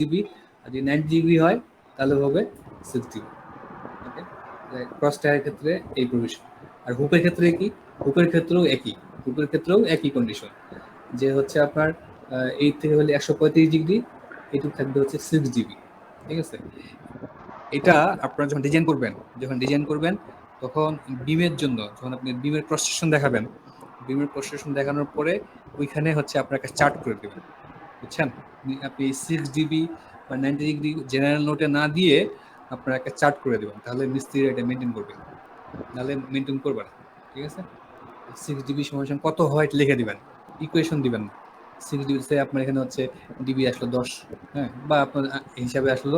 GB, আর যদি 90 GB হয় তাহলে হবে 6 জিবি। ওকে, ক্রস টায়ারের ক্ষেত্রে এই প্রভিশন। আর হুপের ক্ষেত্রে কি, হুপের ক্ষেত্রেও একই কন্ডিশন, যে হচ্ছে আপনার 8 থেকে হলে 135 ডিগ্রি, এটুকু থাকবে হচ্ছে 6 জিবি। ঠিক আছে, এটা আপনারা যখন ডিজাইন করবেন তখন বিমের জন্য, যখন আপনি বিমের প্রসেসন দেখাবেন, বিমের প্রসেসন দেখানোর পরে ওইখানে হচ্ছে আপনাকে চার্ট করে দেবেন, বুঝছেন? আপনি 6 জিবি বা 90 ডিগ্রি জেনারেল নোটে না দিয়ে আপনারা একটা চার্ট করে দেবেন, তাহলে মিস্ত্রি এটা মেনটেন করবে, নাহলে মেনটেন করবে না। ঠিক আছে, 6 জিবি সমান কত হয় লিখে দিবেন, ইকুয়েশন দিবেন না। 6 জিবি আপনার এখানে হচ্ছে ডিবি আসলো 10, হ্যাঁ, বা আপনার হিসাবে আসলো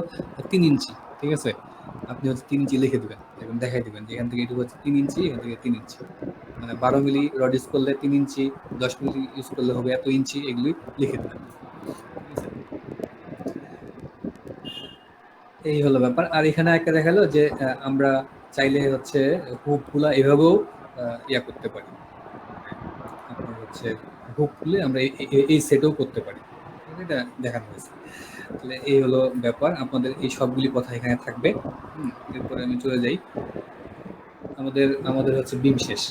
3 ইঞ্চি। ঠিক আছে, আপনি হচ্ছে 3 ইঞ্চি লিখে দিবেন, এবং দেখাই দিবেন যে এখান থেকে এটুকু হচ্ছে 3 ইঞ্চি, এখান থেকে 3 ইঞ্চি, মানে 12 মিলি রড ইউজ করলে 3 ইঞ্চি, 10 মিলি ইউজ করলে হবে এত ইঞ্চি, এগুলি লিখে দেবেন। এই হলো ব্যাপার। আর এখানে একটা দেখালো যে আমরা চাইলে হচ্ছে হুপগুলা এভাবেও ইয়া করতে পারি, আপনার হচ্ছে হুক খুলে আমরা এই সেটও করতে পারি, এটা দেখানো হয়েছে। তাহলে এই হলো ব্যাপার, আপনাদের এই সবগুলি কথা এখানে থাকবে। এরপরে আমি চলে যাই, আমাদের হচ্ছে বিম শেষ।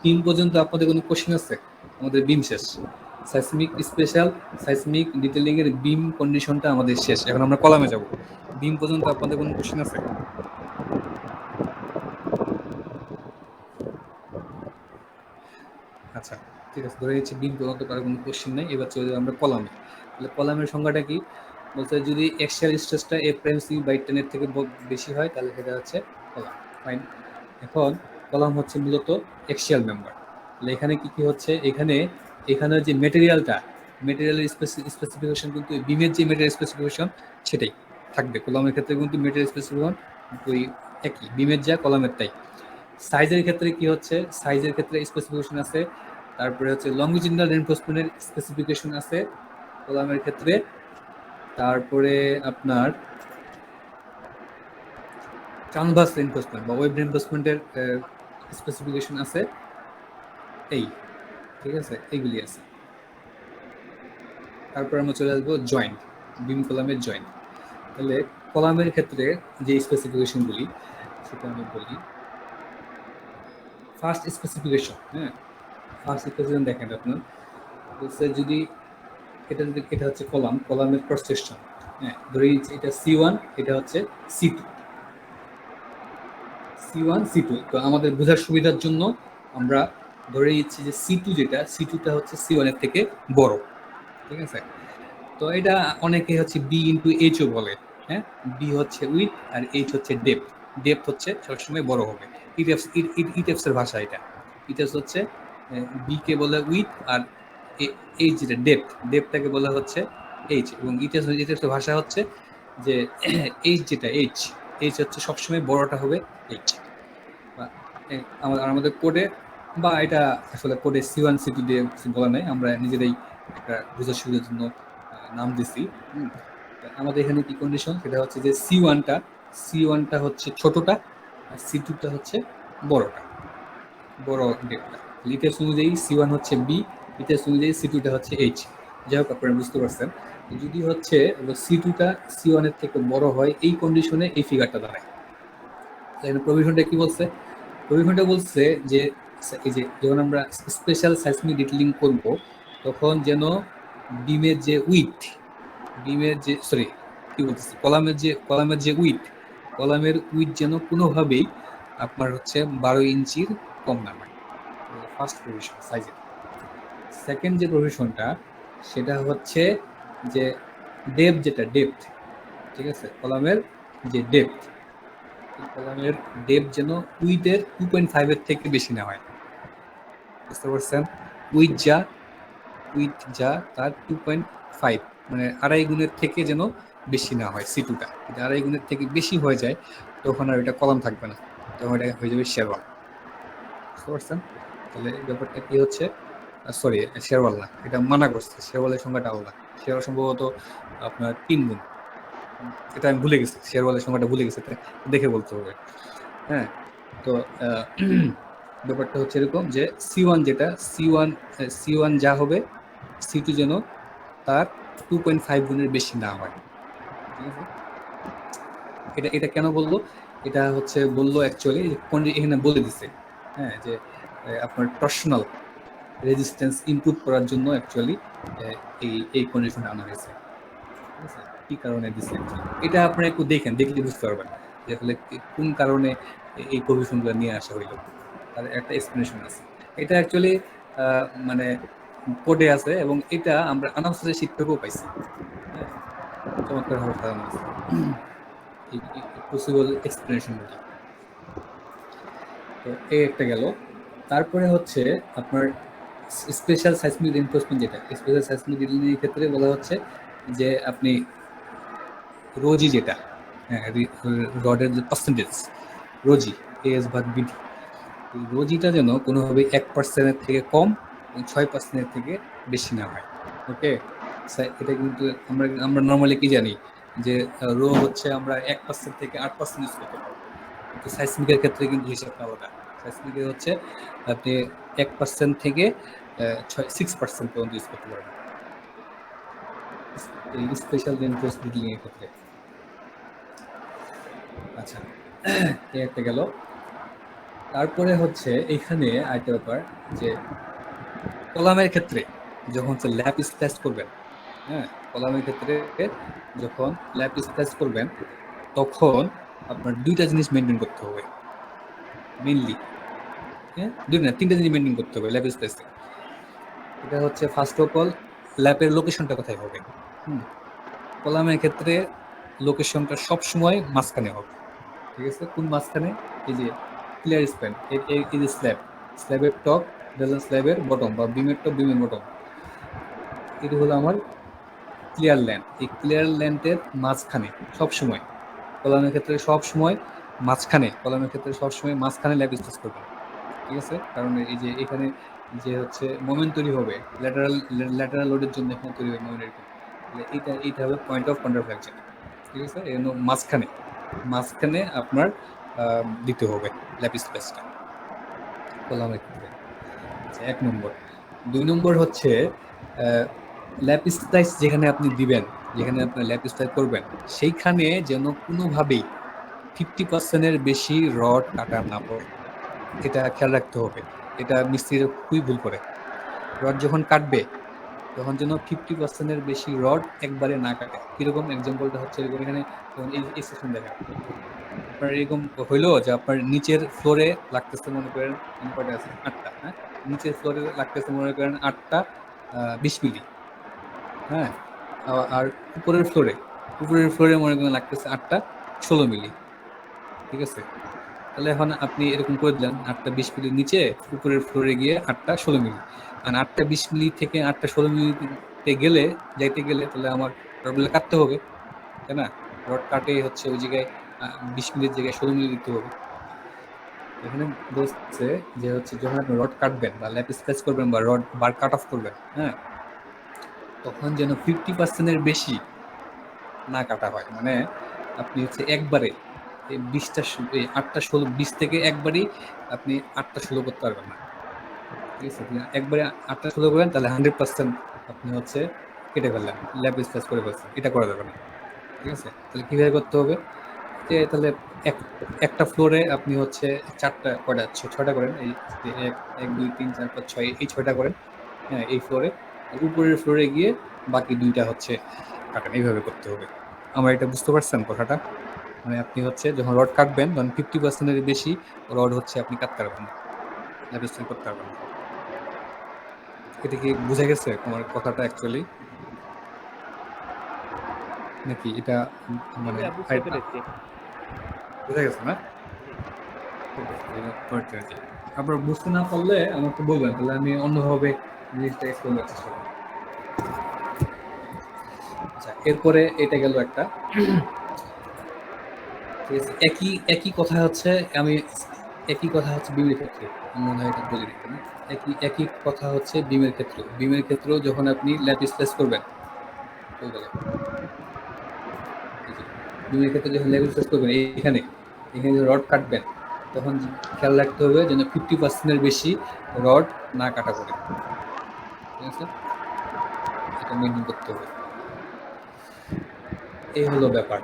বিম পর্যন্ত আপনাদের কোনো কোশ্চেন আছে? আমাদের বিম শেষ, সাইসমিক ডিটেইলিং এর বিম কন্ডিশনটা আমাদের শেষ। এখন আমরা কলামে যাব। বিম পর্যন্ত আপনাদের কোনো কোশ্চেন আছে? আচ্ছা, ঠিক আছে, ধরে নিচ্ছি বিম পর্যন্ত কারো কোনো কোশ্চেন নেই। এবার চলে যাবো আমরা কলামে। তাহলে কলামের সংখ্যাটা কি বলতে, যদি এক্সিয়াল স্ট্রেসটা এ প্রাইম সি বাই 10 এর থেকে বেশি হয় তাহলে সেটা হচ্ছে কলাম। ফাইন। এখন কলাম হচ্ছে মূলত এক্সিয়াল মেম্বার। তাহলে এখানে কি হচ্ছে, এখানে যে মেটেরিয়ালের স্পেসিফিকেশন কিন্তু বিমের যে মেটেরিয়াল স্পেসিফিকেশন সেটাই থাকবে। কলামের ক্ষেত্রে কিন্তু মেটেরিয়াল স্পেসিফিকেশন ওই একই, বিমের যা কলামের তাই। সাইজের ক্ষেত্রে কি হচ্ছে, সাইজের ক্ষেত্রে স্পেসিফিকেশন আছে, তারপরে হচ্ছে লংজিটিউডাল রিইনফোর্সমেন্টের স্পেসিফিকেশন আছে কলামের ক্ষেত্রে, তারপরে আপনার ক্যানভাস রিইনফোর্সমেন্ট বা ওয়েব রিইনফোর্সমেন্টের স্পেসিফিকেশন আছে। এই, ঠিক আছে, এইগুলি আছে। তারপর আমরা চলে আসবো জয়েন্ট, বিম কলামের জয়েন্ট। তাহলে কলামের ক্ষেত্রে যে স্পেসিফিকেশনগুলি সেটা আমি বলি। ফার্স্ট স্পেসিফিকেশন, ফার্স্ট স্পেসিফিকেশন দেখেন আপনার বলছে, যদি এটা হচ্ছে কলামের ক্রস সেকশন, ধরে নিচ্ছি এটা C1, এটা হচ্ছে C2, তো আমাদের বোঝার সুবিধার জন্য আমরা ধরে নিচ্ছি যে C2টা হচ্ছে C1 এর থেকে বড়। ঠিক আছে, তো এটা অনেকে হচ্ছে B/H বলে। হ্যাঁ, বি হচ্ছে উইথ আর H হচ্ছে ডেপথ হচ্ছে সবসময় বড় হবে। ইটেপস এর ভাষা এটা। ইটেপস হচ্ছে বি কে বলে উইথ, আর H যেটা ডেপথটাকে বলা হচ্ছে H, এবং ইটেপস এর ভাষা হচ্ছে যে H হচ্ছে সবসময় বড়টা হবে H। আমাদের কোডে, বা এটা আসলে কোডে C1 C2 দিয়ে বলা নাই, আমরা নিজেরাই একটা বুঝার সুবিধার জন্য নাম দিছি। আমাদের এখানে কি কন্ডিশন, সেটা হচ্ছে যে C1টা হচ্ছে ছোটটা, আর C2টা হচ্ছে বড়টা, বড় ডেটটা। লিটার্স অনুযায়ী C1 হচ্ছে B, লিটার্স অনুযায়ী C2টা হচ্ছে H। যাই হোক, আপনারা বুঝতে পারছেন। যদি হচ্ছে C2টা C1 এর থেকে বড় হয়, এই কন্ডিশনে এই ফিগারটা দাঁড়ায়। প্রভিশনটা কি বলছে? প্রভিশনটা বলছে যে এই যে যখন আমরা স্পেশাল সাইসমিক ডিটেইলিং করব, তখন যেন বিমের যে উইথ, কলামের যে উইথ যেন কোনোভাবেই আপনার হচ্ছে 12 ইঞ্চির কম না হয়। ফার্স্ট প্রভিশন সাইজের। সেকেন্ড যে প্রভিশনটা, সেটা হচ্ছে যে ডেপথ, ঠিক আছে, কলামের যে কলামের ডেপথ যেন উইথের 2.5 এর থেকে বেশি না হয়। বুঝতে পারছেন? উইথ যা তার 2.5, মানে 2.5 গুণের থেকে যেন বেশি না হয়। C2টা যদি 2.5 গুণের থেকে বেশি হয়ে যায়, তখন আর এটা কলাম থাকবে না, তখন এটা হয়ে যাবে শেরওয়াল। বুঝতে পারছেন? তাহলে ব্যাপারটা কি হচ্ছে, সরি, শেরওয়াল না, এটা মানা করছে, শেরওয়ালের সংখ্যাটা আলাদা। শেরওয়াল সম্ভবত আপনার 3 গুণ, এটা আমি ভুলে গেছি, শেরওয়ালের সংখ্যাটা ভুলে গেছি, দেখে বলতে হবে। হ্যাঁ, তো ব্যাপারটা হচ্ছে এরকম যে C1 যা হবে, C2 যেন তার 2.5 গুণের বেশি না হয়। ঠিক আছে, এটা এটা কেন বললো? এটা হচ্ছে বললো অ্যাকচুয়ালি এখানে বলে দিছে, হ্যাঁ, যে আপনার টর্শনাল রেজিস্ট্যান্স ইমপ্রুভ করার জন্য অ্যাকচুয়ালি এই কন্ডিশনটা আনা হয়েছে। ঠিক আছে, কি কারণে দিচ্ছে এটা আপনারা একটু দেখলে বুঝতে পারবেন যে আসলে কোন কারণে এই কন্ডিশনগুলো নিয়ে আসা হইলো, তার একটা এক্সপ্লেনেশন আছে। এটা অ্যাকচুয়ালি মানে কোডে আছে এবং এটা আমরা আনাউন্সারের শীট থেকেও পাইছি। হ্যাঁ, চমৎকারভাবে সাজানো আছে পসিবল এক্সপ্লেনেশনগুলো। তো এই একটা গেল। তারপরে হচ্ছে আপনার স্পেশাল সাইসমিক রিইনফোর্সমেন্ট, যেটা স্পেশাল সাইসমিক রিইনফোর্সমেন্টের ক্ষেত্রে বলা হচ্ছে যে আপনি রোজি যেটা, হ্যাঁ, রডের যে পার্সেন্টেজ রোজি এএস ভাগ বিডি, রোজিটা যেন কোনোভাবে 1% থেকে কম এবং 6% থেকে বেশি না হয়। ওকে, এটা কিন্তু আমরা নর্মালি কি জানি যে রো হচ্ছে আমরা 1% থেকে 8% ইউজ করতে পারবো, কিন্তু সাইসমিকের ক্ষেত্রে কিন্তু হিসাবটা আলাদা। সাইসমিকের হচ্ছে আপনি 1% থেকে 6% পর্যন্ত ইউজ করতে পারবেন এই স্পেশাল রেইনফোর্স বিল্ডিং এর ক্ষেত্রে। আচ্ছা, এই একটা গেল। তারপরে হচ্ছে এখানে আরেকটা ব্যাপার যে কলামের ক্ষেত্রে যখন হচ্ছে ল্যাপ স্প্ল্যাশ করবেন, হ্যাঁ, কলামের ক্ষেত্রে যখন ল্যাপ স্প্ল্যাশ করবেন তখন আপনার দুইটা জিনিস মেনটেন করতে হবে মেইনলি, হ্যাঁ, দুইটা না তিনটা জিনিস মেনটেন করতে হবে ল্যাপ স্প্ল্যাশে। এটা হচ্ছে ফার্স্ট অফ অল ল্যাপের লোকেশনটা কোথায় হবে। কলামের ক্ষেত্রে লোকেশনটা সবসময় মাঝখানে হবে। ঠিক আছে, কোন মাঝখানে? এই যে ক্লিয়ার স্প্যান, এই যে স্ল্যাবের টপ, স্ল্যাবের বটম বা বিমের টপ বিমের বটম, এটা হলো আমার ক্লিয়ার ল্যান্ড। এই ক্লিয়ার ল্যান্ডের মাঝখানে সবসময় কলামের ক্ষেত্রে সবসময় মাঝখানে ল্যাব স্পেস করবেন। ঠিক আছে, কারণ এই যে এখানে যে হচ্ছে মোমেন্ট তৈরি হবে ল্যাটারাল লোডের জন্য এখানে তৈরি হবে মোমেন্ট, এইটা হবে পয়েন্ট অফ কন্ট্রাফ্লেকশন। ঠিক আছে, এই জন্য মাঝখানে আপনার দিতে হবে ল্যাপ স্পেসটা কলামের ক্ষেত্রে। আচ্ছা, 1 নম্বর। 2 নম্বর হচ্ছে ল্যাপ স্প্লাইস যেখানে আপনি দিবেন, যেখানে আপনার ল্যাপ স্প্লাইস করবেন, সেইখানে যেন কোনোভাবেই 50%-এর বেশি রড কাটা না পড়ে, এটা খেয়াল রাখতে হবে। এটা মিস্ত্রিরা খুবই ভুল করে। রড যখন কাটবে তখন যেন 50%-এর বেশি রড একবারে না কাটে। কিরকম এক্সাম্পলটা হচ্ছে এরকম, এখানে এই সেকশন দেখেন, আপনার এরকম হইলো যে আপনার নিচের ফ্লোরে লাগতেছে মনে করেন কয়টা আছে 8টা, হ্যাঁ, নিচের ফ্লোরে লাগতেছে মনে করেন 8টা 20 মিলি, হ্যাঁ, আর উপরের ফ্লোরে মনে করেন লাগতেছে 8টা 16 মিলি। ঠিক আছে, তাহলে এখন আপনি এরকম করে দিলেন 8টা 20 মিলি নিচে, উপরের ফ্লোরে গিয়ে 8টা 16 মিলি, আর 8টা 20 মিলি থেকে 8টা 16 মিলিতে যাইতে গেলে তাহলে আমার রডগুলো কাটতে হবে, তাই না? রড কাটে হচ্ছে ওই জায়গায় 20 মিলির জায়গায় 16 মিলি দিতে হবে। এখানে বলছে যে হচ্ছে যখন আপনি রড কাটবেন বা ল্যাপ স্প্যাচ করবেন বা রড বার কাট অফ করবেন, হ্যাঁ, তখন যেন 50%-এর বেশি না কাটা হয়। মানে আপনি হচ্ছে একবারে এই 20টা 8টা 16 20 থেকে একবারেই আপনি 8টা 16 করতে পারবেন না। ঠিক আছে, একবারে 8টা 16 করেন তাহলে 100% আপনি হচ্ছে কেটে ফেললেন, ল্যাপ স্প্যাচ করে ফেলছেন, এটা করা যাবে না। ঠিক আছে, তাহলে কিভাবে করতে হবে? যে তাহলে একটা ফ্লোরে আপনি হচ্ছে 4টা কয়টা 6টা করেন, এই 1 2 3 4 5 6 এই 6টা করেন, হ্যাঁ, এই ফ্লোরে। উপরের ফ্লোরে গিয়ে বাকি 2টা হচ্ছে কাটেন, এইভাবে করতে হবে। আমার এটা বুঝতে পারছেন কথাটা? মানে আপনি হচ্ছে যখন রড কাটবেন তখন 50%-এর বেশি রড হচ্ছে আপনি কাটতে পারবেন না, ল্যাপ স্প্যাচ করতে পারবেন না। এটা কি বুঝা গেছে আমার কথাটা অ্যাকচুয়ালি, নাকি এটা মানে বুঝতে পেরেছি। বুঝা গেছে না? আপনার বুঝতে না পারলে আমাকে বলবেন, তাহলে আমি অন্যভাবে জিনিসটা এক্সপ্লেন করার চেষ্টা করব। আচ্ছা, এরপরে এটা গেল একটা। ঠিক আছে, একই কথা হচ্ছে বিমের ক্ষেত্রে, মনে হয় এটা বলে দিতে না, একই কথা হচ্ছে বিমের ক্ষেত্রেও যখন আপনি ল্যাপ স্প্যাচ করবেন, বিমের ক্ষেত্রে যখন ল্যাপ স্প্যাচ করবেন এখানে রড কাটবেন তখন খেয়াল রাখতে হবে যেন 50%-এর বেশি রড না কাটা পড়ে। ঠিক আছে, এটা মেনটেন করতে হবে। এই হলো ব্যাপার।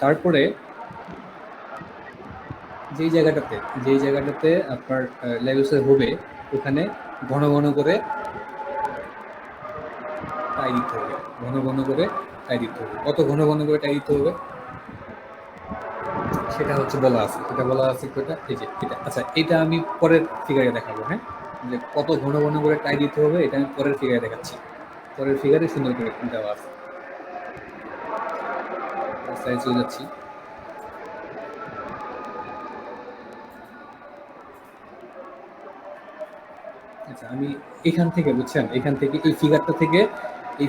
তারপরে যেই জায়গাটাতে আপনার লেগুসে হবে, ওখানে ঘন ঘন করে টাই দিতে হবে। ঘন ঘন করে টাই দিতে হবে। কত ঘন ঘন করে টাই দিতে হবে সেটা হচ্ছে বলা আছে। এটা বলা আছে কোটা, এই যে এটা। আচ্ছা, এটা আমি পরের ফিগারে দেখাবো। হ্যাঁ, যে কত ঘন ঘন করে টাই দিতে হবে এটা আমি পরের ফিগারে দেখাচ্ছি। পরের ফিগারে সুন্দর করে দেওয়া আছে। সাইজ চলে যাচ্ছি। আচ্ছা, আমি এখান থেকে বুঝছেন, এখান থেকে এই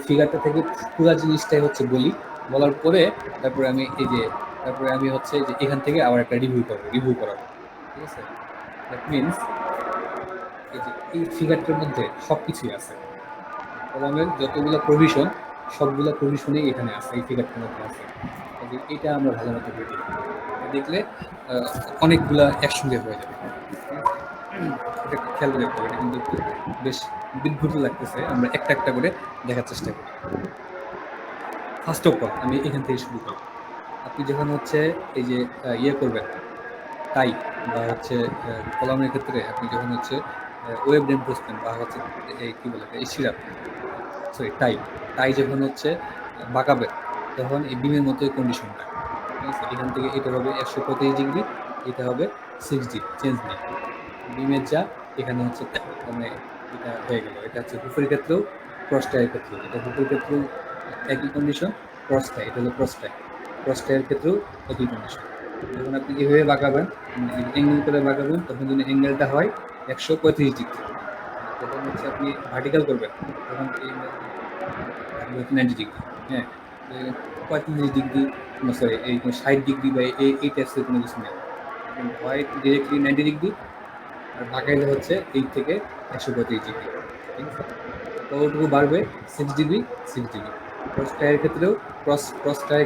ফিগারটা থেকে পুরো জিনিসটাই হচ্ছে বলি। বলার পরে তারপরে আমি এই যে তারপরে আমি হচ্ছে যে এখান থেকে আবার একটা রিভিউ করাবো। ঠিক আছে? দ্যাট মিনস এই যে এই ফিগারটার মধ্যে সবকিছুই আছে। কলামের যতগুলো প্রভিশন, সবগুলো প্রভিশনই এখানে আছে, এই ফিগারটার মধ্যে আছে। কাজেই এটা আমরা ভালো মতো করে দেখি। দেখলে অনেকগুলা একসঙ্গে হয়ে যাবে। ঠিক আছে? এটা একটু খেয়াল করে দেখতে হবে। এটা কিন্তু একটু বেশ বিদঘুটে লাগতেছে। আমরা একটা একটা করে দেখার চেষ্টা করি। ফার্স্ট অফ অল আমি এখান থেকে শুরু করি। আপনি যখন হচ্ছে এই যে ইয়ে করবেন, টাই বা হচ্ছে কলামের ক্ষেত্রে আপনি যখন হচ্ছে ওয়েব নেম বুঝবেন বা হচ্ছে এই কি বলে এই সিরাপ, সরি টাই, যখন হচ্ছে বাঁকাবেন, তখন এই বিমের মতোই কন্ডিশনটা। ঠিক আছে? এখান থেকে এটা হবে 135 ডিগ্রি, এটা হবে 6 ডিগ্রি, চেঞ্জ নেই। বিমের যা এখানে হচ্ছে মানে এটা হয়ে গেল। এটা হচ্ছে হুপের ক্ষেত্রেও ক্রস টাইয়ের ক্ষেত্রেও, এটা হুপের ক্ষেত্রেও একই কন্ডিশন। ক্রস টাই, এটা হলো ক্রস টাইয়ের ক্ষেত্রেও একই কন্ডিশন। যখন আপনি এভাবে বাঁকাবেন, অ্যাঙ্গেল করে বাঁকাবেন, তখন যদি অ্যাঙ্গেলটা হয় 135 ডিগ্রি। যখন হচ্ছে আপনি ভার্টিক্যাল করবেন, তখন এই 90 ডিগ্রি। হ্যাঁ, 35 ডিগ্রি, সরি এই 60 ডিগ্রি বা এই টাইপসের কোনো কিছু নেই। হয় ডিরেক্টলি 90 ডিগ্রি, আর বাঁকাইলে হচ্ছে 8 থেকে 135 ডিগ্রি। ঠিক আছে? কতটুকু বাড়বে? 6 ডিগ্রি, 6 ডিগ্রি। ক্রস টায়ের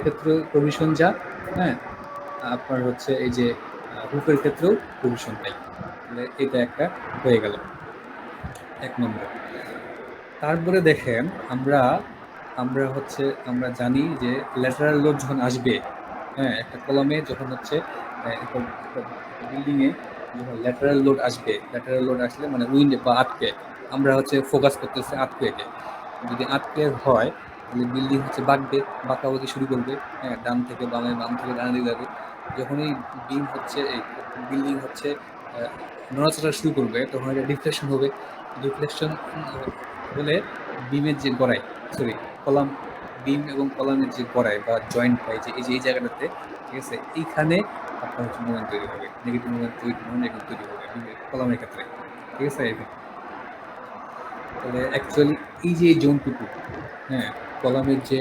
ক্ষেত্রেও প্রভিশন যা, হ্যাঁ, আপনার হচ্ছে এই যে হুপের ক্ষেত্রেও প্রভিশন তাই। তাহলে এটা একটা হয়ে গেল 1 নম্বর। তারপরে দেখেন, আমরা আমরা হচ্ছে আমরা জানি যে ল্যাটারাল লোড যখন আসবে, হ্যাঁ, একটা কলামে যখন হচ্ছে একটা বিল্ডিংয়ে যখন ল্যাটারাল লোড আসবে, ল্যাটারাল লোড আসলে মানে উইন্ড বা আর্থকুয়েক, আমরা হচ্ছে ফোকাস করতেছি আর্থকুয়েকে। যদি আর্থকুয়েক হয়, তাহলে বিল্ডিং হচ্ছে বাঁকাবাকি শুরু করবে। হ্যাঁ, ডান থেকে বামে, বাম থেকে ডানে দিকে যাবে। যখন এই বিম হচ্ছে এই বিল্ডিং হচ্ছে নড়াচড়া শুরু করবে, তখন একটা ডিফ্লেকশন হবে। ডিফ্লেকশন হলে বিমের যে গড়াই, সরি কলাম, বিম এবং কলামের যে গড়াই বা জয়েন্ট পাই, যে এই জায়গাটাতে, ঠিক আছে, এইখানে আপনার হচ্ছে মোমেন্ট তৈরি হবে, নেগেটিভ মোমেন্ট তৈরি হবে বিমের কলামের ক্ষেত্রে। ঠিক আছে? এরকম। তাহলে অ্যাকচুয়ালি এই যে এই জোনটুকু, হ্যাঁ, কলামের যে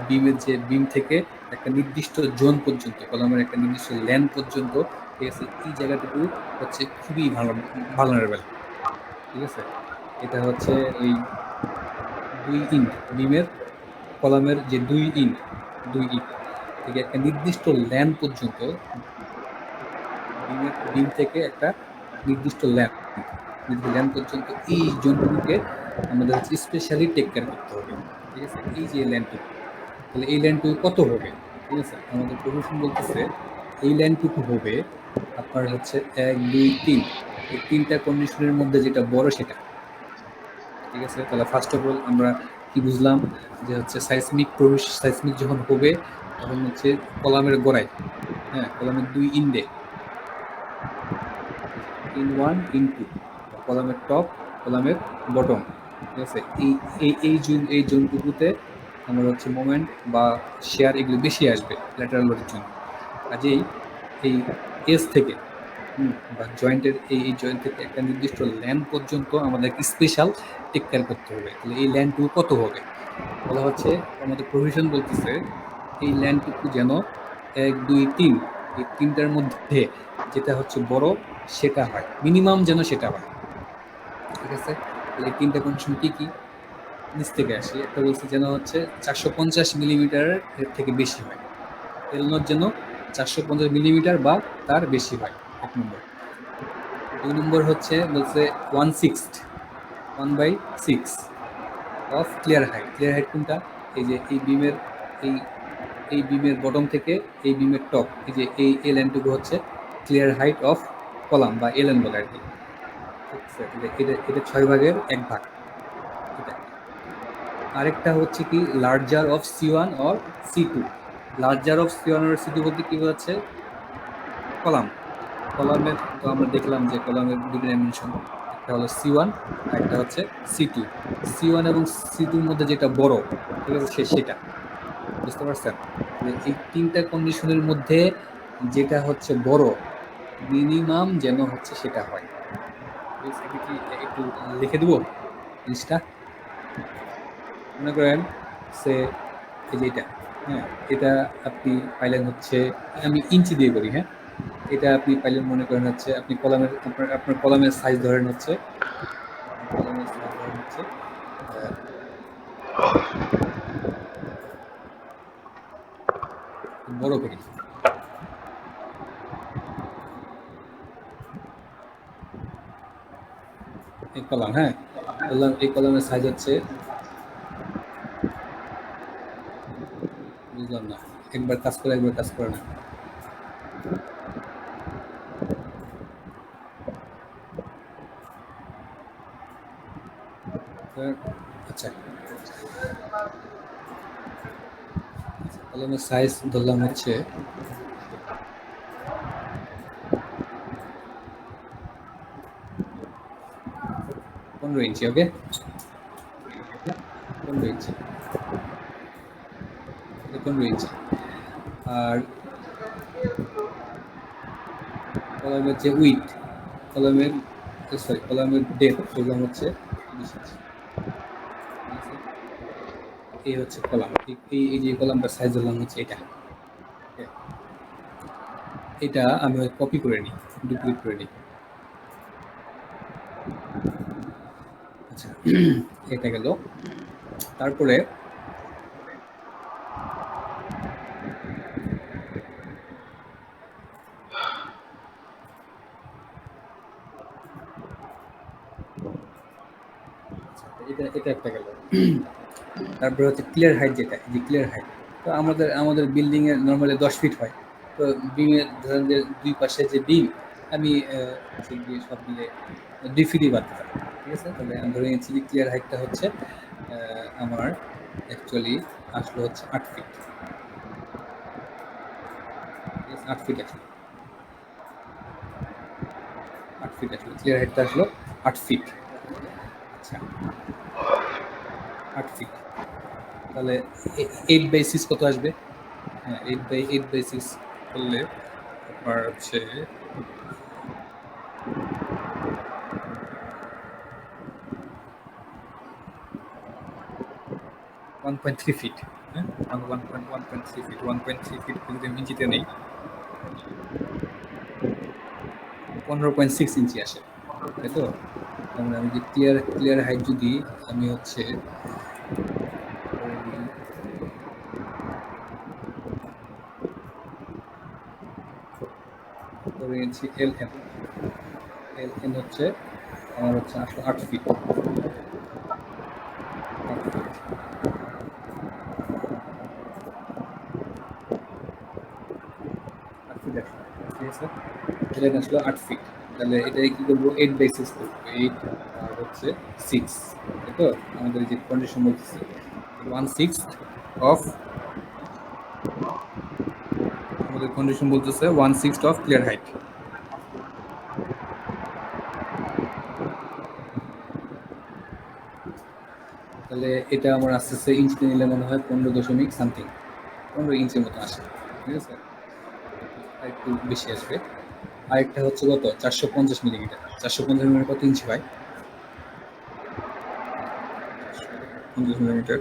বিমের যে বিম থেকে একটা নির্দিষ্ট জোন পর্যন্ত, কলামের একটা নির্দিষ্ট ল্যান্ড পর্যন্ত, ঠিক আছে, এই জায়গাটুকু হচ্ছে খুবই ভালনারেবল। ঠিক আছে? এটা হচ্ছে ওই 2 ইঞ্চ বিমের, কলামের যে 2 ইঞ্চ থেকে একটা নির্দিষ্ট ল্যান্ড পর্যন্ত, বিম থেকে একটা নির্দিষ্ট ল্যান্ড পর্যন্ত এই জন্তুটিকে আমাদের হচ্ছে স্পেশালি টেক কেয়ার করতে হবে। ঠিক আছে? এই যে ল্যান্ডটুকু, তাহলে এই ল্যান্ডটুকু কত হবে? ঠিক আছে? আমাদের প্রফেশন বলতেছে এই ল্যান্ডটুকু হবে আপনার হচ্ছে 1, 2, 3, এই 3টা কন্ডিশনের মধ্যে যেটা বড় সেটা। ঠিক আছে? তাহলে ফার্স্ট অফ অল আমরা কি বুঝলাম, যে হচ্ছে সাইসমিক যখন হবে, তখন হচ্ছে কলামের গোড়ায়, হ্যাঁ, কলামের 2 ইন্ডে, ইন 1, ইন 2, কলামের টপ, কলামের বটম। ঠিক আছে? এই জোনটুকুতে আমার হচ্ছে মোমেন্ট বা শেয়ার এগুলো বেশি আসবে ল্যাটারাল লোডের জন্য। কাজেই এই এস থেকে বা জয়েন্টের এই জয়েন্ট থেকে একটা নির্দিষ্ট ল্যান্ড পর্যন্ত আমাদের স্পেশাল টেক কেয়ার করতে হবে। তাহলে এই ল্যান্ডটুকু কত হবে? বলা হচ্ছে, আমাদের প্রভিশন বলতেছে এই ল্যান্ডটুকু যেন 1, 2, 3, এই 3টার মধ্যে যেটা হচ্ছে বড় সেটা হয়, মিনিমাম যেন সেটা হয়। ঠিক আছে? তাহলে এই 3টা কন্ডিশন কি কি? নিচ থেকে আসি। একটা বলছে যেন হচ্ছে 450 মিলিমিটার এর থেকে বেশি হয়। এল নোট যেন 450 মিলিমিটার বা তার বেশি হয়, 1 নম্বর। 2 নম্বর হচ্ছে বলছে 1/6 of clear height. Clear height কোনটা? এই যে এই বিমের এই এই বিমের বটম থেকে এই বিমের টপ, এই যে এই লাইনটুকু হচ্ছে ক্লিয়ার হাইট অফ কলাম বা এলএন বলে আর কি। ঠিক আছে, এটা এটা 6 ভাগের 1 ভাগ। এটা আরেকটা হচ্ছে কি larger of C1 or C2। Larger of C1 or C2 বলতে কি বোঝাচ্ছে? কলাম। কলামের তো আমরা দেখলাম যে কলামের দুটো ডাইমেনশন, একটা হলো C1 আর একটা হচ্ছে C2। C1 এবং C2 এর মধ্যে যেটা বড়, ঠিক আছে, সেটা বুঝতে পারছেন? যে এই তিনটা কন্ডিশনের মধ্যে যেটা হচ্ছে বড় মিনিমাম যেন হচ্ছে সেটা হয়। এটা কি একটু লিখে দেবো জিনিসটা? মনে করেন সে এই যে এটা, হ্যাঁ, এটা আপনি পাইলেন হচ্ছে, আমি ইঞ্চি দিয়ে করি, হ্যাঁ, এটা আপনি পাইলেন মনে করেন হচ্ছে আপনি কলামের আপনার কলামের সাইজ ধরেন হচ্ছে, কলামের সাইজ ধরেন হচ্ছে বড় করি, এই কলাম, হ্যাঁ, বললাম এই কলামের সাইজ হচ্ছে, বুঝলাম না, একবার কাজ করে একবার কাজ করে না। আচ্ছা, কলমের সাইজ ধরলাম হচ্ছে 15 ইঞ্চি। ওকে, 15 ইঞ্চি, 15 ইঞ্চি। আর কলমের যে উইথ, কলমের সরি কলমের ডেপথ ধরলাম হচ্ছে 20 ইঞ্চি। এই হচ্ছে কলাম, এই যে কলামটার সাইজ ধরলাম হচ্ছে এটা। এটা আমি কপি করে নিই, ডুপ্লিকেট করে নিই। আচ্ছা, এটা গেল। তারপরে এটা এটা একটা গেল। তারপরে হচ্ছে ক্লিয়ার হাইট, যেটা এই যে ক্লিয়ার হাইট, তো আমাদের বিল্ডিং এর নরমালি 10 ফিট হয়। তো বিমের ধরেন যে দুই পাশে যে বিম, আমি হচ্ছে গিয়ে সব মিলে 2 ফিটই বাড়তে পারি। ঠিক আছে, তাহলে আমি ধরে নিচ্ছি যে ক্লিয়ার হাইটটা হচ্ছে আমার অ্যাকচুয়ালি আসলো হচ্ছে 8 ফিট। ঠিক আছে, 8 ফিট আসলো, 8 ফিট আসলো, ক্লিয়ার হাইটটা আসলো 8 ফিট। আচ্ছা, 8 ফিট, তাহলে 8/6 কত আসবে? হ্যাঁ, 8/6 করলে আপনার হচ্ছে ওয়ান পয়েন্ট থ্রি ফিট। হ্যাঁ, 1.3 ফিট, 1.3 ফিট যদি আমি ইঞ্চিতে নেই, 15.6 ইঞ্চি আসে, তাই তো? তাহলে আমি যে ক্লিয়ার হাইট যদি আমি হচ্ছে ধরে নিচ্ছি এল এন হচ্ছে আমার হচ্ছে আসলে 8 ফিট। 8 ফিট, 8 ফিট আসলো, ঠিক আছে, এটা আসলো 8 ফিট। তাহলে এটাই কি করবো, 8/6 করবো, 8 আর হচ্ছে 6, তাই তো? আমাদের যে কন্ডিশন বলতেছে 1/6 অফ, আমাদের কন্ডিশন বলতেছে 1/6 অফ ক্লিয়ার হাইট। তাহলে এটা আমার আস্তে আস্তে ইঞ্চিতে নিলে মনে হয় 15 দশমিক সামথিং, 15 ইঞ্চির মতো আসে। ঠিক আছে, আর একটু বেশি আসবে। আরেকটা হচ্ছে কত, 450 মিলিমিটার। 450 মিলিমিটার কত ইঞ্চি হয়? 50 মিলিমিটার,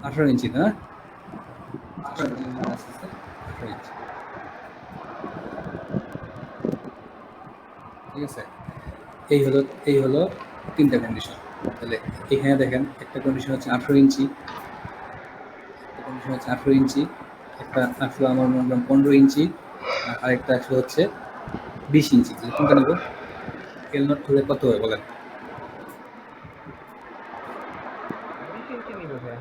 আঠারো ইঞ্চি না? 18 ইঞ্চি, ঠিক আছে। এই হলো তিনটা কন্ডিশন। তাহলে এখানে দেখেন একটা কন্ডিশন হচ্ছে 18 ইঞ্চি, একটা কন্ডিশন হচ্ছে 18 ইঞ্চি, একটা আসলো আমার মনে করেন 15 ইঞ্চি, আর আরেকটা আসলে হচ্ছে 20 ইঞ্চি। তাহলে কোনটা নেব? এল নট হলে কত হয় বলেন? 20 ইঞ্চি নিব ভাই।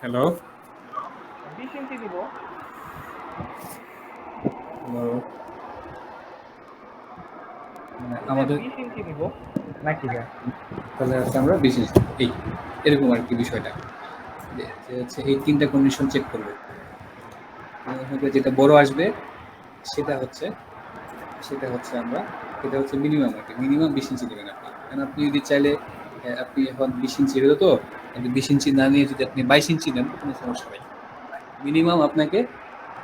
হ্যালো 20 ইঞ্চি নিব। হ্যালো মানে আমি আমাদের 20 ইঞ্চি নিব নাকি ভাই? তাহলে হচ্ছে আমরা 20 ইঞ্চি এই এরকম আর কি বিষয়টা, যে হচ্ছে এই তিনটা কন্ডিশন চেক করবো। যেটা বড় আসবে সেটা হচ্ছে আমরা, এটা হচ্ছে মিনিমাম আর কি, মিনিমাম 20 ইঞ্চি নেবেন আপনি। কারণ আপনি যদি চাইলে আপনি এখন 20 ইঞ্চি হলো তো, কিন্তু 20 ইঞ্চি না নিয়ে যদি আপনি 22 ইঞ্চি নেন কোনো সমস্যা নেই, মিনিমাম আপনাকে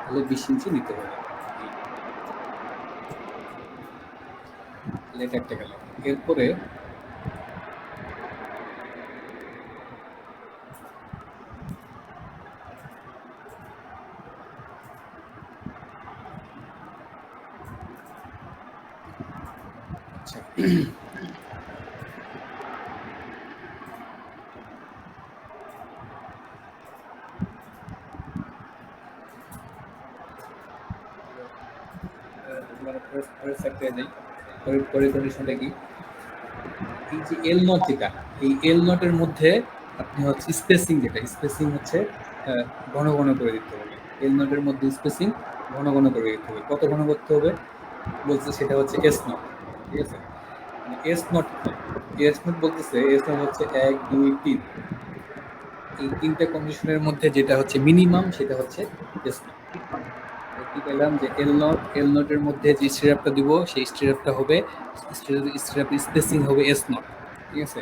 তাহলে 20 ইঞ্চি নিতে হবে। তাহলে এটা একটা গেল। এরপরে আচ্ছা পরের সেক্টরে যাই। পরের কন্ডিশনটা কি? এই যে এল নট যেটা, এই এল নটের মধ্যে আপনি হচ্ছে স্পেসিং, যেটা স্পেসিং হচ্ছে ঘন ঘন করে দিতে হবে। এল নটের মধ্যে স্পেসিং ঘন ঘন করে দিতে হবে। কত ঘন করতে হবে বলছে? সেটা হচ্ছে এস নট। ঠিক আছে, এস নট কি? এস নট বলতেছে, এস নট হচ্ছে 1 2 3, এই তিনটা কন্ডিশনের মধ্যে যেটা হচ্ছে মিনিমাম সেটা হচ্ছে এস নট। কি পেলাম? যে এল নটের মধ্যে যে স্টিরাপটা দিব সেই স্টিরাপটা হবে, স্টিরাপ স্পেসিং হবে এস নট। ঠিক আছে,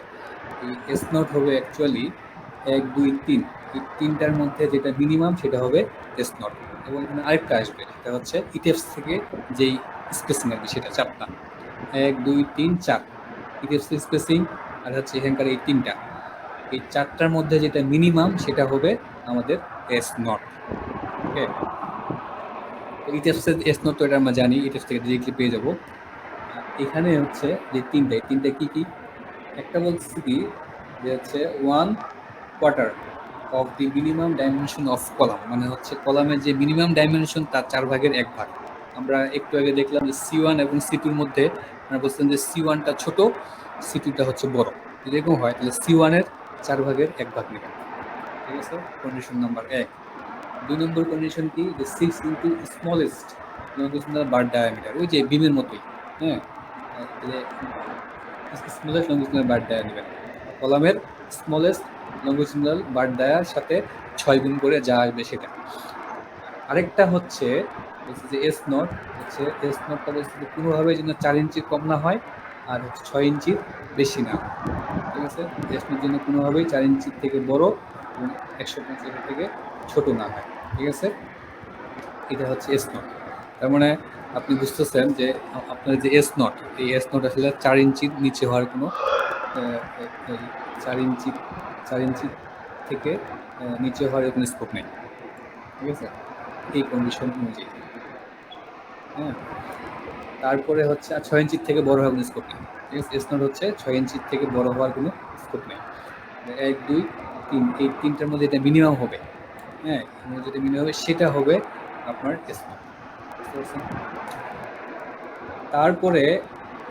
এই এস নট হবে অ্যাকচুয়ালি 1 2 3, এই তিনটার মধ্যে যেটা মিনিমাম সেটা হবে এস নট। এবং এখানে আরেকটা আসবে, সেটা হচ্ছে ইটিএফস থেকে যেই স্পেসিং আর কি, সেটা চারটা, 1 2 3 4 ইটিএফস স্পেসিং, আর হচ্ছে এখানকার এই তিনটা, এই চারটার মধ্যে যেটা মিনিমাম সেটা হবে আমাদের S not. Okay, ETFs S not তো এটা আমরা জানি, ইটিএফস থেকে ডিরেক্টলি পেয়ে যাবো। এখানে হচ্ছে যে তিনটা কি কি? একটা বলছে কি, যে হচ্ছে 1/4 of the minimum dimension of column, মানে হচ্ছে কলামের যে মিনিমাম ডাইমেনশন তার 4 ভাগের 1 ভাগ। আমরা একটু আগে দেখলাম যে C1 এবং C2 এর মধ্যে আমরা বলছিলাম যে C1টা ছোট, C2টা হচ্ছে বড়। যদি এরকম হয় তাহলে C1 এর 4 ভাগের 1 ভাগ নেবেন। ঠিক আছে, কন্ডিশন নাম্বার 1। 2 নম্বর কন্ডিশন কি? যে 6 ইন্টু স্মলেস্ট লঙ্গিটিউডাল বার ডায়ামিটার, ওই যে বিমের মতোই। হ্যাঁ, তাহলে স্মলেস্ট লঙ্গিটিউডাল বার ডায়া নেবেন, কলামের স্মলেস্ট লঙ্গিটিউডাল বার ডায়ার সাথে 6 গুণ করে যা আসবে সেটা। আরেকটা হচ্ছে যে এস নট, হচ্ছে এস নটটা বলছে যে কোনোভাবে যেন 4 ইঞ্চি কম না হয়, আর হচ্ছে 6 ইঞ্চির বেশি না হয়। ঠিক আছে, এস নট যেন কোনোভাবেই 4 ইঞ্চির থেকে বড় এবং 150 থেকে ছোট না হয়। ঠিক আছে, এটা হচ্ছে এস নট। তার মানে আপনি বুঝতেছেন যে আপনার যে এস নট, এই এস নট আসলে 4 ইঞ্চির নিচে হওয়ার কোনো 4 ইঞ্চি 4 ইঞ্চি থেকে নিচে হওয়ার কোনো স্কোপ নেই। ঠিক আছে, এই কন্ডিশন অনুযায়ী। হ্যাঁ, তারপরে হচ্ছে আর 6 ইঞ্চির থেকে বড় হওয়ার কোনো স্কোপ নেই। ঠিক আছে, এস নট হচ্ছে 6 ইঞ্চির থেকে বড় হওয়ার কোনো স্কোপ নেই। 1 2 3, এই তিনটার মধ্যে এটা মিনিমাম হবে। হ্যাঁ, যেটা মিনিমাম হবে সেটা হবে আপনার এস নট। বুঝতে পারছেন? তারপরে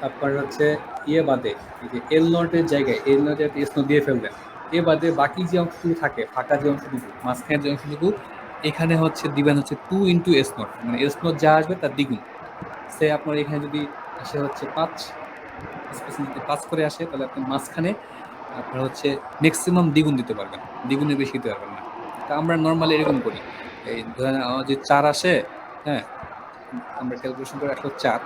আপনার হচ্ছে ইয়ে বাদে, এই যে এল নটের জায়গায় এল নটের এস নট দিয়ে ফেলবেন, এ বাদে বাকি যে অংশটুকু থাকে, ফাঁকা যে অংশটুকু, মাঝখানের যে অংশটুকু, এখানে হচ্ছে দিবেন হচ্ছে 2 ইন্টু এস নট, মানে এস নট যা আসবে তার দ্বিগুণ। সে আপনার এখানে যদি আসে হচ্ছে 5, স্পেসিং যদি 5 করে আসে, তাহলে আপনি মাঝখানে আপনার হচ্ছে ম্যাক্সিমাম দ্বিগুণ দিতে পারবেন, দ্বিগুণের বেশি দিতে পারবেন না। তা আমরা নর্মালি এরকম করি, এই ধরেন আমার যদি 4 আসে, হ্যাঁ, আমরা ক্যালকুলেশন করে আসলে 4,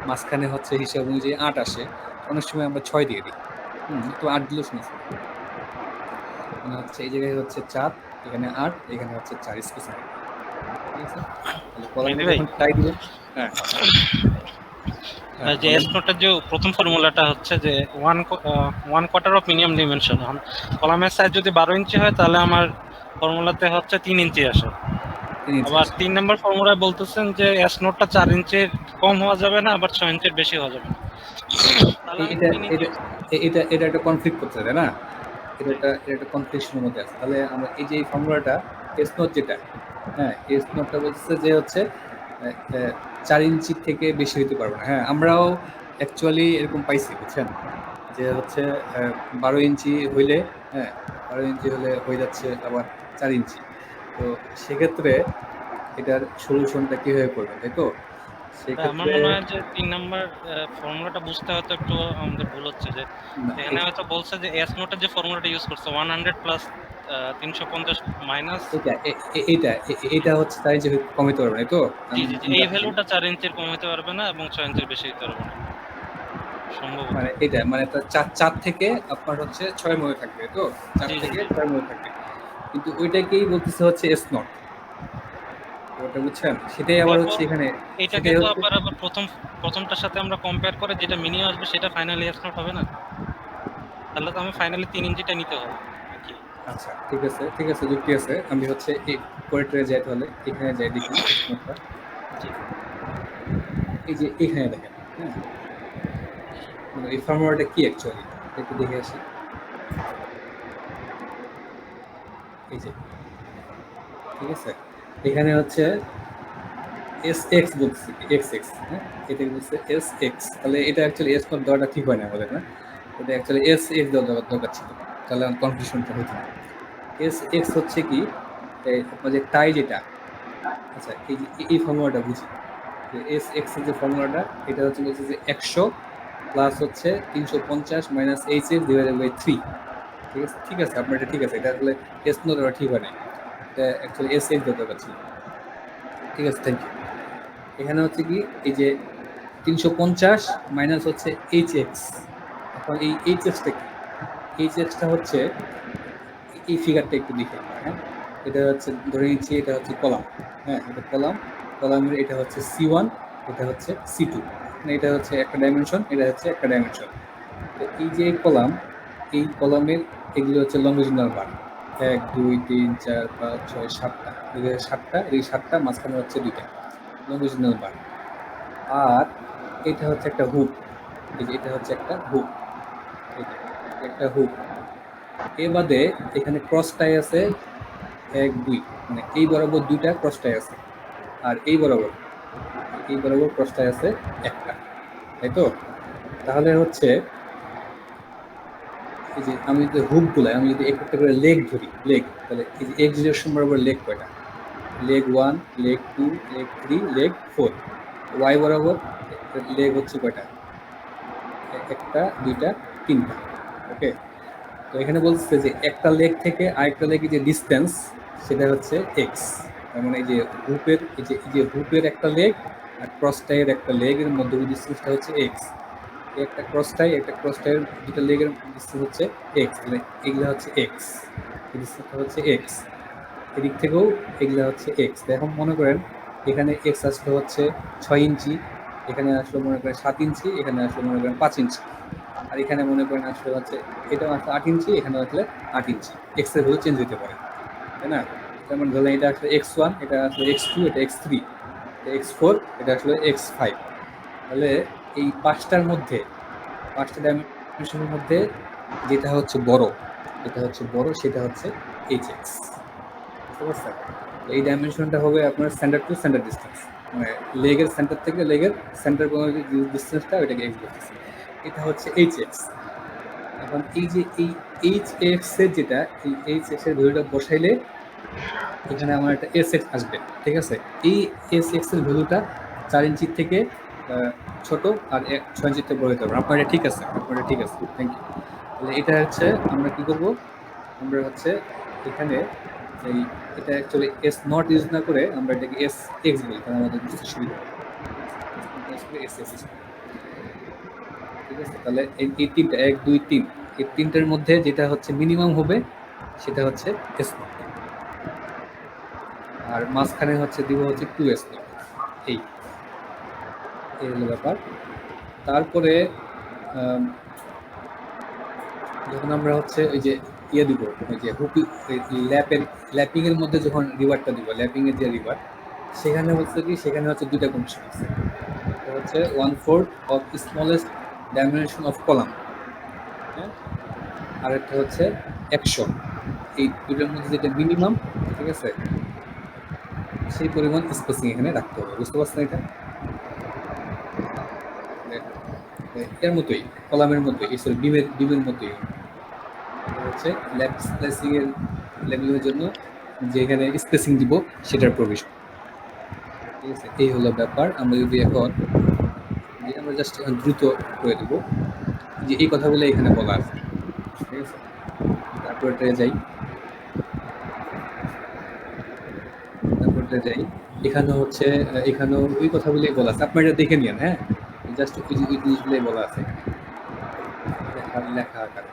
মাঝখানে হচ্ছে হিসাব অনুযায়ী 8 আসে, অনেক সময় আমরা 6 দিয়ে দিই। তো 8 দিলেও সমস্যা নেই। মানে হচ্ছে এই জায়গায় হচ্ছে 4, এখানে 8, এখানে হচ্ছে 4 স্পেসিফিক। ঠিক আছে, তাহলে কলামটা যখন টাই দিবেন, হ্যাঁ যে এস নোটের যে প্রথম ফর্মুলাটা হচ্ছে যে 1/4 অফ মিনিমাম ডাইমেনশন। কলামের সাইজ যদি 12 ইঞ্চি হয় তাহলে আমার ফর্মুলাতে হচ্ছে 3 ইঞ্চি আসে। আবার 3 নম্বর ফর্মুলায় বলতেছেন যে এস নোটটা 4 ইঞ্চির কম হওয়া যাবে না, আবার 6 ইঞ্চির বেশি হওয়া যাবে না। এটা এটা এটা একটা কনফ্লিক্ট করতে হবে না? এটা কনফিউশনের মধ্যে আছে। তাহলে আমরা এই যে এই ফর্মুলাটা এস নট যেটা, হ্যাঁ এস নটটা বলছে যে হচ্ছে 4 ইঞ্চি থেকে বেশি হতে পারবে না। হ্যাঁ আমরাও অ্যাকচুয়ালি এরকম পাইছি বুঝছেন, যে হচ্ছে 12 ইঞ্চি হইলে, হ্যাঁ 12 ইঞ্চি হলে হয়ে যাচ্ছে আবার 4 ইঞ্চি। তো সেক্ষেত্রে এটার সলিউশনটা কিভাবে করবেন, তাই তো? আমার সেক্ষেত্রে মনে হয় যে 3 নাম্বার ফর্মুলাটা বুঝতে হয়তো একটু আমাদের ভুল হচ্ছে, যে না, এখানে হয়তো বলছে যে এস নোটের যে ফর্মুলাটা ইউজ করছে 100 প্লাস 350 মাইনাস, এটা হচ্ছে তাই যে কমাইতে পারবে না, তাই তো? জি আমি জি জি, এই ভ্যালুটা 4 ইঞ্চির কম হতে পারবে না এবং 6 ইঞ্চির বেশি হতে পারবে না সম্ভবত। মানে এটা মানে তার 4 থেকে আপনার হচ্ছে 6 মধ্যে থাকবে, তো 4 জি জি থেকে জি। 6 মধ্যে থাকবে, কিন্তু ওইটাকেই বলতেছে হচ্ছে এস নট, ওটা বুঝছেন? সেটাই আবার তারপর হচ্ছে এখানে, এটাকে সেটাই তো হচ্ছে আবার আবার প্রথমটার সাথে আমরা কম্পেয়ার করে যেটা মিনিমাম আসবে সেটা ফাইনালি এস নোট হবে না, তাহলে তো আমি ফাইনালি 3 ইঞ্চিটা নিতে হবে নাকি? আচ্ছা ঠিক আছে যুক্তি আছে। আমি হচ্ছে এই কোয়েটারে যাই, তাহলে এখানে যাই দেখি এস নটটা। জি এই যে এখানে দেখেন, হ্যাঁ মানে এই ফর্মুলাটা কি অ্যাকচুয়ালি একটু দেখে আসি। এই যে ঠিক আছে, এখানে হচ্ছে এস এক্স বলছি, এক্স এক্স, হ্যাঁ এটা বলছে এস এক্স, তাহলে এটা অ্যাকচুয়ালি এস নট দেওয়াটা ঠিক হয় না আমাদের, না এটা অ্যাকচুয়ালি এস এক্স দেওয়া দরকার ছিল, তাহলে আমার কনফিউশনটা হতো না। এস এক্স হচ্ছে কি আপনার যে টাই যেটা, আচ্ছা এই যে এই ফর্মুলাটা বুঝি, এস এক্স এর যে ফর্মুলাটা এটা হচ্ছে বলছে যে 100 প্লাস হচ্ছে 350 minus H X divided by 3। ঠিক আছে আপনার এটা ঠিক আছে, এটা আসলে এস নট দেওয়া ঠিক হয় না, এটা অ্যাকচুয়ালি এস এক্স দেওয়া দরকার ছিল। ঠিক আছে, থ্যাংক ইউ। এখানে হচ্ছে কি এই যে 350 মাইনাস হচ্ছে এইচ এক্স, এখন এই এইচ এক্সটা কি, এইচ এক্সটা হচ্ছে এই ফিগারটা একটু দেখে আমরা, হ্যাঁ এটা হচ্ছে ধরে নিচ্ছি এটা হচ্ছে কলাম, হ্যাঁ এটা কলামের এটা হচ্ছে C1, এটা হচ্ছে C2, মানে এটা হচ্ছে একটা ডাইমেনশন, এটা হচ্ছে একটা ডাইমেনশন। তো এই যে কলাম, এই কলামের এগুলো হচ্ছে লংজিটুডিনাল বার, 1 2 3 4 5 6 7টা, এদের 7টা, এই 7টা মাঝখানে হচ্ছে 2টা লংজিটুডিনাল বার। আর এটা হচ্ছে একটা হুক, এই যে এটা হচ্ছে একটা হুক, এটা একটা হুক। এ বাদে এখানে ক্রস টাই আছে 1 2, মানে এই বরাবর 2টা ক্রস টাই আছে, আর এই বরাবর ক্রস টাই আছে একটা, তাই তো? তাহলে হচ্ছে এই যে আমি যদি হুকগুলো আমি যদি একটা করে লেগ ধরি, লেগ, তাহলে এই যে এক্স ডিরেকশন বরাবর লেগ কয়টা, leg 1 leg 2 leg 3 leg 4, Y বরাবর লেগ হচ্ছে কয়টা, একটা দুইটা তিনটা, ওকে। তো এখানে বলছে যে একটা লেগ থেকে আরেকটা লেগের যে ডিস্টেন্স সেটা হচ্ছে এক্স, তার মানে এই যে হুপের একটা লেগ আর ক্রস টাইয়ের একটা লেগের মধ্যে ডিস্টেন্সটা হচ্ছে এক্স, একটা ক্রস টাইয়ের দুটো লেগের ডিস্টেন্স হচ্ছে এক্স, তাহলে এগুলা হচ্ছে এক্স, এই ডিস্টেন্সটা হচ্ছে এক্স, এদিক থেকেও এগুলা হচ্ছে এক্স। এখন মনে করেন এখানে এক্স আসলে হচ্ছে 6 ইঞ্চি, এখানে আসলে মনে করেন 7 ইঞ্চি, এখানে আসলে মনে করেন 5 ইঞ্চি, আর এখানে মনে করেন আসলে হচ্ছে এটা আসলে 8 ইঞ্চি, এখানে আসলে 8 ইঞ্চি, এক্স এর ভ্যালু চেঞ্জ হতে পারে, তাই না? যেমন ধরলেন এটা আসলে x1, এটা আসলে x2, এটা x3, এটা x4, এটা আসলে x5। তাহলে এই পাঁচটা ডাইমেনশনের মধ্যে যেটা হচ্ছে বড়, সেটা হচ্ছে hx, বুঝতে পারছেন? এই ডাইমেনশনটা হবে আপনার সেন্টার টু সেন্টার ডিস্টেন্স, মানে লেগের সেন্টার থেকে লেগের সেন্টার পর্যন্ত যে ডিস্টেন্সটা ওইটাকে এক্স বলতেছে, এটা হচ্ছে hx। এখন এই যে এই hx এর যেটা, এই hx এর ভ্যালুটা বসাইলে এখানে আমার একটা sx আসবে, ঠিক আছে? এই sx এর ভ্যালুটা 4 ইঞ্চির থেকে ছোট আর 6 ইঞ্চির থেকে বড় হতে পারে। আপনার এটা ঠিক আছে, থ্যাংক ইউ। তাহলে এটা হচ্ছে আমরা কি করব, আমরা হচ্ছে এখানে এই এটা অ্যাকচুয়ালি এস নট ইউজ না করে আমরা এটাকে এস এক্স বলি, কারণ আমাদের বুঝতে সুবিধা হবে। এস এক্স, ঠিক আছে? তাহলে এই তিনটা 1 2 3, এই তিনটার মধ্যে যেটা হচ্ছে মিনিমাম হবে সেটা হচ্ছে এস নট, আর মাঝখানে হচ্ছে দিব হচ্ছে 2 এস নট, এই এই হলো ব্যাপার। তারপরে যখন আমরা হচ্ছে ওই যে ইয়ে দিব, ওই যে ল্যাপিং এর মধ্যে যখন রিভারটা দিব, ল্যাপিং এর যে রিভার, সেখানে হচ্ছে কি, সেখানে হচ্ছে দুইটা কন্ডিশন আছে, এটা হচ্ছে 1/4 of smallest dimension of column, হ্যাঁ আর একটা হচ্ছে 100। এই দুটোর মধ্যে যেটা মিনিমাম, ঠিক আছে, সেই পরিমাণ স্পেসিং এখানে রাখতে হবে। বুঝতে পারছেন এটা? এর মতোই, কলামের মতোই, সরি ডিমের মতোই। এটা হচ্ছে ল্যাব স্প্লাইসিং এর লেভেলের জন্য যে এখানে স্পেসিং দিব সেটার প্রভিশন। ঠিক আছে, এই হলো ব্যাপার। আমরা যদি এখন আমরা জাস্ট দ্রুত করে দেবো যে এই কথাগুলো এখানে বলা আছে। ঠিক আছে, তারপরে যাই, এখানে হচ্ছে এখানেও ওই কথাগুলোই বলা আছে, আপনারা এটা দেখে নিন। হ্যাঁ, জাস্ট ওই জিনিসগুলোই বলা আছে লেখা আকারে।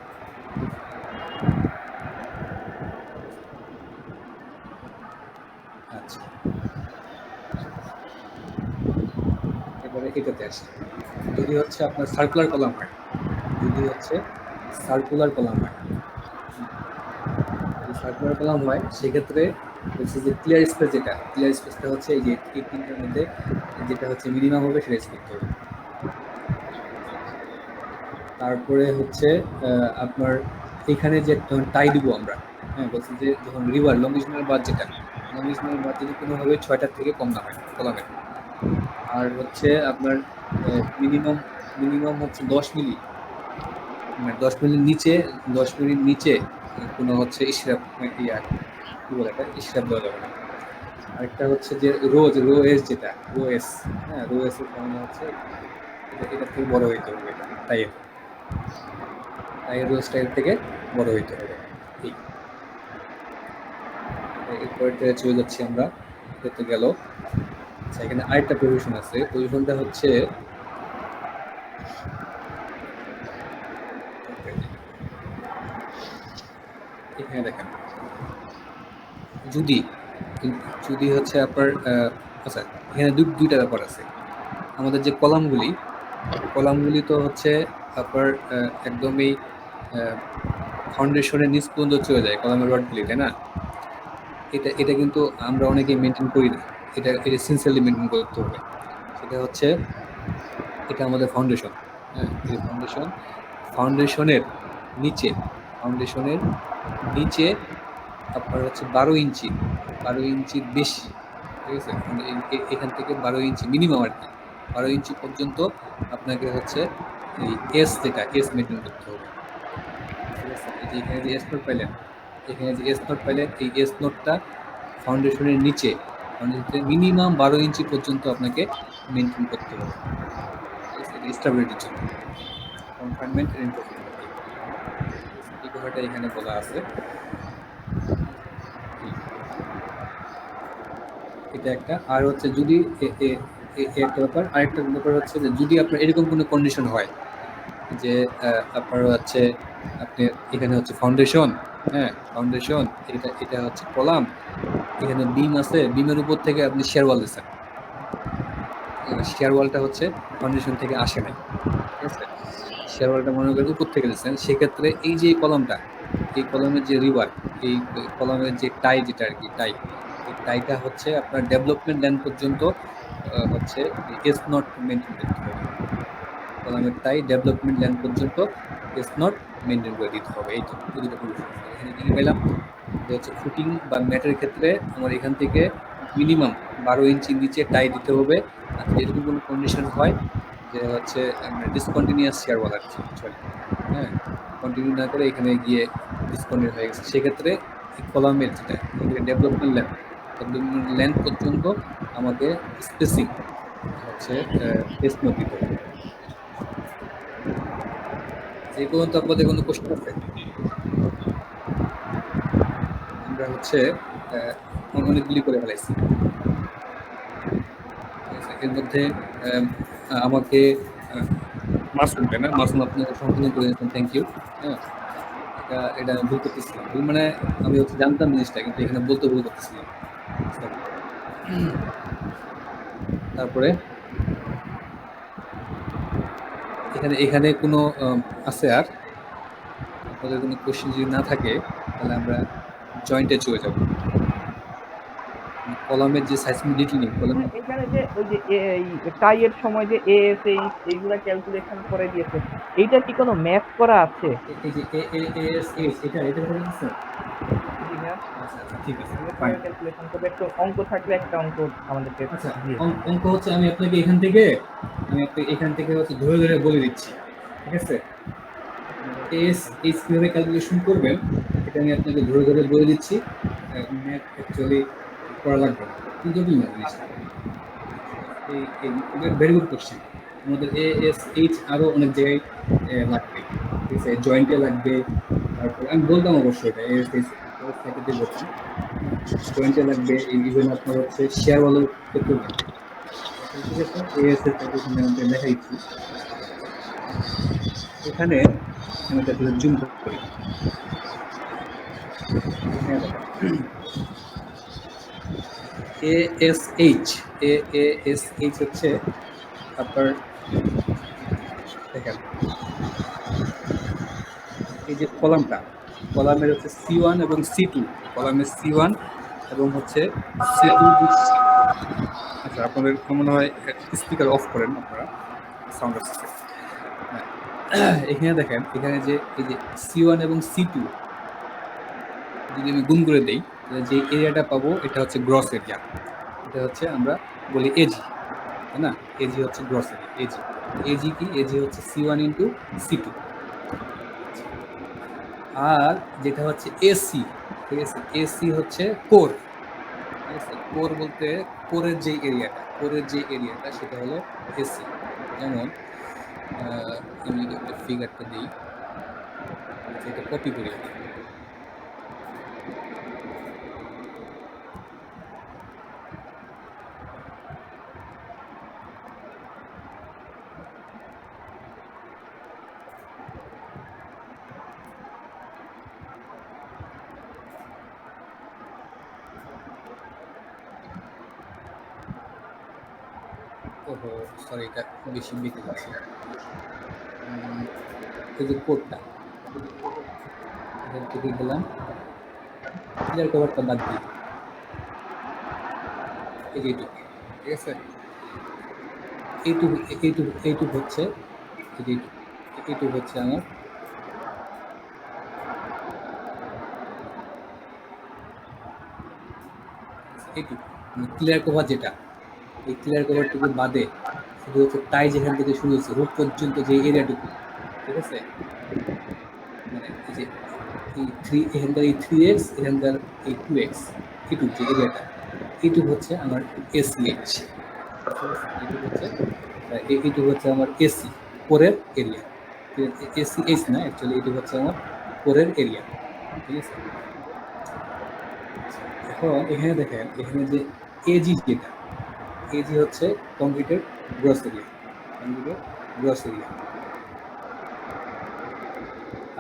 আচ্ছা, এবারে এটাতে আসি। যদি হচ্ছে আপনার সার্কুলার কলাম হয়, সার্কুলার কলাম হয় সেক্ষেত্রে হচ্ছে যে ক্লিয়ার স্পেসটা হচ্ছে এই যে এই তিনটার মধ্যে যেটা হচ্ছে মিনিমাম হবে সেটা স্পেস করতে হবে। তারপরে হচ্ছে আপনার এখানে যে টাই দিব আমরা, হ্যাঁ, বলছি যে যখন রিভার লংজিশনাল বাদ যদি কোনোভাবে 6টার থেকে কম না হয় কলামের। আর হচ্ছে আপনার মিনিমাম হচ্ছে 10 মিলি, মানে 10 মিলির নিচে কোনো হচ্ছে ইশরাপ কি বলে এটা, ইশরাপ দেওয়া যাবে না। আরেকটা হচ্ছে যে রো এস, হ্যাঁ, রো এস এর কারণে হচ্ছে এটা থেকে বড় হইতে হবে, এটা টাইয়ের রো স্টাইল থেকে বড় হইতে হবে। ঠিক, এরপরে চলে যাচ্ছি আমরা, এটা গেল। আচ্ছা, এখানে আরেকটা পজিশন আছে, পজিশনটা হচ্ছে এখানে দেখেন, যদি হচ্ছে আপনার আচ্ছা, এখানে দুইটা ব্যাপার আছে। আমাদের যে কলামগুলি তো হচ্ছে আপনার একদমই ফাউন্ডেশনের নিচ পর্যন্ত চলে যায় কলামের রডগুলি, তাই না? এটা কিন্তু আমরা অনেকেই মেনটেন করি না। এটা সিনসিয়ারলি মেনটেন করতে হবে। সেটা হচ্ছে এটা আমাদের ফাউন্ডেশন। হ্যাঁ, এই ফাউন্ডেশনের নিচে আপনার হচ্ছে 12 ইঞ্চির বেশি। ঠিক আছে, এখান থেকে 12 ইঞ্চি মিনিমাম আর কি, 12 ইঞ্চি পর্যন্ত আপনাকে হচ্ছে এই এস মেনটেন করতে হবে। ঠিক আছে, এখানে যে এস নোট পাইলেন, এই এস নোটটা ফাউন্ডেশনের নিচে মিনিমাম 12 ইঞ্চি পর্যন্ত আপনাকে মেনটেন করতে হবে। স্টেবিলিটির জন্য, কনফাইনমেন্ট এন্ড এই কথাটা এখানে বলা আছে। এটা একটা। আর হচ্ছে যদি একটা ব্যাপার, আরেকটা ব্যাপার হচ্ছে যে যদি আপনার এরকম কোনো কন্ডিশন হয় যে আপনার হচ্ছে আপনি এখানে হচ্ছে ফাউন্ডেশন এটা হচ্ছে কলাম, এখানে বিম আছে, বিমের উপর থেকে আপনি শেয়ার ওয়াল দিচ্ছেন, শেয়ার ওয়ালটা হচ্ছে ফাউন্ডেশন থেকে আসে নাই। ঠিক আছে, শেয়ার ওয়ালটা মনে করেন উপর থেকে দিচ্ছেন, সেক্ষেত্রে এই যে এই কলামের যে রিভার, এই কলামের যে টাই যেটা আর কি, এই টাইটা হচ্ছে আপনার ডেভেলপমেন্ট লাইন পর্যন্ত হচ্ছে এস নট মেনটেন করতে হবে। কলামের টাই ডেভেলপমেন্ট লাইন পর্যন্ত এস নট মেনটেন করে দিতে হবে। এই তো এখানে কি পেলাম, হচ্ছে ফুটিং বা ম্যাটের ক্ষেত্রে আমার এখান থেকে মিনিমাম 12 ইঞ্চি নিচে টাই দিতে হবে। আর এরকম কোনো কন্ডিশন হয় যে হচ্ছে ডিসকন্টিনিউয়াস শেয়ার ওয়াল আর কি, হ্যাঁ, কন্টিনিউ না করে এখানে গিয়ে ডিসকন্টিনিউ হয়ে গেছে, সেক্ষেত্রে কলামের যেটা ডেভেলপমেন্ট লেন্থ পর্যন্ত আমাকে স্পেসিং হচ্ছে টেস্ট নোট দিতে হবে। এই পর্যন্ত আপনাদের কোনো কোশ্চেন আছে? আমরা হচ্ছে অনেকগুলি করে ফেলাইছি। এর মধ্যে আমাকে মাসুম, তাই না? মাসুম আপনি সম্পূর্ণ করে দিয়েছেন, থ্যাংক ইউ। হ্যাঁ, এটা আমি ভুল করতেছিলাম, মানে আমি হচ্ছে জানতাম জিনিসটা, কিন্তু এখানে বলতে ভুল করতেছিলাম। তারপরে এখানে কোনো আছে আর আপনাদের কোনো কোশ্চেন যদি না থাকে তাহলে আমরা জয়েন্টে চলে যাব। কলামের যে সাইসমিক নেই কলামের এখানে যে ওই যে এই টাইয়ের সময় যে এএসএইচ এইগুলা ক্যালকুলেশন করে দিয়েছে, এইটা কি কোনো ম্যাথ করা আছে? এই যে এএসএইচ এটা করে দিচ্ছে। জি হ্যাঁ, আচ্ছা আচ্ছা ঠিক আছে এগুলো ফাইন। কিভাবে ক্যালকুলেশন করবে? একটু অঙ্ক থাকলে একটা অঙ্ক আমাদেরকে আচ্ছা দিয়ে। অঙ্ক হচ্ছে আমি আপনাকে এখান থেকে হচ্ছে ধরে ধরে বলে দিচ্ছি, ঠিক আছে? এইচ কিভাবে ক্যালকুলেশন করবেন এটা আমি আপনাকে ধরে ধরে বলে দিচ্ছি। ম্যাথ অ্যাকচুয়ালি করা লাগবে না, কিন্তু জটিল না জিনিসটা। Very good question. আমাদের এএসএইচ আরও অনেক জায়গায় লাগবে, ঠিক আছে? জয়েন্টে লাগবে, তারপর আমি বলতাম অবশ্যই এটা এএসএইচ থেকে বলছি, জয়েন্টে লাগবে, ইভেন আপনার হচ্ছে শেয়ার ওয়ালের ক্ষেত্রেও লাগবে, ঠিক আছে? এএসএস ক্যালকুলেশন আমি দেখা দিচ্ছি এখানে। আমি তাহলে জুম করি। এএসএইচ এএসএইচ হচ্ছে আপনার, দেখেন এই যে কলামের হচ্ছে C1 এবং C2, কলামের C1 এবং হচ্ছে C2। আচ্ছা আপনাদের মনে হয় স্পিকার অফ করেন আপনারা, সাউন্ড আসছে। এখানে দেখেন, এখানে যে এই যে C1 এবং C2 যদি আমি গুণ করে দেই, তাহলে যে এরিয়াটা পাবো এটা হচ্ছে গ্রস এরিয়া। এটা হচ্ছে আমরা বলি এজি, তাই না? এজি হচ্ছে গ্রস এরিয়া। এজি কি? এজি হচ্ছে C1 ইন্টু C2। আর যেটা হচ্ছে এসি, ঠিক আছে? এসি হচ্ছে কোর, ঠিক আছে? কোর বলতে কোরের যে এরিয়াটা সেটা হলো এসি। যেমন আমি যদি একটা ফিগারটা দিই, এটা কপি করি। ওহো সরি, এটা বেশি বেঁকে যাচ্ছে। এই যে কোডটা এখান থেকে গেলাম, ক্লিয়ার কভারটা বাদ দিই, এই যে এইটুকু, ঠিক আছে? এইটুকু হচ্ছে এই যে এইটুকু হচ্ছে আমার এইটুকু ক্লিয়ার কভার। যেটা এই ক্লিয়ার কভারটুকু বাদে শুধু হচ্ছে টাই যেখান থেকে শুরু হয়েছে রুট পর্যন্ত যে এরিয়াটুকু, ঠিক আছে? মানে এই যে এই এখানকার এই 3x, এখানকার এই 2x, এইটুকু যে এরিয়াটা, এইটুকু হচ্ছে আমার এসিএইচ, এইটুকু হচ্ছে আমার এসি কোরের এরিয়া। এসিএইচ না, অ্যাকচুয়ালি এইটুকু হচ্ছে আমার কোরের এরিয়া, ঠিক আছে? এখন এখানে দেখেন, এখানে যে এজি যেটা, এজি হচ্ছে কংক্রিটের গ্রস এরিয়া,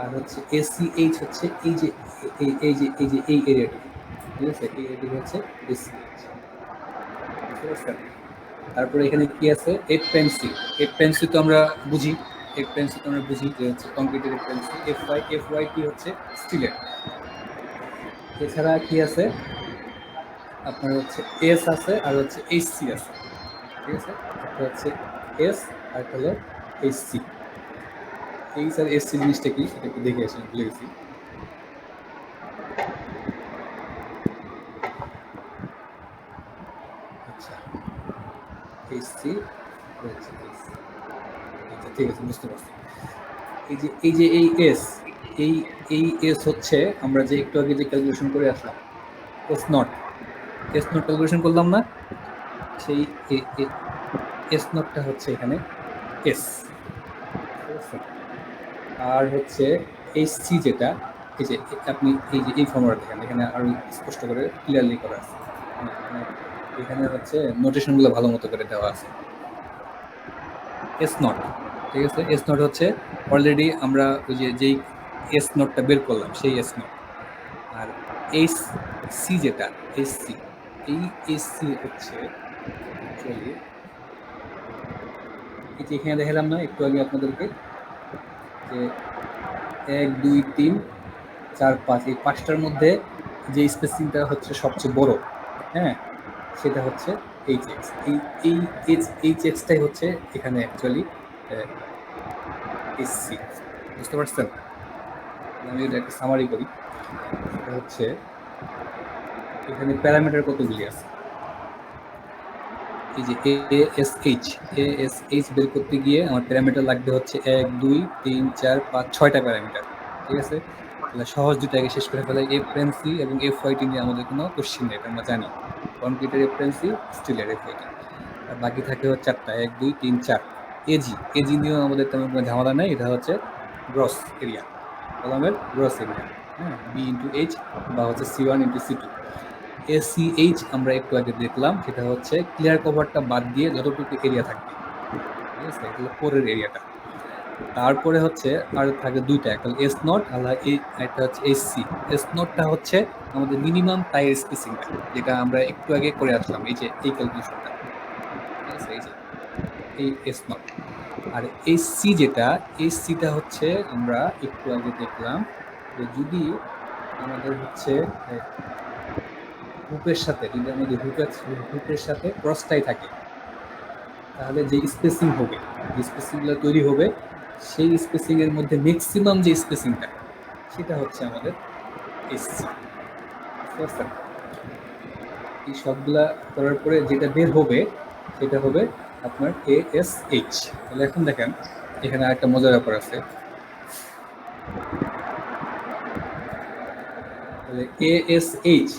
আর হচ্ছে এসিএইচ হচ্ছে এই যে এই এরিয়াটা, ঠিক আছে? এই এরিয়াটি হচ্ছে এসিএইচ, ঠিক আছে? তারপরে এখানে কি আছে? এফ পেন্সি তো আমরা বুঝি, যে হচ্ছে কংক্রিটের এফ পেন্সি। এফ ওয়াই কি হচ্ছে স্টিলের। এছাড়া কি আছে আপনার? হচ্ছে এস আছে, আর হচ্ছে এইচসি আছে, ঠিক আছে? একটা হচ্ছে এস আর একটা হলো এইচসি। এইচ আর এসসি জিনিসটা কি সেটা একটু দেখে আসি, ভুলে গেছি। আচ্ছা এইচসি হচ্ছে এইচসি। আচ্ছা ঠিক আছে, বুঝতে পারছি। এই এস, এই এস হচ্ছে আমরা যে একটু আগে যে ক্যালকুলেশন করে আসলাম, এস নট ক্যালকুলেশন করলাম না? সেই এস নটটা হচ্ছে এখানে এস, ঠিক আছে? আর হচ্ছে এইচসি যেটা, এই যে আপনি এই যে এই ফর্মুলা দেখেন, এখানে আরো স্পষ্ট করে ক্লিয়ারলি করা আছে, এখানে হচ্ছে নোটেশনগুলো ভালো মতো করে দেওয়া আছে। এস নট, ঠিক আছে? এস নট হচ্ছে অলরেডি আমরা ওই যে যেই এস নটটা বের করলাম সেই এস নট। আর এইচ সি যেটা এসসি, এই এসসি হচ্ছে অ্যাকচুয়ালি এই যে এখানে দেখালাম না একটু আগে আপনাদেরকে, যে 1 2 3 4 5 এই 5টার মধ্যে যে স্পেসিংটা হচ্ছে সবচেয়ে বড়, হ্যাঁ? সেটা হচ্ছে এইচ এক্স। এই এইচ এক্সটাই হচ্ছে এখানে অ্যাকচুয়ালি এসসি। বুঝতে পারছেন? আমি এটা একটা সামারি করি। সেটা হচ্ছে এখানে প্যারামিটার কতগুলি আছে, এই যে এএসএইচ বের করতে গিয়ে আমার প্যারামিটার লাগবে হচ্ছে 1 2 3 4 5 6টা প্যারামিটার। ঠিক আছে, তাহলে সহজ দুটো আগে শেষ করে ফেলে। এফ প্রাইম সি এবং এফ ওয়াইটি নিয়ে আমাদের কোনো কোশ্চেন নেই, এটা আমরা জানি। কনক্রিটের এফ প্রাইম সি, স্টিলের এফ ওয়াইটি। আর বাকি থাকে হচ্ছে 4টা, 1 2 3 4। এজি নিয়েও আমাদের তেমন কোনো ঝামেলা নেই, এটা হচ্ছে গ্রস এরিয়া, কলামের গ্রস এরিয়া। হ্যাঁ, বি ইন্টু এইচ বা হচ্ছে c one into c two. ACH আমরা একটু আগে দেখলাম, সেটা হচ্ছে ক্লিয়ার কভারটা বাদ দিয়ে যতটুকু এরিয়া থাকবে। ঠিক আছে, এটা হলো কোরের এরিয়াটা। তারপরে হচ্ছে আর থাকে দুইটা, একটা এস নট আর একটা হচ্ছে এসসি। এস নটটা হচ্ছে আমাদের মিনিমাম টায়ার স্পেসিংটা, যেটা আমরা একটু আগে করে আসলাম, এই যে এই ক্যালকুলেশনটা। ঠিক আছে, এই যে এই এস নট। আর এসসি যেটা, এসসিটা হচ্ছে আমরা একটু আগে দেখলাম যে যদি আমাদের হচ্ছে হুপের সাথে, যদি আমাদের হুপের সাথে ক্রসটাই থাকে, তাহলে যে স্পেসিং হবে, যে স্পেসিংগুলো তৈরি হবে, সেই স্পেসিং এর মধ্যে ম্যাক্সিমাম যে স্পেসিংটা, সেটা হচ্ছে আমাদের এসসি। এই সবগুলা করার পরে যেটা বের হবে সেটা হবে আপনার এএসএইচ। তাহলে এখন দেখেন এখানে আরেকটা মজার ব্যাপার আছে। তাহলে এএসএইচ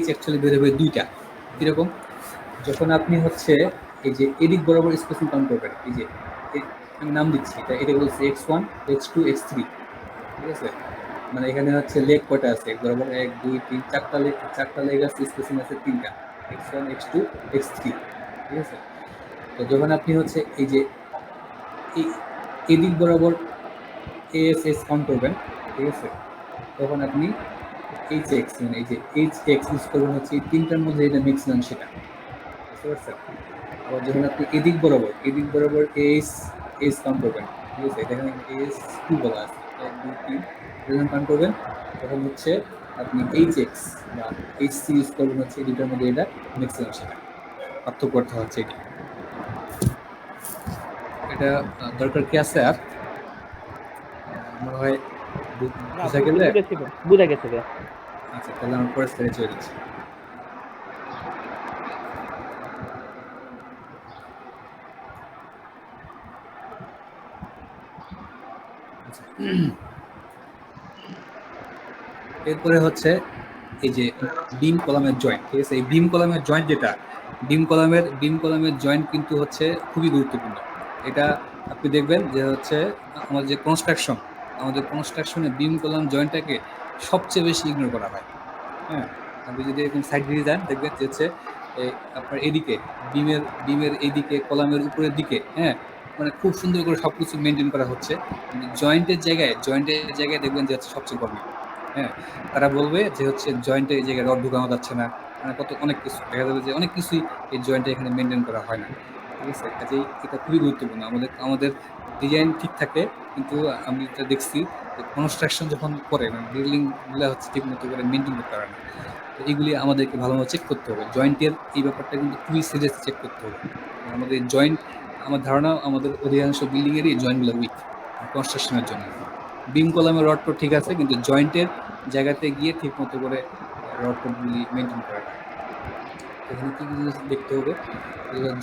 অ্যাকচুয়ালি বের হবে দুইটা। কিরকম? যখন আপনি হচ্ছে এই যে এদিক বরাবর স্পেসিং কাউন্ট করবেন, এই যে আমি নাম দিচ্ছি, এটা বলছে x1 x2 x3। ঠিক আছে, মানে এখানে হচ্ছে লেগ কয়টা আছে বরাবর, 1 2 3 চারটা লেগ আছে, স্পেসিং আছে 3টা, x1 x2 x3। ঠিক আছে, তো যখন আপনি হচ্ছে এই যে এদিক বরাবর এএসএস কাউন্ট করবেন, ঠিক আছে, তখন আপনি এইচ এক্স, মানে এই যে এইচ এক্স ইউজ করবেন হচ্ছে এই তিনটার মধ্যে এটা ম্যাক্সিমাম সেটা। বুঝতে পারছেন? আবার যখন আপনি এদিক বরাবর এস কাউন্ট করবেন, ঠিক আছে, এটা এখানে এস টু বলা আছে, 1 2 3 যখন কাউন্ট করবেন তখন হচ্ছে আপনি এইচ এক্স বা এইচ সি ইউজ করবেন হচ্ছে এই দুটার মধ্যে এটা ম্যাক্সিমাম সেটা। পার্থক্য করতে হচ্ছে এটি। এটা দরকার কি আছে আর? মনে হয় বুঝা গেলে। বুঝা গেছে ভাইয়া। আচ্ছা, তাহলে আমার পরে স্লাইডে চলে যাচ্ছি। এরপরে হচ্ছে এই যে বিম কলামের জয়েন্ট। ঠিক আছে, এই বিম কলামের জয়েন্ট যেটা, বিম কলামের জয়েন্ট কিন্তু হচ্ছে খুবই গুরুত্বপূর্ণ। এটা আপনি দেখবেন যে হচ্ছে আমাদের যে কনস্ট্রাকশনে বিম কলাম জয়েন্টটাকে সবচেয়ে বেশি ইগনোর করা হয়। হ্যাঁ, আপনি যদি এরকম সাইড দিয়ে যান দেখবেন যে হচ্ছে আপনার এদিকে বিমের এইদিকে কলামের উপরের দিকে, হ্যাঁ, মানে খুব সুন্দর করে সবকিছু মেনটেন করা হচ্ছে, কিন্তু জয়েন্টের জায়গায় দেখবেন যে হচ্ছে সবচেয়ে গরম। হ্যাঁ, তারা বলবে যে হচ্ছে জয়েন্টে এই জায়গায় রড ঢুকানো যাচ্ছে না, মানে অনেক কিছু দেখা যাবে যে অনেক কিছুই এই জয়েন্টে এখানে মেনটেন করা হয় না। ঠিক আছে, কাজেই এটা খুবই গুরুত্বপূর্ণ। আমাদের ডিজাইন ঠিক থাকে, কিন্তু আমি যেটা দেখছি যে কনস্ট্রাকশন যখন করে, মানে বিল্ডিংগুলো হচ্ছে ঠিক মতো করে মেনটেন করতে পারে না। তো এইগুলি আমাদেরকে ভালোভাবে চেক করতে হবে। জয়েন্টের এই ব্যাপারটা কিন্তু খুবই সিরিয়াস চেক করতে হবে। আমাদের জয়েন্ট, আমার ধারণা আমাদের অধিকাংশ বিল্ডিংয়েরই জয়েন্টগুলো উইক কনস্ট্রাকশনের জন্য। বিম কলামের রড টড ঠিক আছে, কিন্তু জয়েন্টের জায়গাতে গিয়ে ঠিক মতো করে রড টডগুলি মেনটেন করে না। এখানে কি জিনিস দেখতে হবে,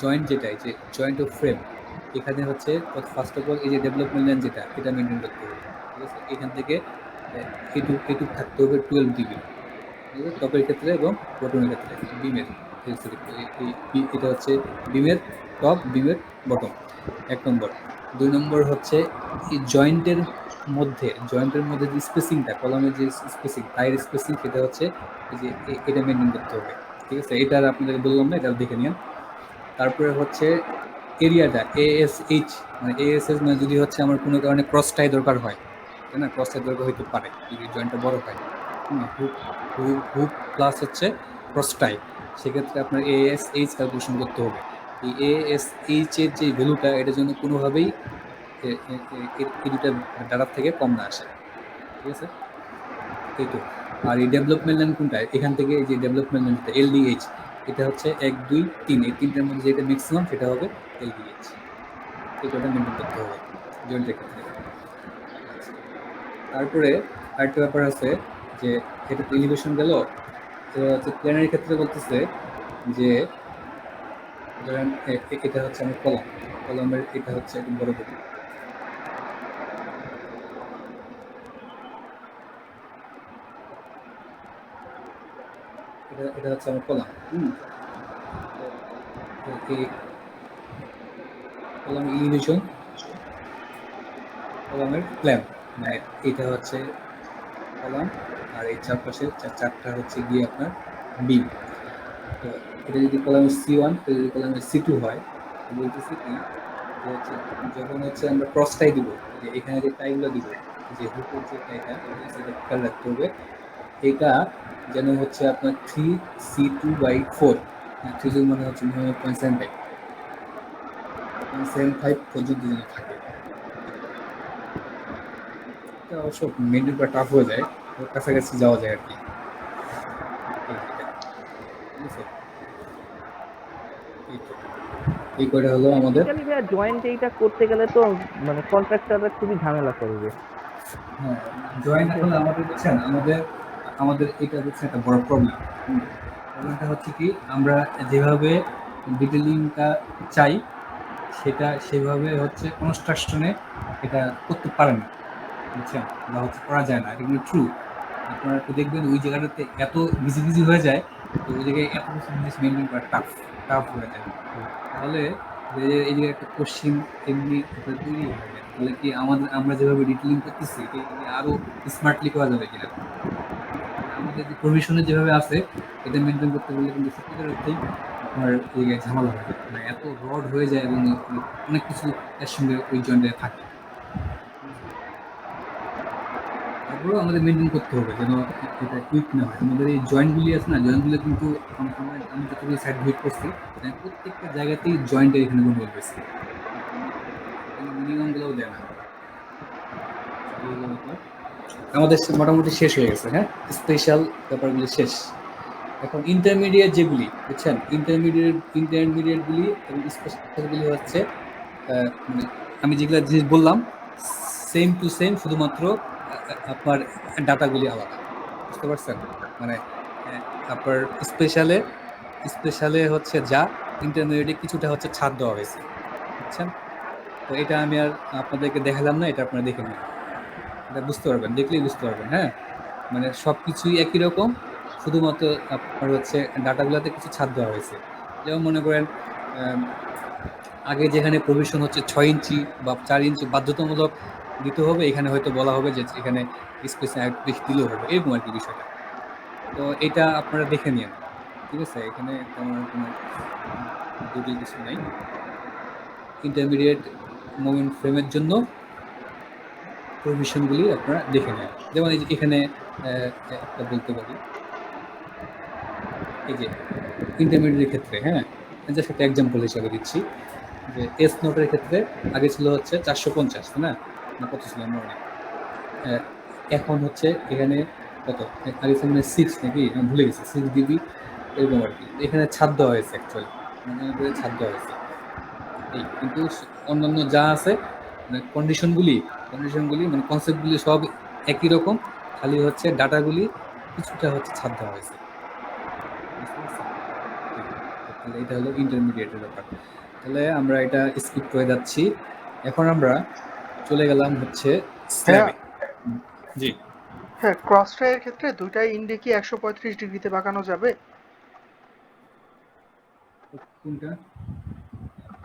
জয়েন্ট যেটা, যে জয়েন্ট অফ ফ্রেম, এখানে হচ্ছে ফার্স্ট অফ অল এই যে ডেভেলপমেন্ট লাইন যেটা, এটা মেনটেন করতে হবে। ঠিক আছে, এখান থেকে এটুক থাকতে হবে 12 ডিবি। ঠিক আছে, টপের ক্ষেত্রে এবং বটমের ক্ষেত্রে, বিমের এটা হচ্ছে বিমের টপ, বিমের বটম, 1 নম্বর। 2 নম্বর হচ্ছে এই জয়েন্টের মধ্যে যে স্পেসিংটা, কলামের যে স্পেসিং, টায়ার স্পেসিং, সেটা হচ্ছে এই যে এটা মেনটেন করতে হবে। ঠিক আছে, এটা আর আপনাদের বললাম না, এটা দেখে নিন। তারপরে হচ্ছে এরিয়াটা এএসএইচ, মানে এএসএস, মানে যদি হচ্ছে আমার কোনো কারণে ক্রস টাই দরকার হয়, তাই না, ক্রস টাই দরকার হইতে পারে যদি জয়েন্টটা বড় হয়, হুপ প্লাস হচ্ছে ক্রস টাই, সেক্ষেত্রে আপনার এএসএইচ ক্যালকুলেশন করতে হবে। এই এএসএইচ এর যে ভ্যালুটা, এটার জন্য কোনোভাবেই এই দুটা ডাটার থেকে কম না আসে। ঠিক আছে, এই তো। আর এই ডেভেলপমেন্ট লাইন কোনটা, এখান থেকে এই যে ডেভেলপমেন্ট লাইনটা এলডিএইচ, এটা হচ্ছে 1 2 3, এই তিনটার মধ্যে যেটা ম্যাক্সিমাম সেটা হবে এলভিএইচ। এটা মেনটেন করতে হবে জয়েন্টের ক্ষেত্রে। আচ্ছা, তারপরে আরেকটা ব্যাপার আছে যে এটা তো এলিভেশন গেল, এবার হচ্ছে প্ল্যানের ক্ষেত্রে বলতেছে যে ধরেন এটা হচ্ছে আমার কলাম, কলামের এটা হচ্ছে একটু বড় বডি, এটা হচ্ছে আমার কলাম। এই কলাম এলিভেশন, কলামের প্ল্যান, মানে এটা হচ্ছে কলাম, আর এই চারপাশে চারটা হচ্ছে গিয়ে আপনার বিম। তো এটা যদি কলামের C1, এটা যদি কলামের C2 হয়, বলতেছি কি যে হচ্ছে যখন হচ্ছে আমরা ক্রস টাই দিব, যে এখানে যে টাইগুলো দিব, যে হুকের যে টাইটা, সেটা খেয়াল রাখতে হবে এটা যেন হচ্ছে আপনার 3C2/4, 3 মানে হচ্ছে 0.75 পর্যন্ত যেন থাকে। এটা অবশ্য মেনটেন করা টাফ হয়ে যায়, ওর কাছাকাছি যাওয়া যায় আর কি। এই কয়টা হলো আমাদের। বেসিক্যালি ভাইয়া জয়েন্ট এইটা করতে গেলে তো মানে কন্ট্রাক্টররা খুবই ঝামেলা করবে। হ্যাঁ, জয়েন্ট এখন আমাদের বুঝছেন, আমাদের এটা হচ্ছে একটা বড় প্রবলেম। প্রবলেমটা হচ্ছে কি আমরা যেভাবে ডিটেলিংটা চাই সেটা সেভাবে হচ্ছে কনস্ট্রাকশনে এটা করতে পারে না, বুঝছেন, বা হচ্ছে করা যায় না। এটা কিন্তু ট্রু। আপনারা একটু দেখবেন ওই জায়গাটাতে এত বিজি বিজি হয়ে যায়, তো ওই জায়গায় এত কিছু জিনিস মেনটেন করা টাফ হয়ে যায়। তাহলে এই জায়গায় একটা কোশ্চিন এমনি একটা তৈরি হয়ে যায়, তাহলে কি আমরা যেভাবে ডিটেলিং করতেছি এটা কি আরো স্মার্টলি করা যাবে কিনা। আমাদের যে প্রভিশনে যেভাবে আছে এটা মেনটেন করতে গেলে কিন্তু সত্যিকার অর্থেই আপনার এই ঝামেলা হয়ে যায়, মানে এত রড হয়ে যায় এবং অনেক কিছু এর সঙ্গে ওই জয়েন্টে থাকে। তারপরেও আমাদের মেনটেন করতে হবে যেন এটা কুইক না হয়। আমাদের এই জয়েন্টগুলি আছে না, জয়েন্টগুলো কিন্তু আমি যতগুলো সাইড ভিজিট করছি প্রত্যেকটা জায়গাতেই জয়েন্টের এখানে গন্ডগোল হয়েছে, মিনিমামগুলোও দেয় না। আমাদের মোটামুটি শেষ হয়ে গেছে, হ্যাঁ, স্পেশাল ব্যাপারগুলি শেষ। এখন ইন্টারমিডিয়েট যেগুলি, বুঝছেন, ইন্টারমিডিয়েটগুলি এবং স্পেশালগুলি হচ্ছে মানে আমি যেগুলো জিনিস বললাম সেম টু সেম, শুধুমাত্র আপনার ডাটাগুলি আলাদা, বুঝতে পারছেন? মানে আপনার স্পেশালে হচ্ছে যা, ইন্টারমিডিয়েটে কিছুটা হচ্ছে ছাড় দেওয়া হয়েছে, বুঝছেন? তো এটা আমি আর আপনাদেরকে দেখালাম না, এটা আপনারা দেখে নিন, এটা বুঝতে পারবেন, দেখলেই বুঝতে পারবেন। হ্যাঁ, মানে সব কিছুই একই রকম, শুধুমাত্র আপনার হচ্ছে ডাটাগুলোতে কিছু ছাড় দেওয়া হয়েছে। যেমন মনে করেন আগে যেখানে প্রভিশন হচ্ছে 6 ইঞ্চি বা 4 ইঞ্চি বাধ্যতামূলক দিতে হবে, এখানে হয়তো বলা হবে যে এখানে স্পেস বেশি দিলেও হবে, এরকম আর কি বিষয়টা। তো এটা আপনারা দেখে নিন, ঠিক আছে? এখানে তেমন কোনো জটিল কিছু নাই। ইন্টারমিডিয়েট মোমেন্ট ফ্রেমের জন্য প্রভিশনগুলি আপনারা দেখে নেন। যেমন এই যে এখানে একটা বলতে পারি, এই যে ইন্টারমিডিয়েটের ক্ষেত্রে, হ্যাঁ, জাস্ট একটা এক্সাম্পল হিসাবে দিচ্ছি যে এস নোটের ক্ষেত্রে আগে ছিল হচ্ছে 450, না না কত ছিল মনে নেই। এখন হচ্ছে এখানে কত, আগে ছিল মানে 6 নাকি, আমি ভুলে গেছি, 6 ডিবি এরকম আর কি। এখানে ছাড় দেওয়া হয়েছে, অ্যাকচুয়ালি করে ছাড় দেওয়া হয়েছে এই, কিন্তু অন্যান্য যা আছে মানে কন্ডিশনগুলি মানে কনসেপ্টগুলি সব একই রকম, খালি হচ্ছে ডাটাগুলি কিছুটা হচ্ছে ছাড় দেওয়া হয়েছে, বুঝতে পারছেন? তাহলে এটা হলো ইন্টারমিডিয়েটের ব্যাপার। তাহলে আমরা এটা স্কিপ করে যাচ্ছি। এখন আমরা চলে গেলাম হচ্ছে স্ল্যাবে। জি, হ্যাঁ, ক্রস ট্রাইয়ের ক্ষেত্রে দুইটাই ইন্ডি কি 135 ডিগ্রিতে বাঁকানো যাবে? কোনটা?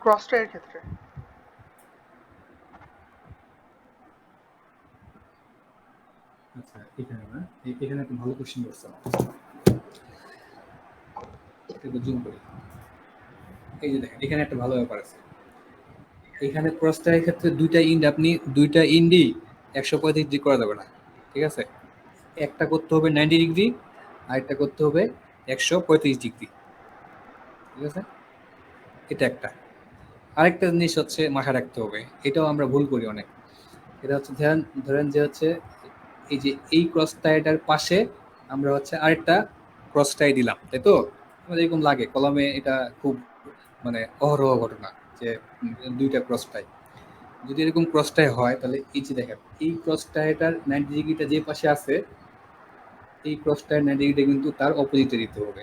ক্রস ট্রাইয়ের ক্ষেত্রে আচ্ছা, এখানে না, এখানে একটা ভালো কোশ্চেন করছে, একটু জুম করি। এই যে দেখেন, এখানে একটা ভালো ব্যাপার আছে। এখানে ক্রস ট্রাইয়ের ক্ষেত্রে দুইটা ইন্ডি 135 ডিগ্রি করা যাবে না, ঠিক আছে? একটা করতে হবে 90 ডিগ্রি, আর একটা করতে হবে 135 ডিগ্রি, ঠিক আছে? এটা একটা। আরেকটা জিনিস হচ্ছে মাথায় রাখতে হবে, এটাও আমরা ভুল করি অনেক। এটা হচ্ছে ধরেন যে হচ্ছে এই যে এই ক্রস টাইটার পাশে আমরা হচ্ছে আরেকটা ক্রস টাই দিলাম, তাই তো? আমার এরকম লাগে কলমে এটা খুব মানে অহরহ ঘটনা যে দুইটা ক্রসটাই যদি এরকম ক্রসটাই হয় তাহলে এই যে দেখেন এই ক্রসটাইটার 90 ডিগ্রিটা যে পাশে আছে এই ক্রসটাইর 90 ডিগ্রিটা কিন্তু তার অপোজিটে দিতে হবে,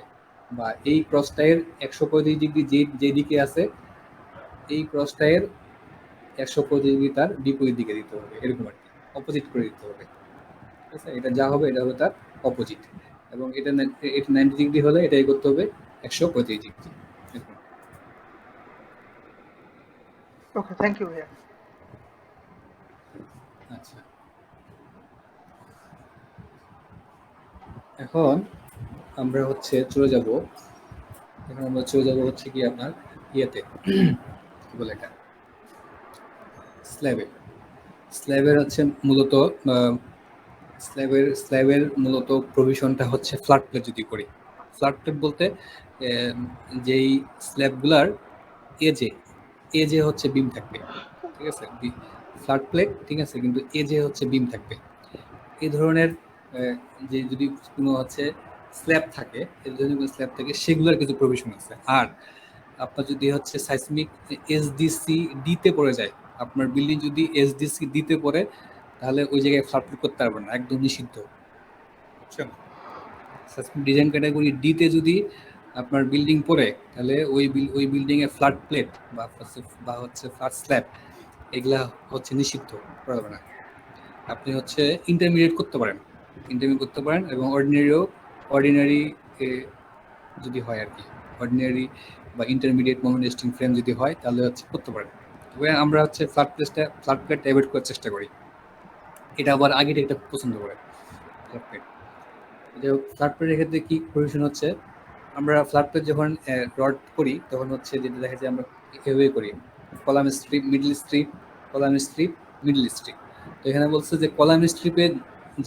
বা এই ক্রসটাইর 135 ডিগ্রি যেদিকে আছে এই ক্রসটাইর 135 ডিগ্রি তার বিপরীত দিকে দিতে হবে, এরকম আর কি, অপোজিট করে দিতে হবে। ঠিক আছে, এটা যা হবে এটা হবে তার অপোজিট, এবং এটা এটা 90 ডিগ্রি হলে এটাই করতে হবে 135 ডিগ্রি এরকম। ওকে, থ্যাংক ইউ ভাইয়া। আচ্ছা, এখন আমরা হচ্ছে চলে যাব, এখন আমরা চলে যাব হচ্ছে কি আপনার ইয়েতে কি বলে এটা স্ল্যাবে। স্ল্যাবের হচ্ছে মূলত স্ল্যাবের মূলত প্রভিশনটা হচ্ছে ফ্ল্যাট প্লেট যদি করি। ফ্ল্যাট প্লেট বলতে যেই স্ল্যাবগুলার এজে এজে হচ্ছে বিম থাকবে, ঠিক আছে, ফ্ল্যাট প্লেট, ঠিক আছে, কিন্তু এজে হচ্ছে বিম থাকবে। এই ধরনের যে যদি কোনো হচ্ছে স্ল্যাব থাকে, এই ধরনের কোনো স্ল্যাব থাকে সেগুলোর কিছু প্রভিশন আছে। আর আপনার যদি হচ্ছে সাইসমিক এসডিসি ডিতে পড়ে যায়, আপনার বিল্ডিং যদি এসডিসি ডিতে পড়ে তাহলে ওই জায়গায় ফ্ল্যাট প্লেট করতে পারবেন না, একদম নিষিদ্ধ, বুঝছেন। সাইসমিক ডিজাইন ক্যাটাগরি ডিতে যদি আপনার বিল্ডিং পড়ে তাহলে ওই বিল্ডিং এ ফ্ল্যাট প্লেট বা হচ্ছে ফ্ল্যাট স্ল্যাব এগুলা হচ্ছে নিষিদ্ধ করা যাবে না। আপনি হচ্ছে ইন্টারমিডিয়েট করতে পারেন, এবং অর্ডিনারি যদি হয় আর কি, অর্ডিনারি বা ইন্টারমিডিয়েট মোমেন্ট রেস্টিং ফ্রেম যদি হয় তাহলে হচ্ছে করতে পারেন। তবে আমরা হচ্ছে ফ্ল্যাট প্লেটটা অ্যাভয়েড করার চেষ্টা করি, এটা আবার আগে এটা পছন্দ করে ফ্ল্যাট প্লেট। ফ্ল্যাট প্লেটের ক্ষেত্রে কি প্রভিশন হচ্ছে, আমরা ফ্ল্যাট প্লেট যখন রড করি তখন হচ্ছে যেটা দেখা যায় আমরা এভাবে করি column strip, middle strip, column strip, middle strip. তো এখানে বলছে যে কলাম স্ট্রিপে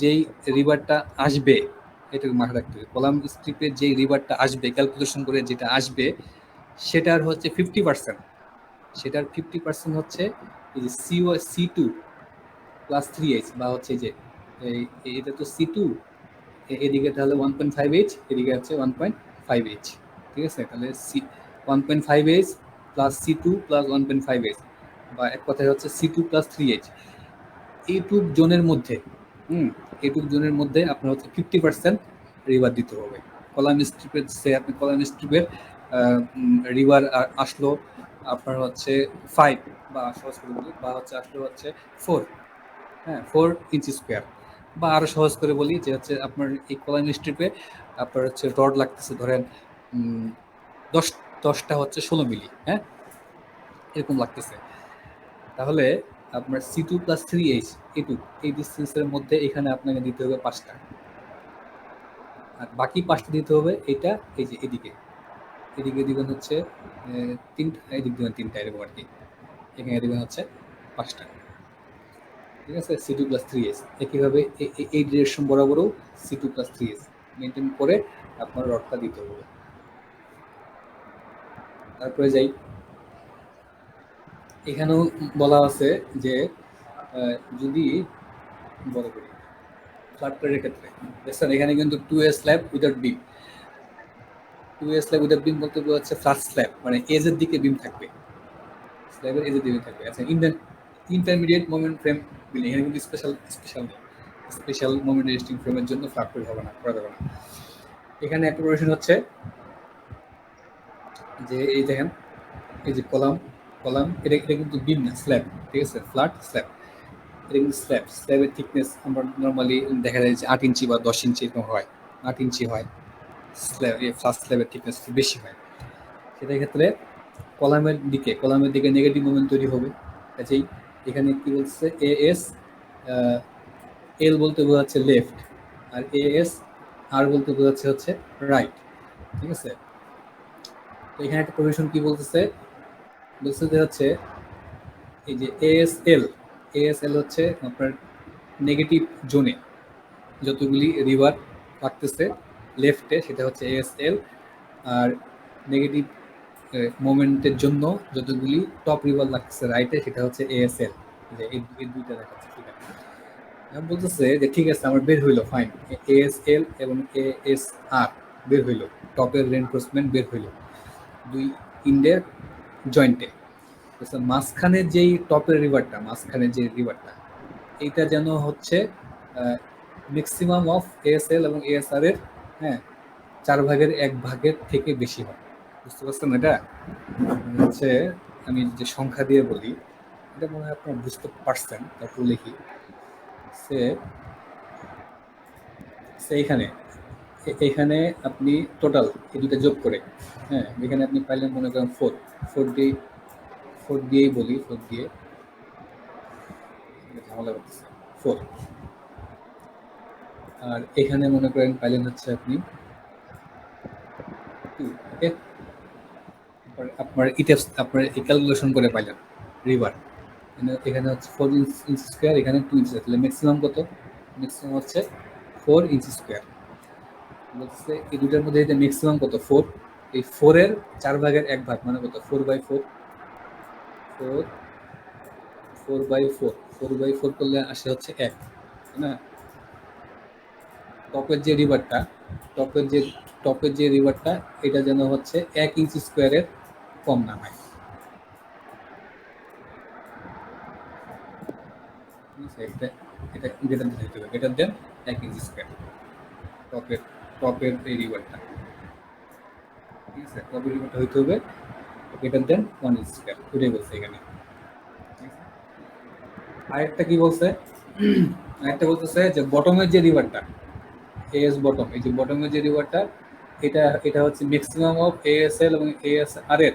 যেই রিভারটা আসবে এটা মাথায় রাখতে হবে, কলাম স্ট্রিপে যেই রিভারটা আসবে ক্যালকুলেশন করে যেটা আসবে সেটার হচ্ছে 50%, সেটার 50% হচ্ছে এই যে C2 প্লাস 3H, বা হচ্ছে যে এটা তো C2, এদিকে তাহলে 1.5H, এদিকে আছে 1.5H, ঠিক আছে, তাহলে 1.5H plus C2 plus 1.5H, বা এক কথায় হচ্ছে C2 প্লাস 3H, এইটুক জোনের মধ্যে এইটুক জোনের মধ্যে আপনার হচ্ছে 50% রিভার দিতে হবে। কলাম স্ট্রিপের আপনি কলাম স্ট্রিপের রিভার আসলো আপনার হচ্ছে 5 বা সহজ করে বলি, বা হচ্ছে আসলো হচ্ছে 4, হ্যাঁ 4 ইঞ্চি স্কোয়ার, বা আরো সহজ করে বলি যে হচ্ছে আপনার এই কলাম স্ট্রিপে আপনার হচ্ছে রড লাগতেছে ধরেন 10টা হচ্ছে 16 মিলি, হ্যাঁ এরকম লাগতেছে, তাহলে আপনার C2 প্লাস 3H এই ডিস্টেন্সের মধ্যে এখানে আপনাকে দিতে হবে 5টা, আর বাকি 5টা দিতে হবে এটা এই যে এদিকে দিবেন হচ্ছে 3টা, এদিক দিবেন 3টা, এরকম আর কি, এখানে দিবেন হচ্ছে 5টা, ঠিক আছে, C2 প্লাস 3H। একইভাবে এই direction বরাবরও C2 plus 3H maintain করে আপনার রডটা দিতে হবে। তারপরে যাই, এখানেও বলা আছে যে যদি বড় করি ফ্ল্যাট প্লেটের ক্ষেত্রে দেখছেন এখানে কিন্তু 2A স্ল্যাব উইদাউট বিম, 2A স্ল্যাব উইদাউট বিম বলতে হচ্ছে ফ্ল্যাট স্ল্যাব, মানে এজের দিকে বিম থাকবে, স্ল্যাবের এজের দিকে থাকবে। আচ্ছা, ইন্টারমিডিয়েট মোমেন্ট ফ্রেম বিল্ডিং, এখানে কিন্তু স্পেশাল মোমেন্ট রেজিস্টিং ফ্রেমের জন্য ফ্ল্যাট প্লেট হবে না, করা যাবে না। এখানে একটা প্রভিশন হচ্ছে যে এই দেখেন এই যে কলাম এটা কিন্তু বিম না, স্ল্যাব, ঠিক আছে, ফ্ল্যাট স্ল্যাব, এটা কিন্তু স্ল্যাবের থিকনেস আমরা নর্মালি দেখা যায় যে 8 ইঞ্চি বা 10 ইঞ্চি এরকম হয়, 8 ইঞ্চি হয় ফ্ল্যাট স্ল্যাবের থিকনেস বেশি হয়। সেটার ক্ষেত্রে কলামের দিকে নেগেটিভ মোমেন্ট তৈরি হবে। কাজেই এখানে কি বলছে AS L বলতে বোঝাচ্ছে লেফট, আর AS R বলতে বোঝাচ্ছে হচ্ছে রাইট, ঠিক আছে। তো এখানে একটা প্রভিশন কি বলছে যে হচ্ছে এই যে ASL হচ্ছে আপনার নেগেটিভ জোনে যতগুলি রিভার থাকতেছে লেফটে সেটা হচ্ছে ASL, আর নেগেটিভ মোমেন্টের জন্য যতগুলি টপ রিভার লাগতেছে রাইটে সেটা হচ্ছে ASL। এই দুইটা দেখাচ্ছে, ঠিক আছে। বলতেছে যে ঠিক আছে আমার বের হইলো, ফাইন, ASL এবং ASR বের হইলো, টপের রেনফোর্সমেন্ট বের হইল দুই ইন্ডের জয়েন্টে, মাঝখানে যেই টপের রিভারটা, মাঝখানে যে রিভারটা, এইটা যেন হচ্ছে ম্যাক্সিমাম অফ এএসএল এবং এএসআর এর 1/4 থেকে বেশি হয়। বুঝতে পারছেন? এটা হচ্ছে আমি যে সংখ্যা দিয়ে বলি, এটা মনে হয় আপনারা বুঝতে পারছেন, তারপর লিখি। এখানে আপনি টোটাল এই দুটো যোগ করে, এখানে আপনি পাইলেন মনে করেন 4 দিয়েই বলি, 4 দিয়ে ঝামেলা করতেছে 4, আর এখানে মনে করেন পাইলেন হচ্ছে আপনি 2। ওকে, আপনার আপনার ক্যালকুলেশন করে পাইলেন রিভার, এখানে হচ্ছে 4 ইঞ্চি স্কোয়ার, এখানে 2 ইঞ্চি, তাহলে ম্যাক্সিমাম কত? ম্যাক্সিমাম হচ্ছে 4 ইঞ্চি স্কোয়ার। বলতেছে এই দুটার মধ্যে এটা ম্যাক্সিমাম কত? 4। এই 4 এর 1/4 মানে কত? 4/4 4/4 করলে আসে হচ্ছে 1, তাই না? টপের যে রিভারটা এটা যেন হচ্ছে 1 ইঞ্চি স্কোয়ারের কম না হয়। এটা গ্রেটার দেন 1 ইঞ্চি স্কোয়ার টপের এই রিভারটা, ঠিক আছে? টপের রিভারটা হইতে হবে গ্রেটার দেন 1 ইঞ্চি স্কোয়ার, ওটাই বলছে এখানে। আরেকটা কি বলছে? আরেকটা বলতেছে যে বটমের যে রিভারটা, এএস বটম, এই যে বটমের যে রিভারটা, এটা হচ্ছে ম্যাক্সিমাম অফ এএসএল এবং এএসআর এর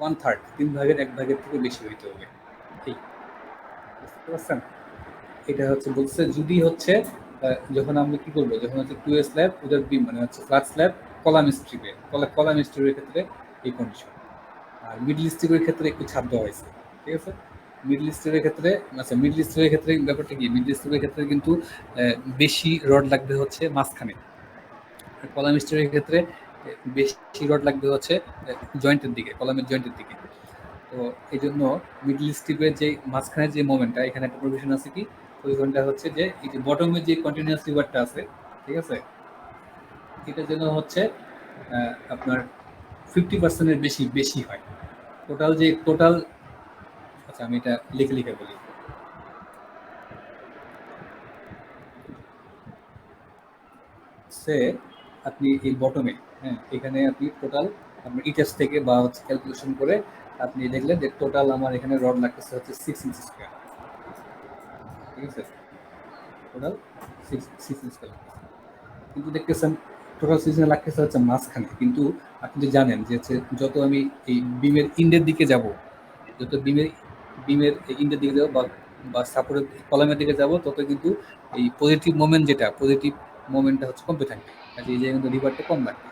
1/3, 3/1 থেকে বেশি হইতে হবে। ঠিক বুঝতে পারছেন? এটা হচ্ছে বলছে যদি হচ্ছে যখন আমরা কি করবো, যখন হচ্ছে 2 স্ল্যাব ওদের বিম মানে হচ্ছে ফ্ল্যাট স্ল্যাব কলাম স্ট্রিপের ক্ষেত্রে এই কন্ডিশন, আর মিডল স্ট্রিপের ক্ষেত্রে একটু ছাড় দেওয়া হয়েছে, ঠিক আছে? মিডল স্ট্রিপের ক্ষেত্রে ব্যাপারটা কি, মিডল স্ট্রিপের ক্ষেত্রে কিন্তু বেশি রড লাগবে হচ্ছে মাঝখানে, কলাম স্ট্রিপের ক্ষেত্রে বেশি রড লাগবে হচ্ছে জয়েন্টের দিকে, কলামের জয়েন্টের দিকে। তো এই জন্য মিডল স্ট্রিপের যে মাঝখানে যে মোমেন্টটা, এখানে একটা প্রভিশন আছে কি, প্রভিশনটা হচ্ছে যে এই যে বটমের যে কন্টিনিউয়াস রিভারটা আছে, ঠিক আছে, এটা যেন হচ্ছে আপনার 50%-এর বেশি হয়। টোটাল আচ্ছা আমি এটা লিখে বলি। আপনি এই বটমে, এখানে আপনি টোটাল আপনার ইটেস থেকে বা হচ্ছে ক্যালকুলেশন করে আপনি দেখলেন যে টোটাল আমার এখানে রড লাগতেছে হচ্ছে 6 ইঞ্চি স্কোয়ার, ঠিক আছে? টোটাল 6 ইঞ্চি স্কোয়ার, কিন্তু দেখতেছেন টোটাল 6 ইঞ্চি লাগতেছে হচ্ছে মাঝখানে। কিন্তু আপনি যে জানেন যে যত আমি এই বিমের ইন্ডের দিকে যাব, যত বিমের ইন্ডের দিকে যাবো বা সাপোর্টের কলামের দিকে যাব, তত কিন্তু এই পজিটিভ মোমেন্টটা হচ্ছে কমতে থাকবে, কাজে এই জায়গায় কিন্তু রিভারটা কম লাগবে।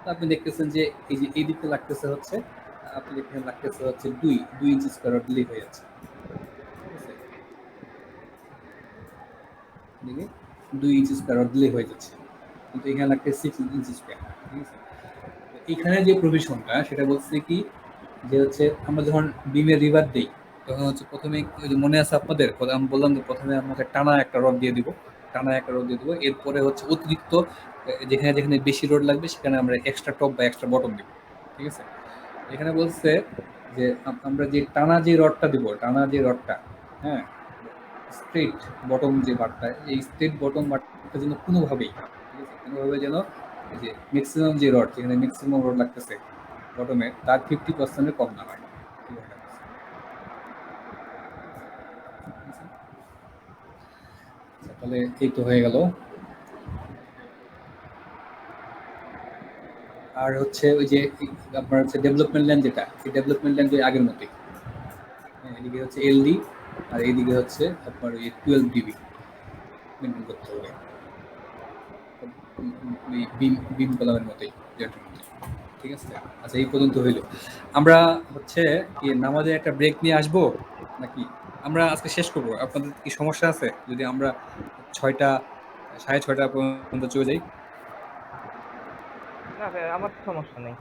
তো আপনি দেখতেছেন যে এই যে এই দিকটা লাগতেছে হচ্ছে, আপনি এখানে লাগতেছে হচ্ছে 2 ইঞ্চি স্কোয়ার ডিলে হয়ে যাচ্ছে, ঠিক আছে? 2 ইঞ্চি স্কোয়ার ডিলে হয়ে যাচ্ছে, কিন্তু এখানে লাগছে 6 ইঞ্চি স্কোয়ার, ঠিক আছে? এখানে যে প্রভিশনটা সেটা বলছে কি, যে হচ্ছে আমরা যখন বিমের রিভার দিই তখন হচ্ছে প্রথমে মনে আছে আপনাদের, আমি বললাম যে প্রথমে আমাকে টানা একটা রড দিয়ে দিব, এরপরে হচ্ছে অতিরিক্ত যেখানে বেশি রড লাগবে সেখানে আমরা এক্সট্রা টপ বা এক্সট্রা বটম দিব, ঠিক আছে? এখানে বলছে যে আমরা যে টানা যে রডটা দিব, স্ট্রেট বটম যে বারটা, এই স্ট্রেট বটম বারটা যেন কোনোভাবেই, ঠিক আছে, কোনোভাবে যেন যে ম্যাক্সিমাম যে রড, যেখানে ম্যাক্সিমাম রড লাগতেছে বটমে, তার 50%-এর কম না হয়। তাহলে এই তো হয়ে গেল। আর হচ্ছে ওই যে আপনার হচ্ছে ডেভেলপমেন্ট লাইন, যেটা এই ডেভেলপমেন্ট লাইন আগের মতোই, এদিকে হচ্ছে এলডি আর এইদিকে হচ্ছে আপনার ওই 12 ডিবি মেনটেন করতে হবে, বিম কলামের মতোই, ঠিক আছে? আচ্ছা এই পর্যন্ত হইলো। আমরা হচ্ছে কি নামাজের একটা ব্রেক নিয়ে আসবো নাকি আমরা আজকে শেষ করবো? আপনাদের কি সমস্যা আছে যদি আমরা 6টা 6:30 পর্যন্ত চলে যাই? না ভাই, আমার সমস্যা নেই।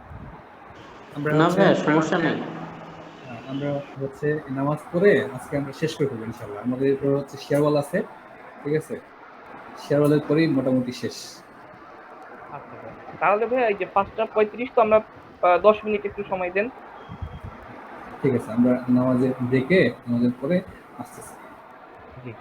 না ভাইয়া সমস্যা নেই। আমরা হচ্ছে নামাজ পড়ে আজকে আমরা শেষ করে ফেলবো ইনশাল্লাহ। আমাদের এরপর হচ্ছে শেয়ারওয়াল আছে, ঠিক আছে? শেয়ারওয়ালের পরেই মোটামুটি শেষ। আচ্ছা ভাই। তাহলে ভাইয়া এই যে 5টা 35 তো আমরা 10 মিনিট একটু সময় দেন। ঠিক আছে, আমরা নামাজের ব্রেকে, নামাজের পরে আসতেছি। জি।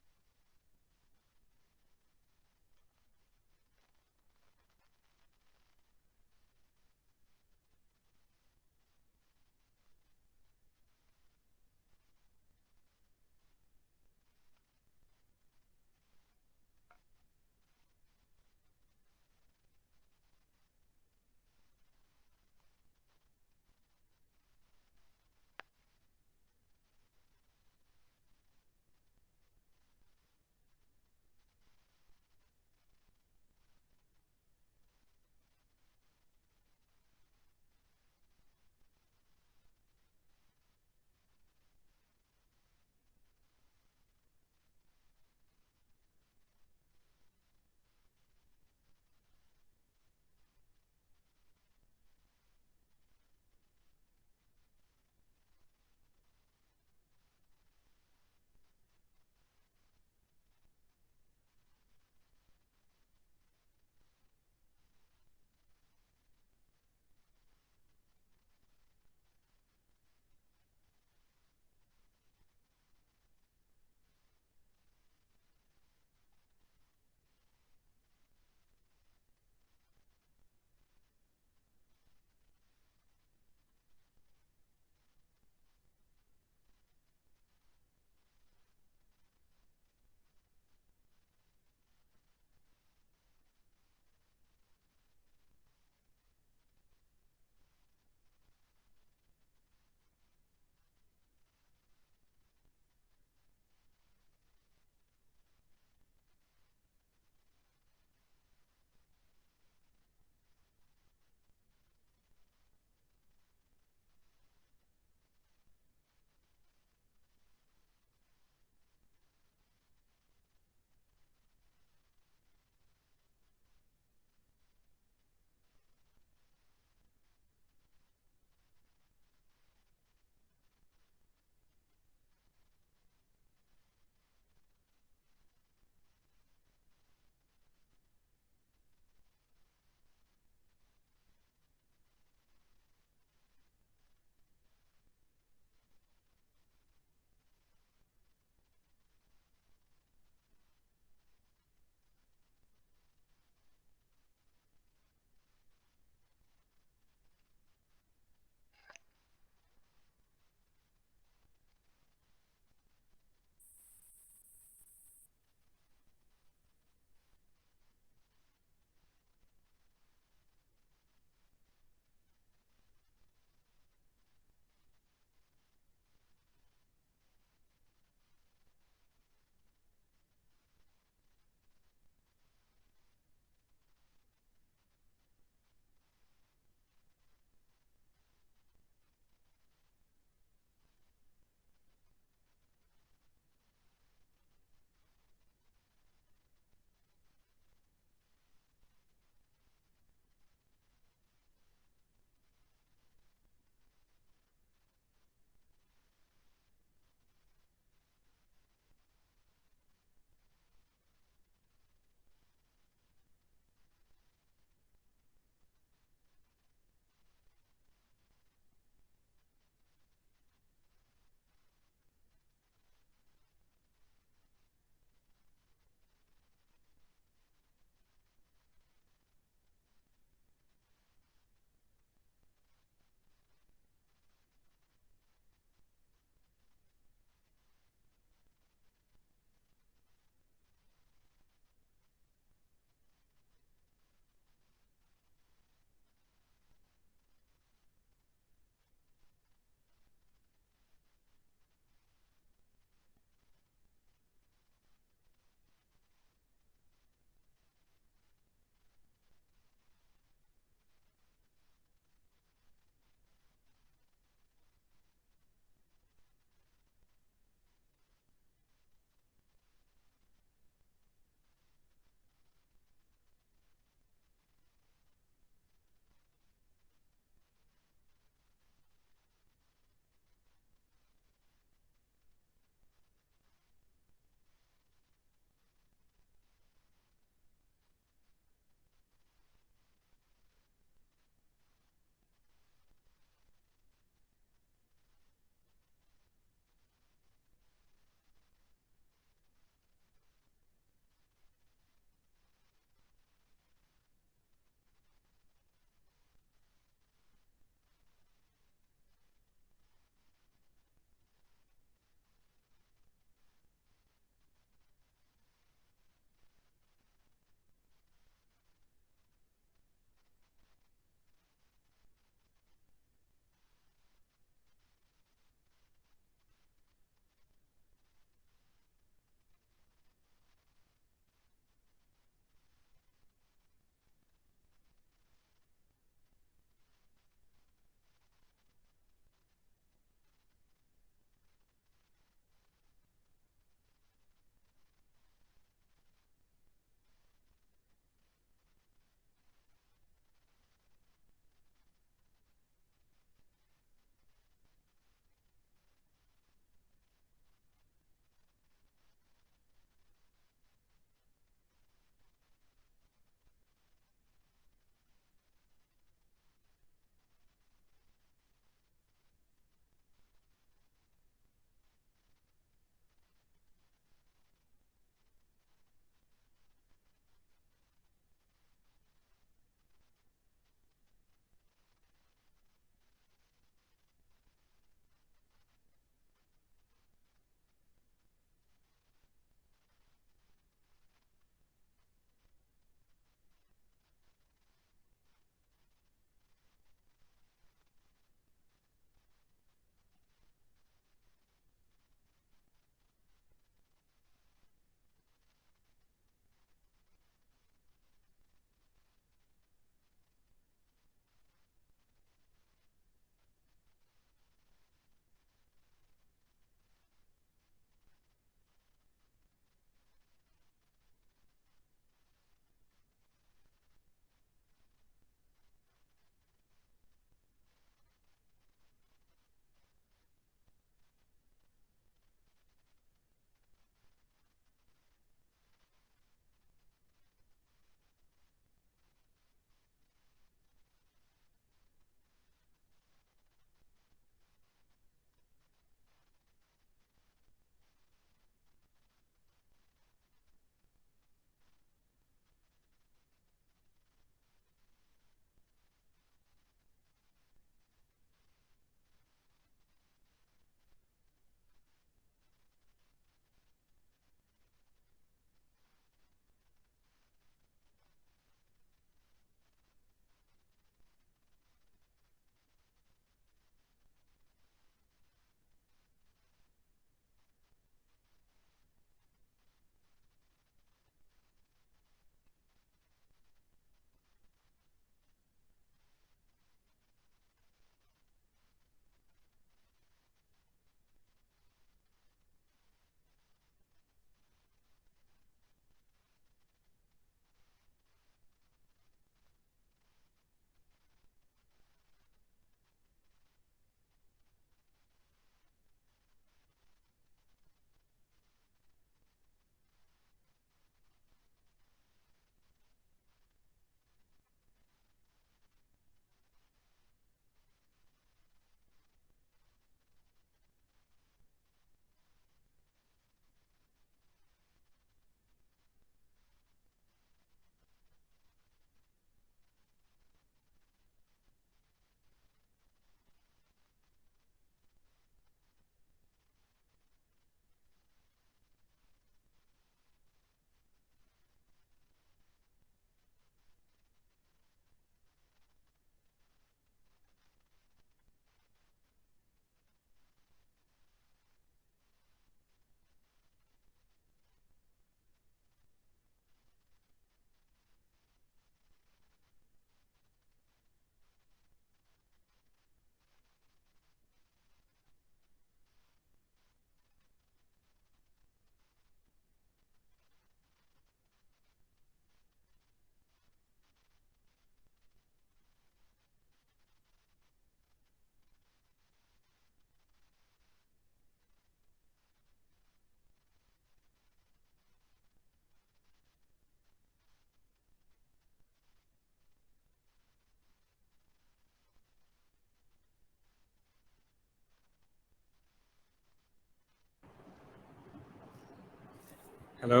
হ্যালো,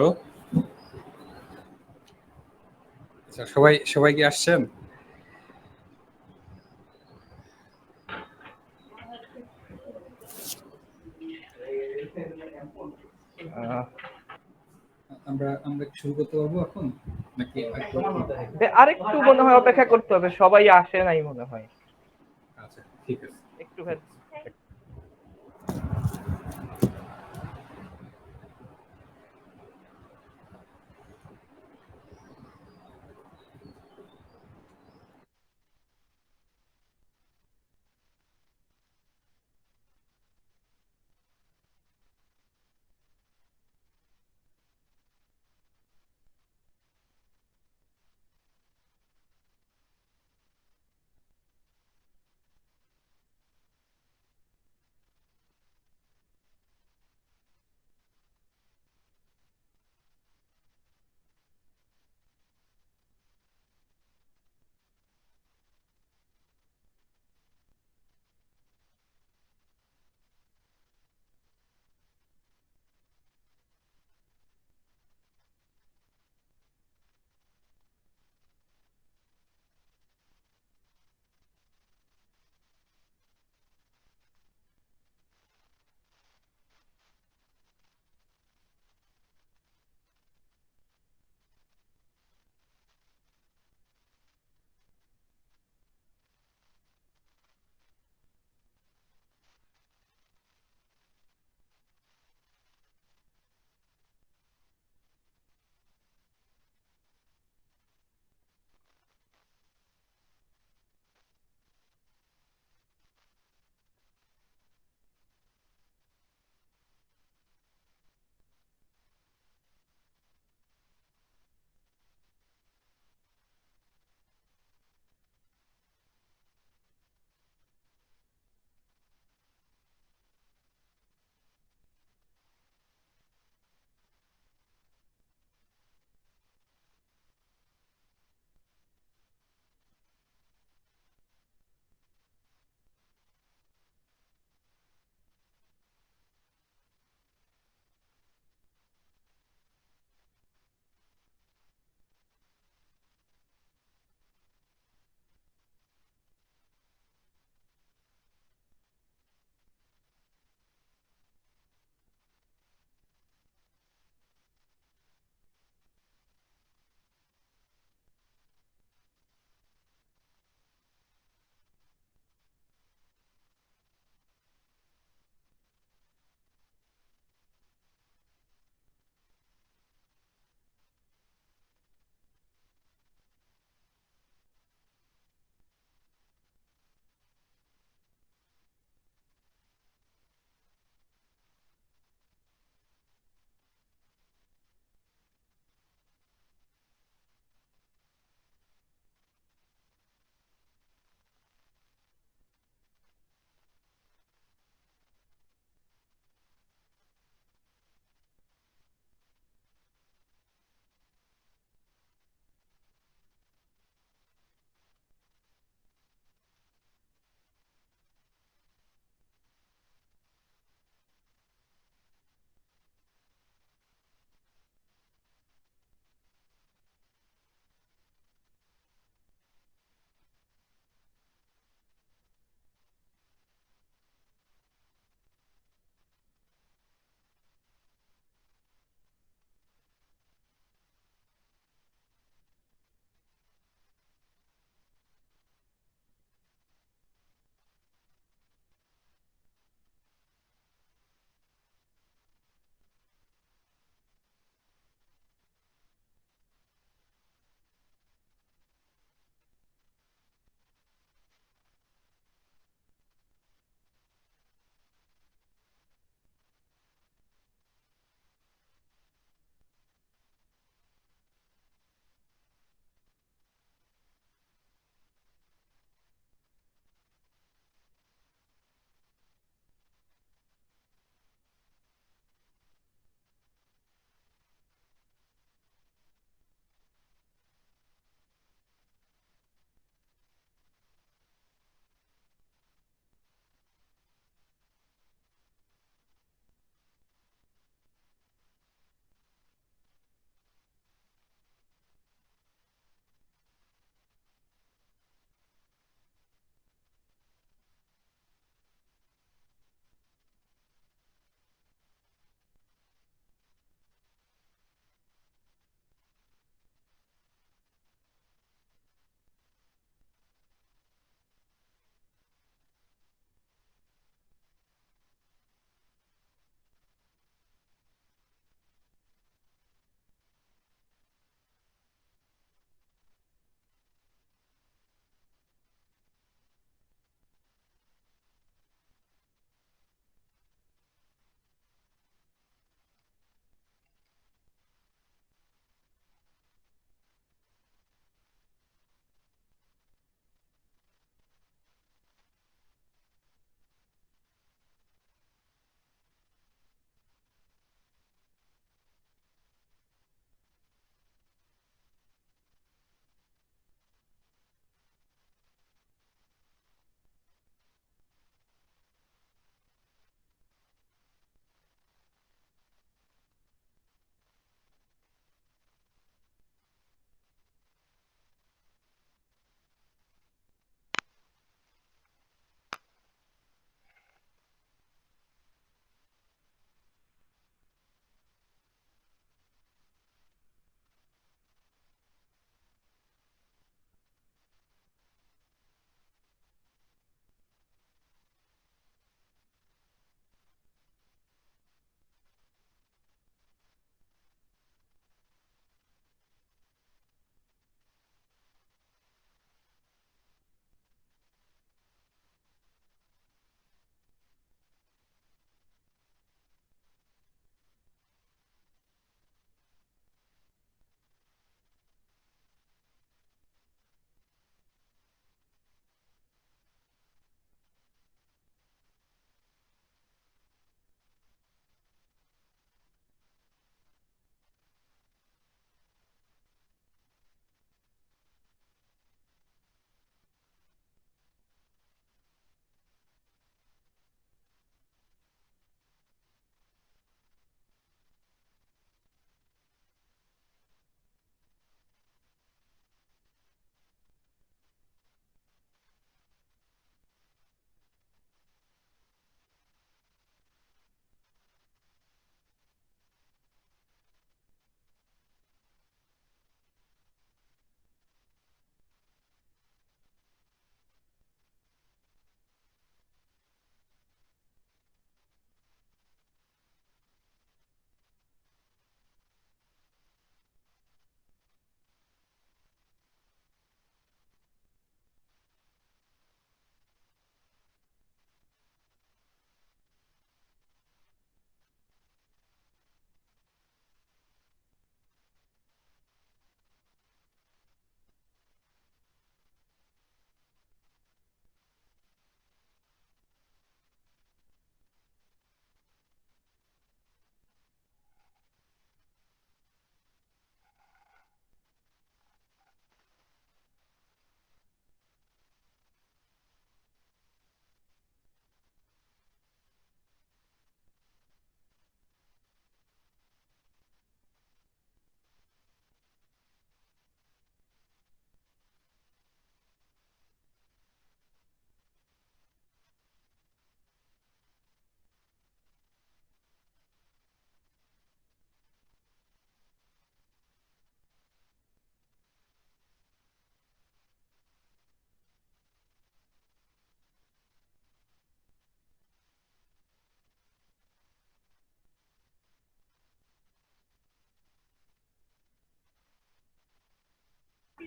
আচ্ছা সবাই সবাই কি আসছেন? আহ, আমরা আমরা কি শুরু করতে পারবো এখন নাকি আরেকটু মনে হয় অপেক্ষা করতে হবে, সবাই আসে নাই মনে হয়। আচ্ছা ঠিক আছে। একটু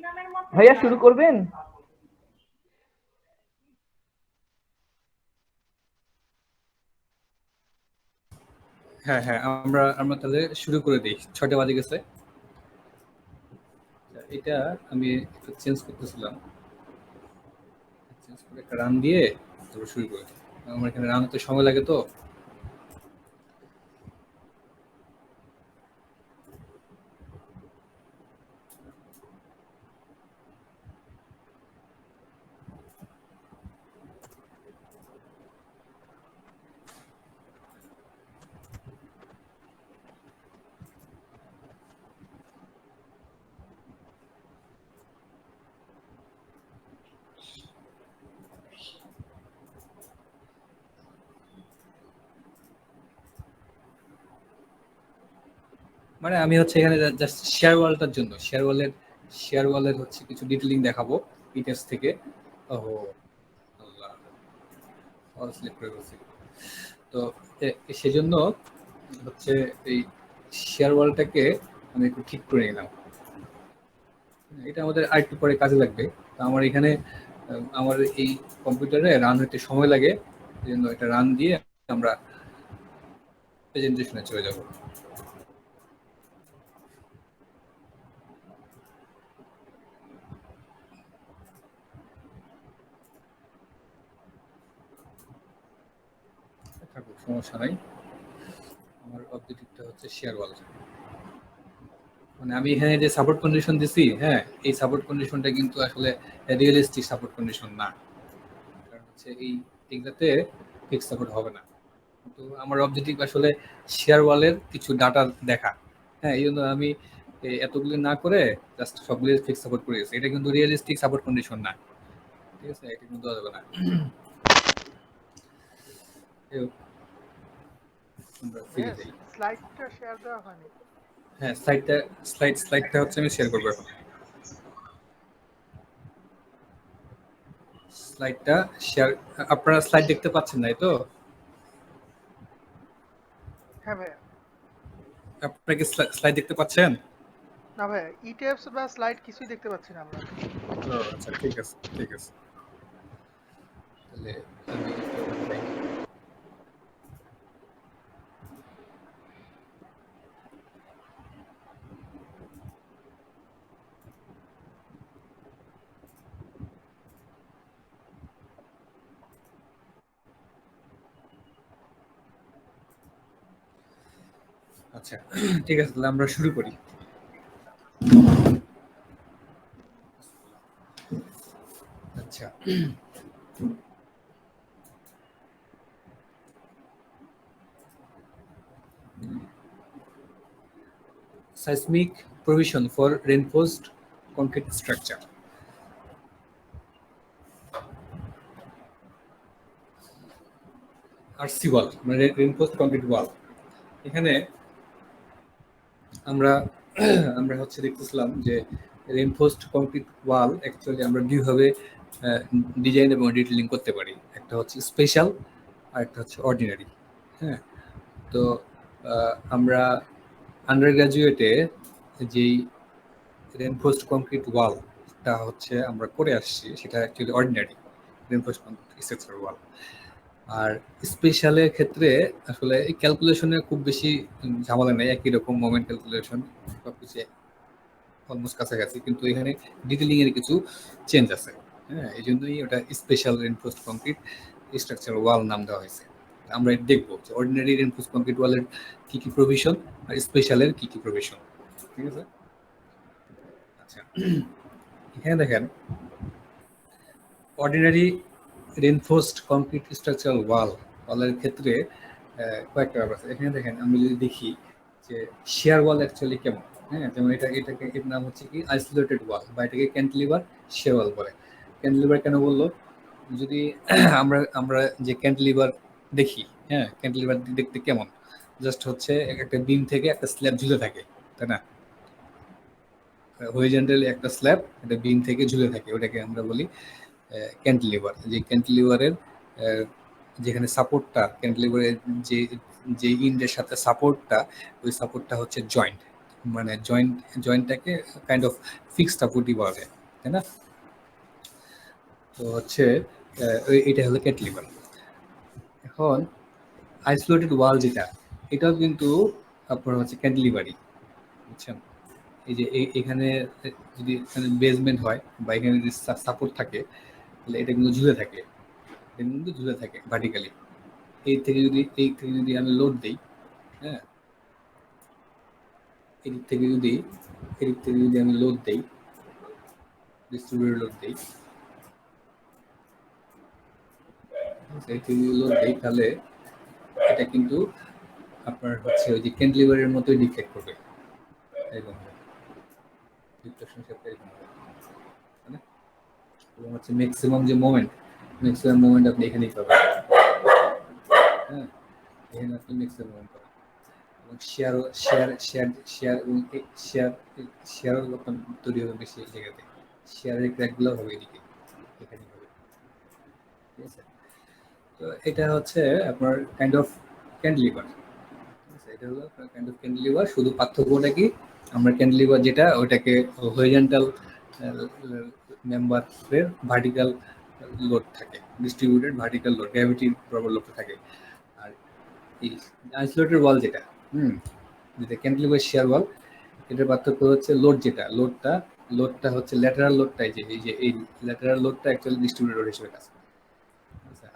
ভাইয়া শুরু করবেন? হ্যাঁ হ্যাঁ, আমরা আমরা তাহলে শুরু করে দিই, 6টা বাজে গেছে। এটা আমি একটু চেঞ্জ করতেছিলাম, চেঞ্জ করে একটা রান দিয়ে তারপর শুরু করে দিই। আমার এখানে রান হতে সময় লাগে তো। মানে আমি হচ্ছে এখানে জাস্ট শেয়ার ওয়ালটার জন্য শেয়ার ওয়ালের হচ্ছে কিছু ডিটেলিং দেখাবো ইটেস থেকে। ওহো আল্লাহ, অল সিলেক্ট করে ফেলছি। তো সেজন্য হচ্ছে এই শেয়ার ওয়ালটাকে আমি একটু ঠিক করে নিলাম। এটা আমাদের আরেকটু পরে কাজে লাগবে। তো আমার এখানে আমার এই কম্পিউটারে রান হতে সময় লাগে, এই জন্য এটা রান দিয়ে আমরা প্রেজেন্টেশনে চলে যাব। থাকুক, সমস্যা নাই। আমার অবজেক্টিভটা হচ্ছে শেয়ার ওয়াল। মানে আমি এখানে যে সাপোর্ট কন্ডিশন দিছি, হ্যাঁ, এই সাপোর্ট কন্ডিশনটা কিন্তু আসলে রিয়েলিস্টিক সাপোর্ট কন্ডিশন না। কারণ হচ্ছে এইটাতে ফিক্স সাপোর্ট হবে না। তো আমার অবজেক্টিভ আসলে শেয়ার ওয়ালের কিছু ডাটা দেখা। হ্যাঁ, এই জন্য আমি এতগুলি না করে জাস্ট সবগুলি ফিক্স সাপোর্ট করে দিয়েছি। এটা কিন্তু রিয়েলিস্টিক সাপোর্ট কন্ডিশন না, ঠিক আছে? এটা কিন্তু দেওয়া যাবে না। আমরা ফিরে যাই। স্লাইডটা শেয়ার দেওয়া হয়নি। হ্যাঁ, স্লাইডটা হচ্ছে আমি শেয়ার করবো এখন। স্লাইডটা শেয়ার, আপনারা স্লাইড দেখতে পাচ্ছেন না তো? হ্যাঁ ভাইয়া। আপনারা কি স্লাইড দেখতে পাচ্ছেন? না ভাইয়া, ইটেপস বা স্লাইড কিছুই দেখতে পাচ্ছি না আমরা। আচ্ছা, ঠিক আছে ঠিক আছে। তাহলে আমি আচ্ছা ঠিক আছে, তাহলে আমরা শুরু করি। আচ্ছা, seismic provision for reinforced concrete structure. RC wall মানে রিইনফোর্সড কংক্রিট ওয়াল। এখানে আমরা আমরা হচ্ছে দেখতেছিলাম যে রিইনফোর্সড কংক্রিট ওয়াল অ্যাকচুয়ালি আমরা দুইভাবে ডিজাইন এবং ডিটেলিং করতে পারি। একটা হচ্ছে স্পেশাল আর একটা হচ্ছে অর্ডিনারি। হ্যাঁ, তো আমরা আন্ডার গ্রাজুয়েটে যেই রিইনফোর্সড কংক্রিট ওয়ালটা হচ্ছে আমরা করে আসছি, সেটা actually ordinary reinforced concrete structure wall. আর স্পেশালের ক্ষেত্রে আসলে এই ক্যালকুলেশনে খুব বেশি ঝামেলা নেই, একই রকম মোমেন্ট ক্যালকুলেশন সবকিছু অলমোস্ট কাছাকাছি, কিন্তু এখানে ডিটেলিং এর কিছু চেঞ্জ আছে। হ্যাঁ, এই জন্যই ওটা স্পেশাল রিইনফোর্সড কংক্রিট স্ট্রাকচার ওয়াল নাম দেওয়া হয়েছে। আমরা দেখবো যে অর্ডিনারি রিইনফোর্সড কংক্রিট ওয়ালের কি কি প্রভিশন আর স্পেশালের কি কি প্রভিশন। ঠিক আছে? আচ্ছা, এখানে দেখেন অর্ডিনারি রিইনফোর্সড কংক্রিট স্ট্রাকচারাল ওয়ালের ক্ষেত্রে কয়েকটা ব্যাপার আছে। এখানে দেখেন আমি যদি দেখি যে শেয়ার ওয়াল অ্যাকচুয়ালি কেমন। হ্যাঁ, যেমন এটাকে এর নাম হচ্ছে কি আইসোলেটেড ওয়াল, বা এটাকে ক্যান্টিলিভার শেয়ার ওয়াল বলে। ক্যান্টিলিভার কেন বললো? যদি আমরা আমরা যে ক্যান্টিলিভার দেখি, হ্যাঁ, ক্যান্টিলিভার দেখতে কেমন? জাস্ট হচ্ছে একটা বিম থেকে একটা স্ল্যাব ঝুলে থাকে, তাই না? হরিজন্টালি একটা স্ল্যাব একটা বিম থেকে ঝুলে থাকে, ওটাকে আমরা বলি ক্যান্টিলিভার। যে ক্যান্টিলিভারের যেখানে সাপোর্টটা, ক্যান্টিলিভারের যে যে ইন্ডের সাথে সাপোর্টটা, ওই সাপোর্টটা হচ্ছে জয়েন্ট। মানে জয়েন্টটাকে কাইন্ড অফ ফিক্সড সাপোর্টই বলা যায়, তাই না? তো হচ্ছে এটা হলো ক্যান্টিলিভার। এখন আইসোলেটেড ওয়াল যেটা, এটাও কিন্তু আপনার হচ্ছে ক্যান্টিলিভারই, বুঝছেন? এই যে এখানে যদি এখানে বেসমেন্ট হয় বা এখানে যদি সাপোর্ট থাকে, তাহলে এটা কিন্তু ঝুলে থাকে, এটা কিন্তু ঝুলে থাকে ভার্টিক্যালি। এই থেকে যদি আমি লোড দিই, হ্যাঁ, এদিক থেকে যদি আমি লোড দিই, ডিস্ট্রিবিউটর লোড দিই, এই থেকে যদি লোড দিই, তাহলে এটা কিন্তু আপনার হচ্ছে ওই যে ক্যান্টিলিভারের মতোই ডিফ্লেক্ট করবে, এরকম হবে, ডিফ্লেকশন শেপটা এরকম হবে, তাই না? এবং হচ্ছে ম্যাক্সিমাম মোমেন্ট আপনি এখানেই পাবেন, হ্যাঁ, এখানে আপনি ম্যাক্সিমাম মোমেন্ট পাবেন। এবং শেয়ারও আপনার তৈরি হবে বেশি জায়গাতে, শেয়ারের ক্র্যাকগুলো হবে এদিকে, এখানে হবে, ঠিক আছে? তো এটা হচ্ছে আপনার কাইন্ড অফ ক্যান্টিলিভার, ঠিক আছে? এটা হলো আপনার কাইন্ড অফ ক্যান্টিলিভার। শুধু পার্থক্যটা কি, আমরা ক্যান্টিলিভার যেটা ওইটাকে হরিজন্টাল মেম্বারের ভার্টিক্যাল লোড থাকে, ডিস্ট্রিবিউটেড ভার্টিক্যাল লোড, গ্র্যাভিটির প্রবল লোড থাকে। আর এই আইসোলেটেড ওয়াল যেটা, যেটা ক্যান্টিলিভার শেয়ার ওয়াল, এটার পার্থক্য হচ্ছে লোডটা হচ্ছে ল্যাটারাল লোডটা, এই ল্যাটারাল লোডটা অ্যাকচুয়ালি ডিস্ট্রিবিউটেড হিসেবে কাজ করে।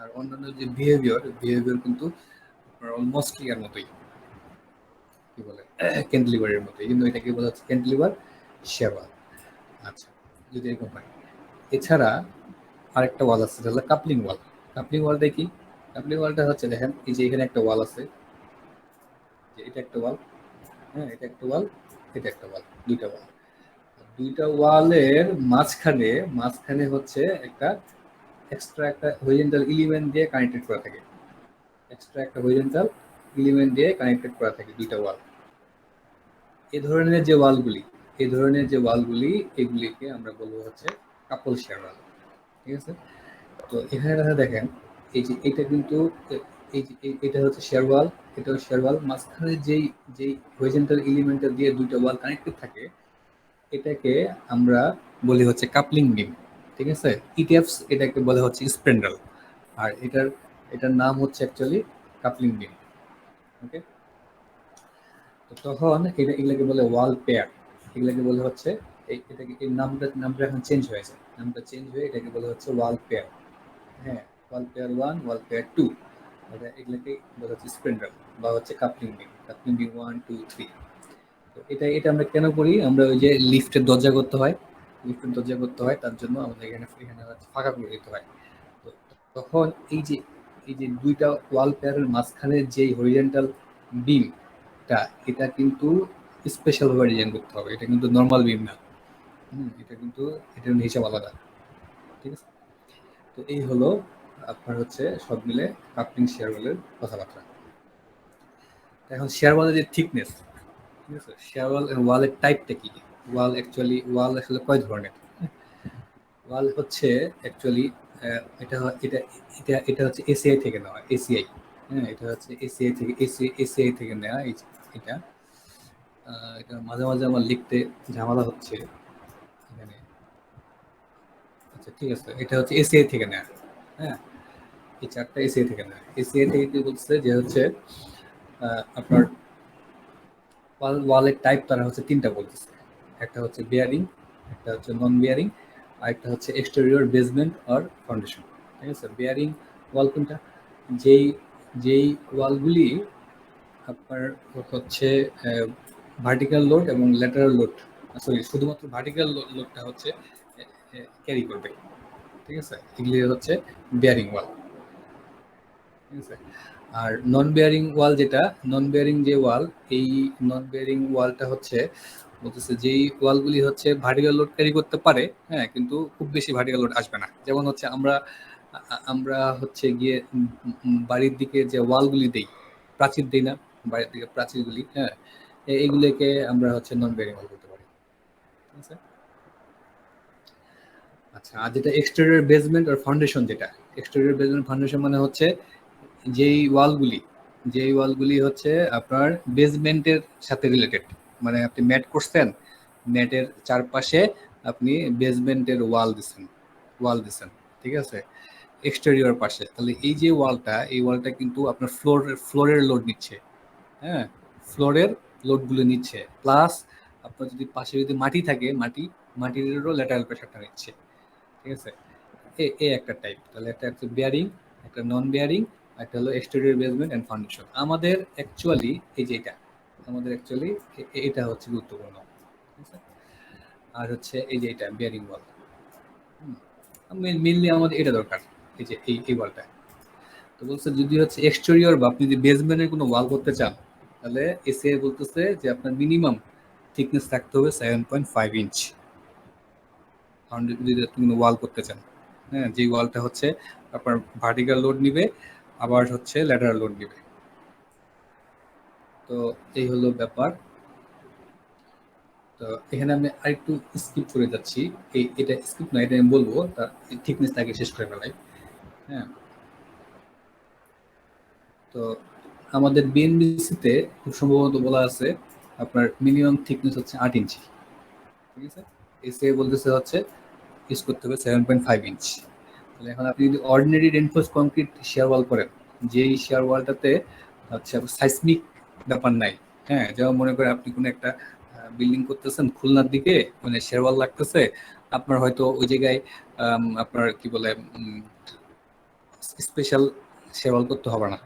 আর অন্যান্য যে বিহেভিয়ার কিন্তু অলমোস্ট ইয়ার মতোই, কি বলে, ক্যান্টিলিভারের মতোই, কিন্তু এটাকে বলা হচ্ছে ক্যান্টিলিভার শেয়ার ওয়াল। আচ্ছা, যদি এরকম হয়, এছাড়া আরেকটা ওয়াল আছে, যেটা হলো কাপলিং ওয়াল। কাপলিং ওয়ালটা কি? কাপলিং ওয়ালটা হচ্ছে, দেখেন এই যে এখানে একটা ওয়াল আছে, যে এটা একটা ওয়াল, হ্যাঁ, এটা একটা ওয়াল, এটা একটা ওয়াল, দুইটা ওয়ালের মাঝখানে হচ্ছে একটা এক্সট্রা একটা হরিজন্টাল এলিমেন্ট দিয়ে কানেক্টেড করা থাকে, দুইটা ওয়াল। এই ধরনের যে ওয়ালগুলি এগুলিকে আমরা বলবো হচ্ছে কাপল শেয়ার ওয়াল, ঠিক আছে? তো এখানে দেখেন, এই যে এটা কিন্তু এটা হচ্ছে শেয়ার ওয়াল, এটা হচ্ছে শেয়ার ওয়াল, মাঝখানে যেই হরিজন্টাল এলিমেন্টটা দিয়ে দুইটা ওয়াল কানেক্টেড থাকে, এটাকে আমরা বলি হচ্ছে কাপলিং বিম, ঠিক আছে? ইটিএফস এটাকে বলে হচ্ছে স্প্যান্ডেল, আর এটার নাম হচ্ছে অ্যাকচুয়ালি কাপলিং বিম, ওকে? তো তখন এগুলাকে বলে ওয়াল পেয়ার, এগুলাকে বলে হচ্ছে এটাকে এই নামটা এখন চেঞ্জ হয়েছে, নামটা চেঞ্জ হয়ে এটাকে বলে হচ্ছে ওয়াল পেয়ার, হ্যাঁ, ওয়াল পেয়ার 1, ওয়াল পেয়ার 2, এগুলাকে বলা হচ্ছে স্প্যান্ডেল বা হচ্ছে কাপলিং বিম 1 2 3। তো এটা আমরা কেন করি? আমরা ওই যে লিফটের দরজা করতে হয়, তার জন্য আমাদের এখানে ফাঁকা করে দিতে হয়। তো তখন এই যে দুইটা ওয়াল পেয়ারের মাঝখানে যে হরিজন্টাল বিমটা, এটা কিন্তু স্পেশাল ভাবে ডিজাইন করতে হবে, এটা কিন্তু নর্মাল বিম না, এটার হিসাব আলাদা, ঠিক আছে? তো এই হলো আপনার হচ্ছে সব মিলে কাপলিং শেয়ার ওয়ালের কথাবার্তা। এখন শেয়ার ওয়ালের যে থিকনেস, ঠিক আছে, শেয়ার ওয়ালের টাইপটা কি? ওয়াল আসলে কয় ধরনের? ওয়াল হচ্ছে অ্যাকচুয়ালি এটা হচ্ছে এসিআই থেকে নেওয়া, এসিআই, হ্যাঁ, এটা হচ্ছে এসিআই থেকে নেওয়া। এটা এটা মাঝে মাঝে আমার লিখতে ঝামেলা হচ্ছে এখানে। আচ্ছা, ঠিক আছে, এটা হচ্ছে এসিআই থেকে নেওয়া, হ্যাঁ, এই চারটা এসিআই থেকে নেওয়া। এসিআই থেকে কি বলছে যে হচ্ছে আপনার ওয়ালের টাইপ তারা হচ্ছে তিনটা বলতেছে, একটা হচ্ছে বিয়ারিং, একটা হচ্ছে নন বিয়ারিং, আর একটা হচ্ছে এক্সটেরিয়র বেসমেন্ট আর ফাউন্ডেশন, ঠিক আছে? বিয়ারিং ওয়াল কোনটা? যেই ওয়ালগুলি আপনার হচ্ছে ভার্টিক্যাল লোড এবং ল্যাটারাল লোড, শুধুমাত্র ভার্টিক্যাল লোডটা হচ্ছে ক্যারি করবে, ঠিক আছে? এগুলি হচ্ছে বিয়ারিং ওয়াল, ঠিক আছে? আর নন বিয়ারিং ওয়াল এই নন বিয়ারিং ওয়ালটা হচ্ছে বলতেছে যেই ওয়ালগুলি হচ্ছে ভার্টিক্যাল লোড ক্যারি করতে পারে, হ্যাঁ, কিন্তু খুব বেশি ভার্টিক্যাল লোড আসবে না। যেমন হচ্ছে আমরা হচ্ছে গিয়ে বাড়ির দিকে যে ওয়ালগুলি দেই, প্রাচীর দেই না, বাড়ির দিকে প্রাচীরগুলি, হ্যাঁ, এইগুলোকে আমরা হচ্ছে নন বিয়ারিং ওয়াল করতে পারি, ঠিক আছে? আচ্ছা, আর যেটা এক্সটেরিয়র বেসমেন্ট আর ফাউন্ডেশন, মানে হচ্ছে যেই ওয়ালগুলি হচ্ছে আপনার বেসমেন্টের সাথে রিলেটেড, মানে আপনি ম্যাট করছেন, ম্যাটের চারপাশে আপনি বেসমেন্টের ওয়াল দিছেন, ঠিক আছে, এক্সটেরিয়র পাশে, তাহলে এই যে ওয়ালটা, এই ওয়ালটা কিন্তু আপনার ফ্লোরের লোড নিচ্ছে, হ্যাঁ, ফ্লোরের লোডগুলো নিচ্ছে, প্লাস আপনার যদি পাশে যদি মাটি থাকে, মাটিরও ল্যাটারাল প্রেশারটা নিচ্ছে, ঠিক আছে। এ একটা টাইপ। তাহলে একটা হচ্ছে বেয়ারিং, একটা নন বেয়ারিং, একটা হলো এক্সটেরিয়র বেসমেন্ট এন্ড ফাউন্ডেশন। আমাদের অ্যাকচুয়ালি এই যে এটা হচ্ছে গুরুত্বপূর্ণ, ঠিক আছে। আর হচ্ছে এই যে এটা বেয়ারিং ওয়াল, মেইনলি আমাদের এটা দরকার, এই যে এই ওয়ালটা। তো বলছে যদি হচ্ছে এক্সটেরিয়র বা আপনি যদি বেসমেন্টের কোনো ওয়াল করতে চান, তাহলে এসিআই বলতেছে যে আপনার মিনিমাম থিকনেস থাকতে হবে 7.5 ইঞ্চ যদি আপনি কোনো ওয়াল করতে চান, হ্যাঁ, যে ওয়ালটা হচ্ছে আপনার ভার্টিক্যাল লোড নিবে, আবার হচ্ছে ল্যাটারাল লোড নিবে। তো এই হলো ব্যাপার। তো এখানে আমি আরেকটু স্কিপ করে যাচ্ছি, এটা স্কিপ না, এটা আমি বলবো, তার থিকনেস আগে শেষ করে ফেলাই। হ্যাঁ, তো আমাদের বিএনবিসিতে খুব সম্ভবত বলা আছে আপনার মিনিমাম থিকনেস হচ্ছে 8 ইঞ্চি, ঠিক আছে। এসিআই বলতেছে হচ্ছে ইউজ করতে হবে 7.5 ইঞ্চ। তাহলে এখন আপনি যদি অর্ডিনারি রেনফোর্স কংক্রিট শেয়ার ওয়াল করেন, যেই শেয়ার ওয়ালটাতে হচ্ছে সাইসমিক ব্যাপার নাই, হ্যাঁ, যেমন মনে করেন আপনি কোনো একটা বিল্ডিং করতেছেন খুলনার দিকে, মানে শেয়ার ওয়াল লাগতেছে, আপনার হয়তো ওই জায়গায় আপনার কি বলে স্পেশাল শেয়ার ওয়াল করতে হবে না,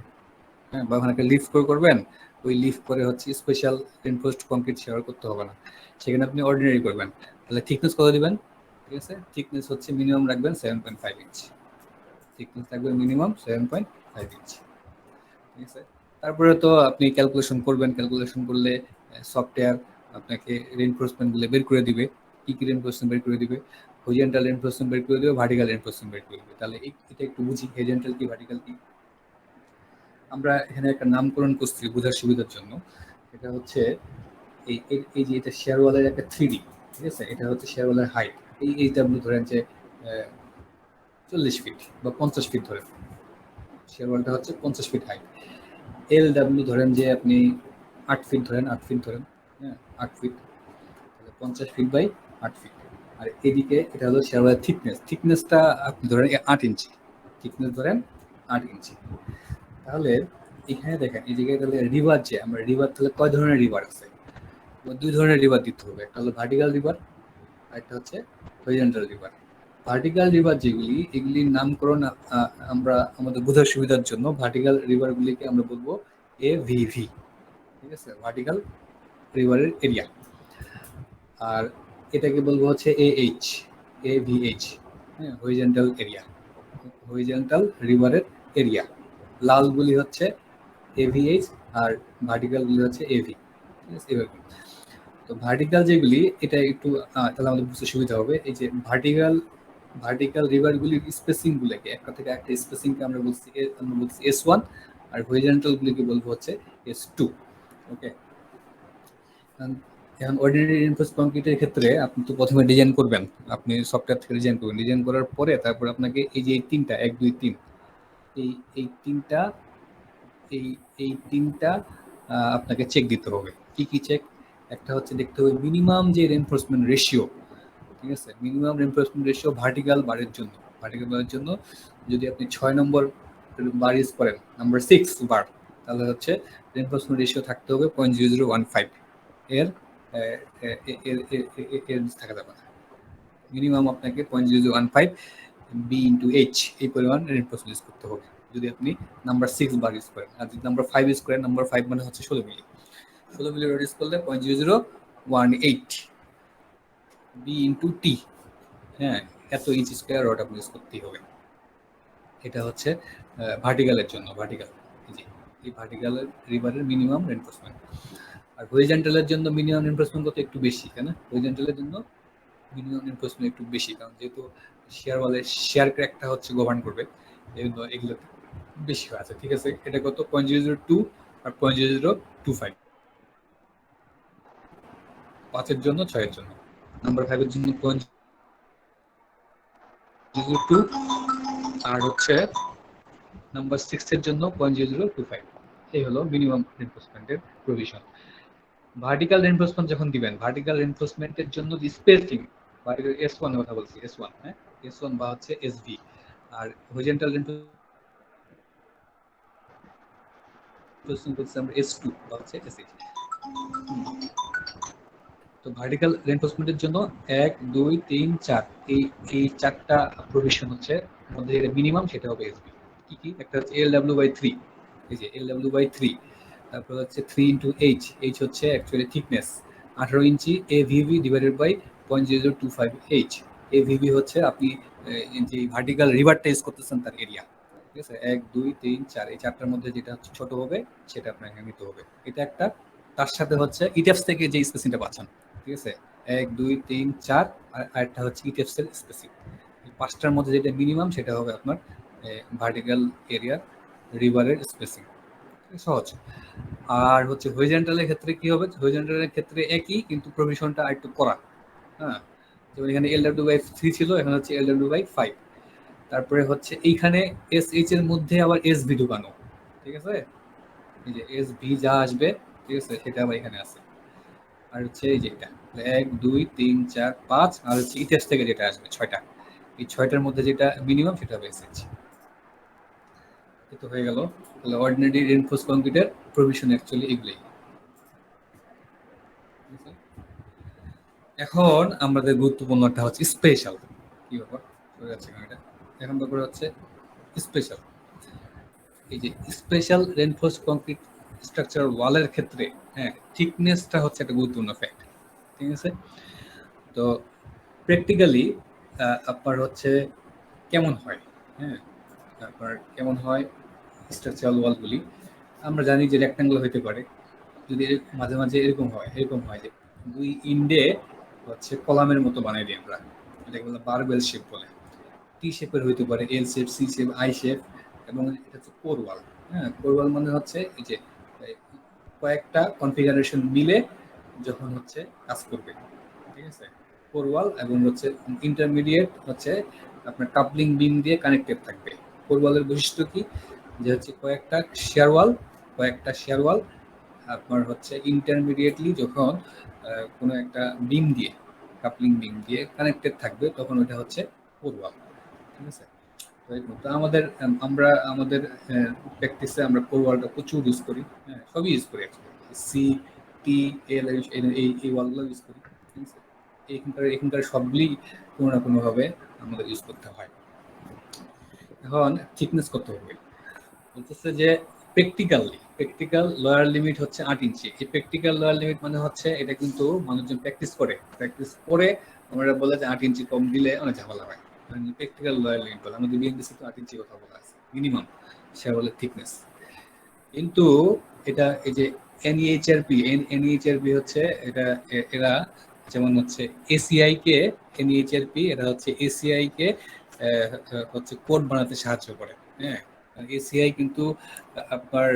হ্যাঁ, বা ওখানে লিফট করে করবেন, ওই লিফট করে হচ্ছে স্পেশাল রেনফোর্সড কংক্রিট শেয়ার করতে হবে না, সেখানে আপনি অর্ডিনারি করবেন। তাহলে থিকনেস কত দিবেন, ঠিক আছে, থিকনেস হচ্ছে মিনিমাম রাখবেন 7.5 ইঞ্চ, থিকনেস থাকবে মিনিমাম 7.5 ইঞ্চ, ঠিক আছে। তারপরে তো আপনি ক্যালকুলেশন করবেন, ক্যালকুলেশন করলে সফটওয়্যার আপনাকে রেইনফোর্সমেন্ট গুলো বের করে দিবে, কি কি রেইনফোর্সমেন্ট বের করে দিবে, হরিজন্টাল রেইনফোর্সমেন্ট বের করে দিবে, ভার্টিক্যাল রেইনফোর্সমেন্ট বের করে দিবে। তাহলে এটা একটু বুঝি, হরিজন্টাল কি ভার্টিক্যাল কি। আমরা এখানে একটা নামকরণ করছি বোঝার সুবিধার জন্য। এটা হচ্ছে এই যে এটা শেয়ার ওয়ালের একটা 3D, ঠিক আছে, এটা হচ্ছে শেয়ার ওয়ালের হাইট, এইটা আপনি ধরেন যে 40 ফিট বা 50 ফিট ধরেন, শেয়ার ওয়ালটা হচ্ছে 50 ফিট হাইট। LW ধরেন যে আপনি 8 ফিট ধরেন, হ্যাঁ, 8 ফিট, তাহলে 50 ফিট বাই 8 ফিট। আর এদিকে এটা হলো শেয়ার ওয়ালের থিকনেসটা আপনি ধরেন 8 ইঞ্চি, থিকনেস ধরেন 8 ইঞ্চি। তাহলে এখানে দেখেন এই জায়গায় তাহলে রিভার, যে আমরা রিভার, তাহলে কয় ধরনের রিভার আছে, 2 ধরনের রিভার দিতে হবে, একটা হলো ভার্টিক্যাল রিভার আর একটা হচ্ছে হরিজন্টাল রিভার। ভার্টিক্যাল রিভার যেগুলি, এগুলির নামকরণ আমরা আমাদের বোঝার সুবিধার জন্য ভার্টিক্যাল রিভারগুলিকে আমরা বলবো AVV, ঠিক আছে, ভার্টিক্যাল রিভারের এরিয়া। আর এটাকে বলবো হচ্ছে AVH, হ্যাঁ, হরিজন্টাল এরিয়া, হরিজন্টাল রিভারের এরিয়া। লালগুলি হচ্ছে AVH আর ভার্টিক্যালগুলি হচ্ছে AV, ঠিক আছে, এভাবে। তো ভার্টিক্যাল যেগুলি, এটা একটু তাহলে আমাদের বুঝতে সুবিধা হবে। এই যে ভার্টিক্যাল রিভারগুলির স্পেসিং গুলোকে, একটা থেকে একটা স্পেসিংকে আমরা বলছি S1, আর হরিজন্টাল গুলিকে বলবো হচ্ছে S2। ওকে, এখন অর্ডিনারি রেইনফোর্সড কংক্রিটের ক্ষেত্রে আপনি তো প্রথমে ডিজাইন করবেন, আপনি সফটওয়্যার থেকে ডিজাইন করবেন, ডিজাইন করার পরে তারপর আপনাকে এই যে এই তিনটা 1 2 3 এই তিনটা আপনাকে চেক দিতে হবে। কি কি চেক? একটা হচ্ছে দেখতে হবে মিনিমাম যে রেইনফোর্সমেন্ট রেশিও, ঠিক আছে, মিনিমাম রেইনফোর্সমেন্ট রেশিও ভার্টিক্যাল বারের জন্য যদি আপনি 6 নম্বর বার ইউজ করেন, নাম্বার 6 বার, তাহলে হচ্ছে রেইনফোর্সমেন্ট রেশিও থাকতে হবে 0.0015, এর থাকা যাবে না, মিনিমাম আপনাকে 0.0015 B/H এই পরিমাণ রেইনফোর্সমেন্ট ইউজ করতে হবে যদি আপনি নাম্বার 6 বার ইউজ করেন। আর যদি নাম্বার 5 ইউজ করেন, নাম্বার 5 মানে হচ্ছে 16 মিলি, 16 মিলি রড ইউজ করলে 0.0018 B/T, হ্যাঁ, এত ইঞ্চ স্কয়ার রড আপনি ইউজ করতেই হবে। এটা হচ্ছে ভার্টিক্যালের জন্য, এই ভার্টিক্যাল রিভারের মিনিমাম রেইনফোর্সমেন্ট। আর হরিজন্টালের জন্য মিনিমাম রেইনফোর্সমেন্ট কত একটু বেশি, কেন হরিজন্টালের জন্য মিনিমাম রেইনফোর্সমেন্ট একটু বেশি, কারণ যেহেতু শেয়ার ওয়ালের শেয়ার ক্র্যাকটা হচ্ছে গভর্ন করবে, এগুলো বেশি আছে, ঠিক আছে। এটা কত 0.002 আর 0.025, 5 এর জন্য, 6 এর জন্য, নাম্বার 5 এর জন্য 0.02 আর হচ্ছে নাম্বার 6 এর জন্য 0.025। এই হলো মিনিমাম রেইনফোর্সমেন্টের প্রভিশন। ভার্টিক্যাল রেইনফোর্সমেন্ট যখন দিবেন, ভার্টিক্যাল রেইনফোর্সমেন্টের জন্য স্পেসিং, ভার্টিক্যাল S1 কথা বলছি, S1, হ্যাঁ, S1 বা হচ্ছে SV। আর হরিজন্টাল রেইনফোর্সমেন্ট করছি আমরা S2 বা হচ্ছে SH। তো ভার্টিক্যাল রেইনফোর্সমেন্টের জন্য 1 2 3 4 এই চারটা প্রভিশন হচ্ছে মধ্যে যেটা মিনিমাম সেটা হবে SB। কি কি? একটা হচ্ছে LW/3, এই যে LW/3, তারপর হচ্ছে 3 ইন্টু H, H হচ্ছে actually thickness, 18 inch AVV divided by 0.0025 H। AVV হচ্ছে আপনি যে ভার্টিক্যাল রিভারটা ইউজ করতেছেন তার এরিয়া, ঠিক আছে? 1 2 3 4 এই চারটার মধ্যে যেটা হচ্ছে ছোট হবে সেটা আপনাকে নিতে হবে, এটা একটা। তার সাথে হচ্ছে ইটেপস থেকে যে স্পেসিংটা পাচ্ছেন, ঠিক আছে? 1 2 3 4, আর আরেকটা হচ্ছে ইটেপস এর স্পেসিং। এই পাঁচটার মধ্যে যেটা মিনিমাম সেটা হবে আপনার ভার্টিক্যাল এরিয়া রিভারের স্পেসিং। সহজ। আর হচ্ছে হরিজন্টালের ক্ষেত্রে কি হবে? হরিজন্টালের ক্ষেত্রে একই, কিন্তু প্রভিশনটা আরেকটু করা। হ্যাঁ, যেমন এখানে LW/3 ছিল, এখন হচ্ছে LW/5। তারপরে হচ্ছে এইখানে SH এর মধ্যে আবার SB ঢুকানো, ঠিক আছে? এই যে SB যা আসবে, ঠিক আছে, সেটা আবার এখানে আছে। আর হচ্ছে এই যে এটা 1 2 3 4 5, আর হচ্ছে ইতিহাস থেকে যেটা আসবে 6টা, এই 6টার মধ্যে যেটা মিনিমাম সেটা হবে SH। তো হয়ে গেল। তাহলে অর্ডিনারি রেইনফোর্স কংক্রিটের প্রভিশন অ্যাকচুয়ালি এগুলোই। এখন আমাদের গুরুত্বপূর্ণটা হচ্ছে স্পেশাল। কি ব্যাপার চলে যাচ্ছে এটা? এখন ব্যাপার হচ্ছে স্পেশাল। এই যে স্পেশাল রেইনফোর্স কংক্রিট স্ট্রাকচার ওয়ালের ক্ষেত্রে, হ্যাঁ, থিকনেসটা হচ্ছে একটা গুরুত্বপূর্ণ ফ্যাক্ট, ঠিক আছে? তো প্র্যাকটিক্যালি আপনার হচ্ছে কেমন হয়, হ্যাঁ, আপনার কেমন হয় স্ট্রাকচারাল ওয়ালগুলি? আমরা জানি যে রেক্ট্যাঙ্গুলার হতে পারে, যদি মাঝে মাঝে এরকম হয় যে দুই ইন্ডে হচ্ছে কলামের মতো বানাই দিই আমরা, এটাকে বলে বারবেল শেপ বলে। টি শেপের হইতে পারে, L shape, C shape, I shape, এবং এটা হচ্ছে কোর ওয়াল। হ্যাঁ, কোর ওয়াল মানে হচ্ছে এই যে কয়েকটা কনফিগারেশন মিলে যখন হচ্ছে কাজ করবে, ঠিক আছে? কোর ওয়াল এবং হচ্ছে ইন্টারমিডিয়েট হচ্ছে আপনার কাপলিং বিম দিয়ে কানেক্টেড থাকবে। কোর ওয়ালের বৈশিষ্ট্য কি? যে হচ্ছে কয়েকটা শেয়ার ওয়াল আপনার হচ্ছে ইন্টারমিডিয়েটলি যখন কোনো একটা বিম দিয়ে, কাপলিং বিম দিয়ে কানেক্টেড থাকবে, তখন ওটা হচ্ছে কোর ওয়াল, ঠিক আছে? তো আমরা আমাদের প্র্যাকটিসে আমরা কোর ওয়ালটা প্রচুর ইউজ করি, হ্যাঁ, সবই ইউজ করি অ্যাকচুয়ালি, সি টি এল এই ওয়ালগুলো ইউজ করি, ঠিক আছে? এখানকার সবগুলি কোনো না কোনোভাবে আমাদের ইউজ করতে হয়। এখন থিকনেস কত হবে বলতেছে যে প্র্যাকটিক্যাল লোয়ার লিমিট হচ্ছে 8 ইঞ্চি। এই প্র্যাকটিক্যাল লোয়ার লিমিট মানে হচ্ছে এটা কিন্তু মানুষজন প্র্যাকটিস করে আমরা বলে যে 8 ইঞ্চি কম দিলে অনেক ঝামেলা হয়। প্র্যাকটিক্যাল লোয়ার লিমিট বলে আমাদের বিএনপিসি তো 8 ইঞ্চি কথা বলা আছে মিনিমাম, সে বলে থিকনেস। কিন্তু এটা এই যে এনইএইচআরপি হচ্ছে এটা, এরা যেমন হচ্ছে এসিআই কে, এনইএইচআরপি এরা হচ্ছে এসিআই কে হচ্ছে কোড বানাতে সাহায্য করে, হ্যাঁ। এসিআই কিন্তু আপনার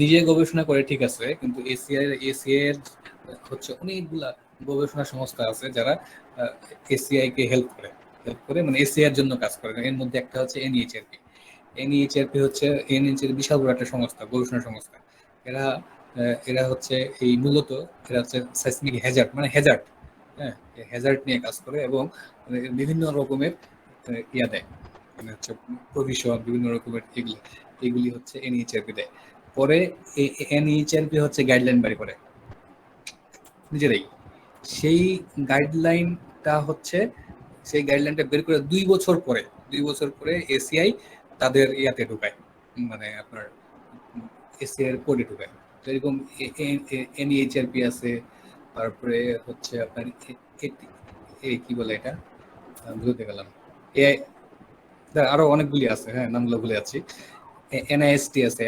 নিজে গবেষণা করে, ঠিক আছে, কিন্তু এসিআই এর হচ্ছে অনেকগুলা গবেষণা সংস্থা আছে যারা এসিআই কে হেল্প করে মানে এসিআই এর জন্য কাজ করে। এর মধ্যে একটা হচ্ছে এনইএইচআরপি হচ্ছে বিশাল বড় একটা সংস্থা, গবেষণা সংস্থা। এরা হচ্ছে এই মূলত এরা হচ্ছে সাইসমিক হ্যাজার্ড, মানে হ্যাজার্ড, হ্যাঁ, হ্যাজার্ড নিয়ে কাজ করে এবং বিভিন্ন রকমের ইয়া দেয়, মানে হচ্ছে প্রভিশন, বিভিন্ন রকমের এগুলি হচ্ছে এনইএইচআরপি দেয়। পরে এনইএইচআরপি হচ্ছে গাইডলাইন বাড়ি করে নিজেরাই। সেই গাইডলাইনটা বের করে 2 বছর পরে এসিআই তাদের ইয়াতে ঢুকায়, মানে আপনার এসিআই এর কোডে ঢুকায়। তো এরকম এনইএইচআরপি আছে, তারপরে হচ্ছে আপনার কি বলে এটা, ভুলতে গেলাম, আরো অনেকগুলি আছে, হ্যাঁ, নামগুলো ভুলে যাচ্ছি। এনআইএসটি আছে,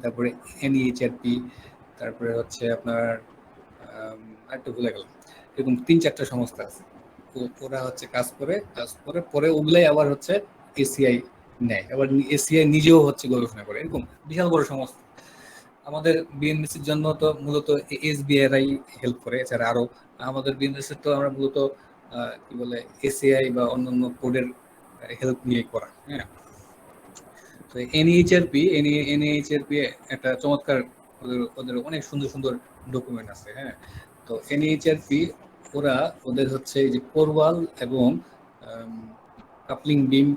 তারপরে এনইএইচআরপি, তারপরে হচ্ছে আপনার আরেকটা ভুলে গেলাম। এরকম 3-4টা সংস্থা আছে, ওরা হচ্ছে কাজ করে পরে ওগুলাই আবার হচ্ছে এসিআই নেয়, আবার এসিআই নিজেও হচ্ছে গবেষণা করে, এরকম বিশাল বড় সংস্থা। আমাদের বিএনবিসির জন্য তো মূলত এসবিআই হেল্প করে, এছাড়া আরো আমাদের বিএনবিসির তো আমরা মূলত কি বলে এসিআই বা অন্যান্য কোডের হেল্প নিয়ে করা, হ্যাঁ। তো এনইএইচআরপি একটা চমৎকার ওদের ওদের অনেক সুন্দর সুন্দর ডকুমেন্ট আছে, হ্যাঁ। তো এনএইচআরপি ওরা ওদের হচ্ছে এই যে কোর ওয়াল এবং কাপলিং বিম,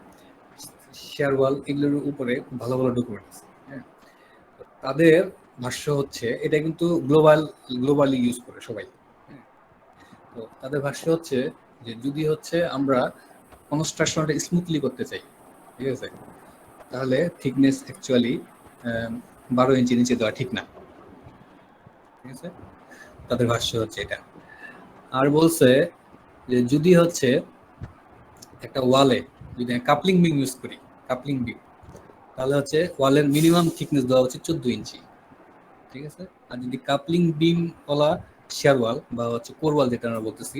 শেয়ার ওয়াল, এগুলোর উপরে ভালো ভালো ডকুমেন্ট আছে, হ্যাঁ। তো তাদের ভাষ্য হচ্ছে, এটা কিন্তু গ্লোবালি ইউজ করে সবাই, হ্যাঁ। তো তাদের ভাষ্য হচ্ছে যে যদি হচ্ছে আমরা কনস্ট্রাকশনটা স্মুথলি করতে চাই, ঠিক আছে, তাহলে থিকনেস অ্যাকচুয়ালি 12 ইঞ্চি নিচে দেওয়া ঠিক না, ঠিক আছে। তাদের ভাষ্য হচ্ছে এটা। আর বলছে যে যদি হচ্ছে একটা ওয়ালে যদি কাপলিং বিম ইউজ করি, কাপলিং বিম, তাহলে হচ্ছে ওয়ালের মিনিমাম থিকনেস দেওয়া উচিত 14 ইঞ্চি, ঠিক আছে। আর যদি কাপলিং বিম ওয়ালা শেয়ার ওয়াল বা হচ্ছে কোর ওয়াল যেটা আমরা বলতেছি,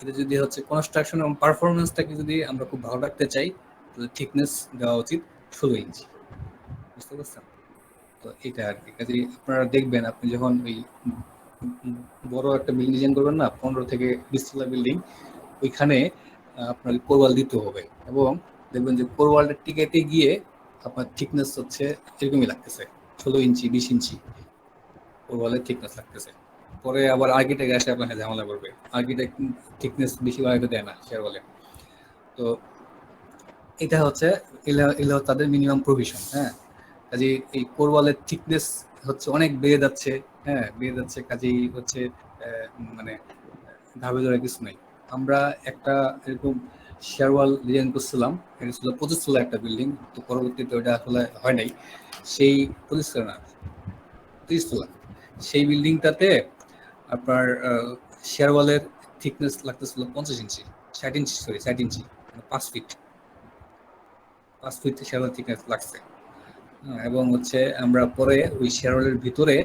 এটা যদি হচ্ছে কনস্ট্রাকশন এবং পারফরমেন্সটাকে যদি আমরা খুব ভালো রাখতে চাই, তাহলে থিকনেস দেওয়া উচিত 16 ইঞ্চি, বুঝতে পারছেন? তো এটা আর কি। কাজে আপনারা দেখবেন, আপনি যখন ওই বড় একটা বিল্ডিং ডিজাইন করবেন না, 15 থেকে 20 তলা বিল্ডিং, ওইখানে আপনার কোরওয়াল দিতে হবে, এবং দেখবেন যে কোরওয়ালটা টিকাইতে গিয়ে আপনার থিকনেস হচ্ছে এরকমই লাগতেছে, 16 ইঞ্চি 20 ইঞ্চি কোরওয়ালের থিকনেস লাগতেছে। পরে আবার আর্কিটেক্ট এসে আপনার সাথে ঝামেলা করবে, আর্কিটেক্ট থিকনেস বেশি বাড়াইতে দেয় না শেয়ার বলে। তো এটা হচ্ছে এগুলো তাদের মিনিমাম প্রভিশন, হ্যাঁ। কাজে এই কোরওয়ালের থিকনেস হচ্ছে অনেক বেড়ে যাচ্ছে, হ্যাঁ, বেড়ে যাচ্ছে। কাজেই হচ্ছে মানে ধাপে ধরে কিছু নাই। আমরা একটা এরকম শেয়ার ওয়াল ডিজাইন করছিলাম, এটা ছিল 25 তলা একটা বিল্ডিং। তো পরবর্তীতে ওটা আসলে হয় নাই, সেই 25 তলা না, 30 তলা সেই বিল্ডিংটাতে আপনার শেয়ার ওয়ালের থিকনেস লাগতেছিল 50 inch, 60 inch, sorry 60 inch, 5 feet, 5 feet shear wall thickness লাগছে। এবং হচ্ছে আমরা পরে ওই শেয়ার ওয়ালের ভিতরে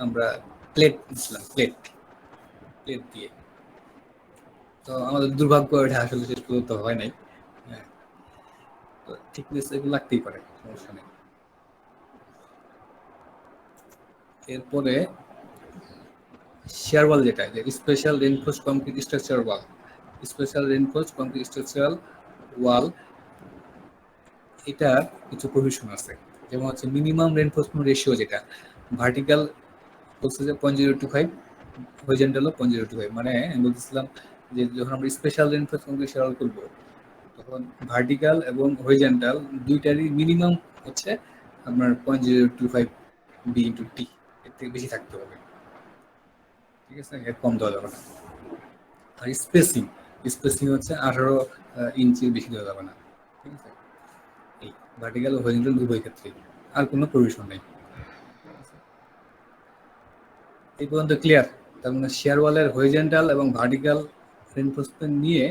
আমরা প্লেট দিচ্ছিলাম, প্লেট দিয়ে। তো আমাদের দুর্ভাগ্য, এটা আসলে শেষ পর্যন্ত হয় নাই, হ্যাঁ। তো থিকনেস এগুলো লাগতেই পারে, সমস্যা নেই। এরপরে শেয়ার ওয়াল যেটা, যে স্পেশাল রেইনফোর্স কংক্রিট স্ট্রাকচার ওয়াল, স্পেশাল রেইনফোর্স কংক্রিট স্ট্রাকচারাল ওয়াল, এটা কিছু প্রভিশন আছে। যেমন হচ্ছে মিনিমাম রেইনফোর্সমেন্ট রেশিও, যেটা ভার্টিক্যাল বলছে যে 0.025, হরিজন্টালও 0.025। মানে আমি বলতেছিলাম যে যখন আমরা স্পেশাল রেইনফোর্স কংক্রিট ওয়াল করবো, তখন ভার্টিক্যাল এবং হরিজন্টাল দুইটারই মিনিমাম হচ্ছে আপনার 0.025 বি ইন্টু টি, এর থেকে বেশি থাকতে হবে, ঠিক আছে, এর কম দেওয়া যাবে না। আর স্পেসিং হচ্ছে 18 ইঞ্চির বেশি দেওয়া যাবে না, ঠিক আছে। এই ভার্টিক্যাল ও হরিজন্টাল উভয় ক্ষেত্রে, আর কোনো প্রভিশন নেই। এই পর্যন্ত ক্লিয়ার? তার মানে শেয়ার ওয়ালের হরিজন্টাল এবং ভার্টিক্যাল রেইনফোর্সমেন্ট নিয়ে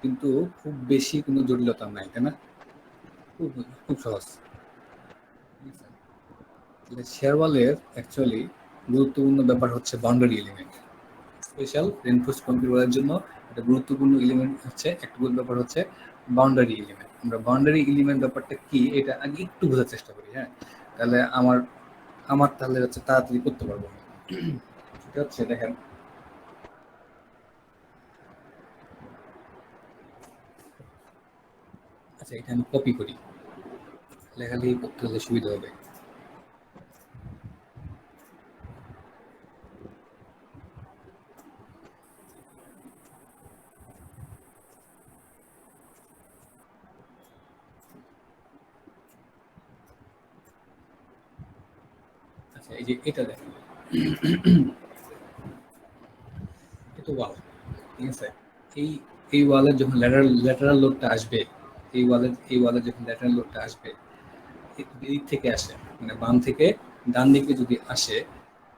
কিন্তু খুব বেশি কোনো জটিলতা নাই, তাই না? খুব খুব সহজ। শেয়ার ওয়ালের অ্যাকচুয়ালি গুরুত্বপূর্ণ ব্যাপার হচ্ছে boundary element. Special reinforce concrete ওয়ালের জন্য একটা গুরুত্বপূর্ণ এলিমেন্ট হচ্ছে, একটা ব্যাপার হচ্ছে বাউন্ডারি এলিমেন্ট। আমরা বাউন্ডারি এলিমেন্ট ব্যাপারটা কি, এটা আগে একটু বোঝার চেষ্টা করি, হ্যাঁ। তাহলে আমার তাহলে হচ্ছে তাড়াতাড়ি করতে পারবো। এটা হচ্ছে, দেখেন, আচ্ছা এটা আমি কপি করি, লেখালেখি করতে হলে সুবিধা হবে। আচ্ছা এই যে এটা দেখেন, এটা ওয়াল, ঠিক আছে। এই এই ওয়ালের যখন ল্যাটারাল লোডটা আসবে, এই ওয়ালের যখন ল্যাটারাল লোডটা আসবে, দিক থেকে আসে, মানে বাম থেকে ডান দিকে যদি আসে,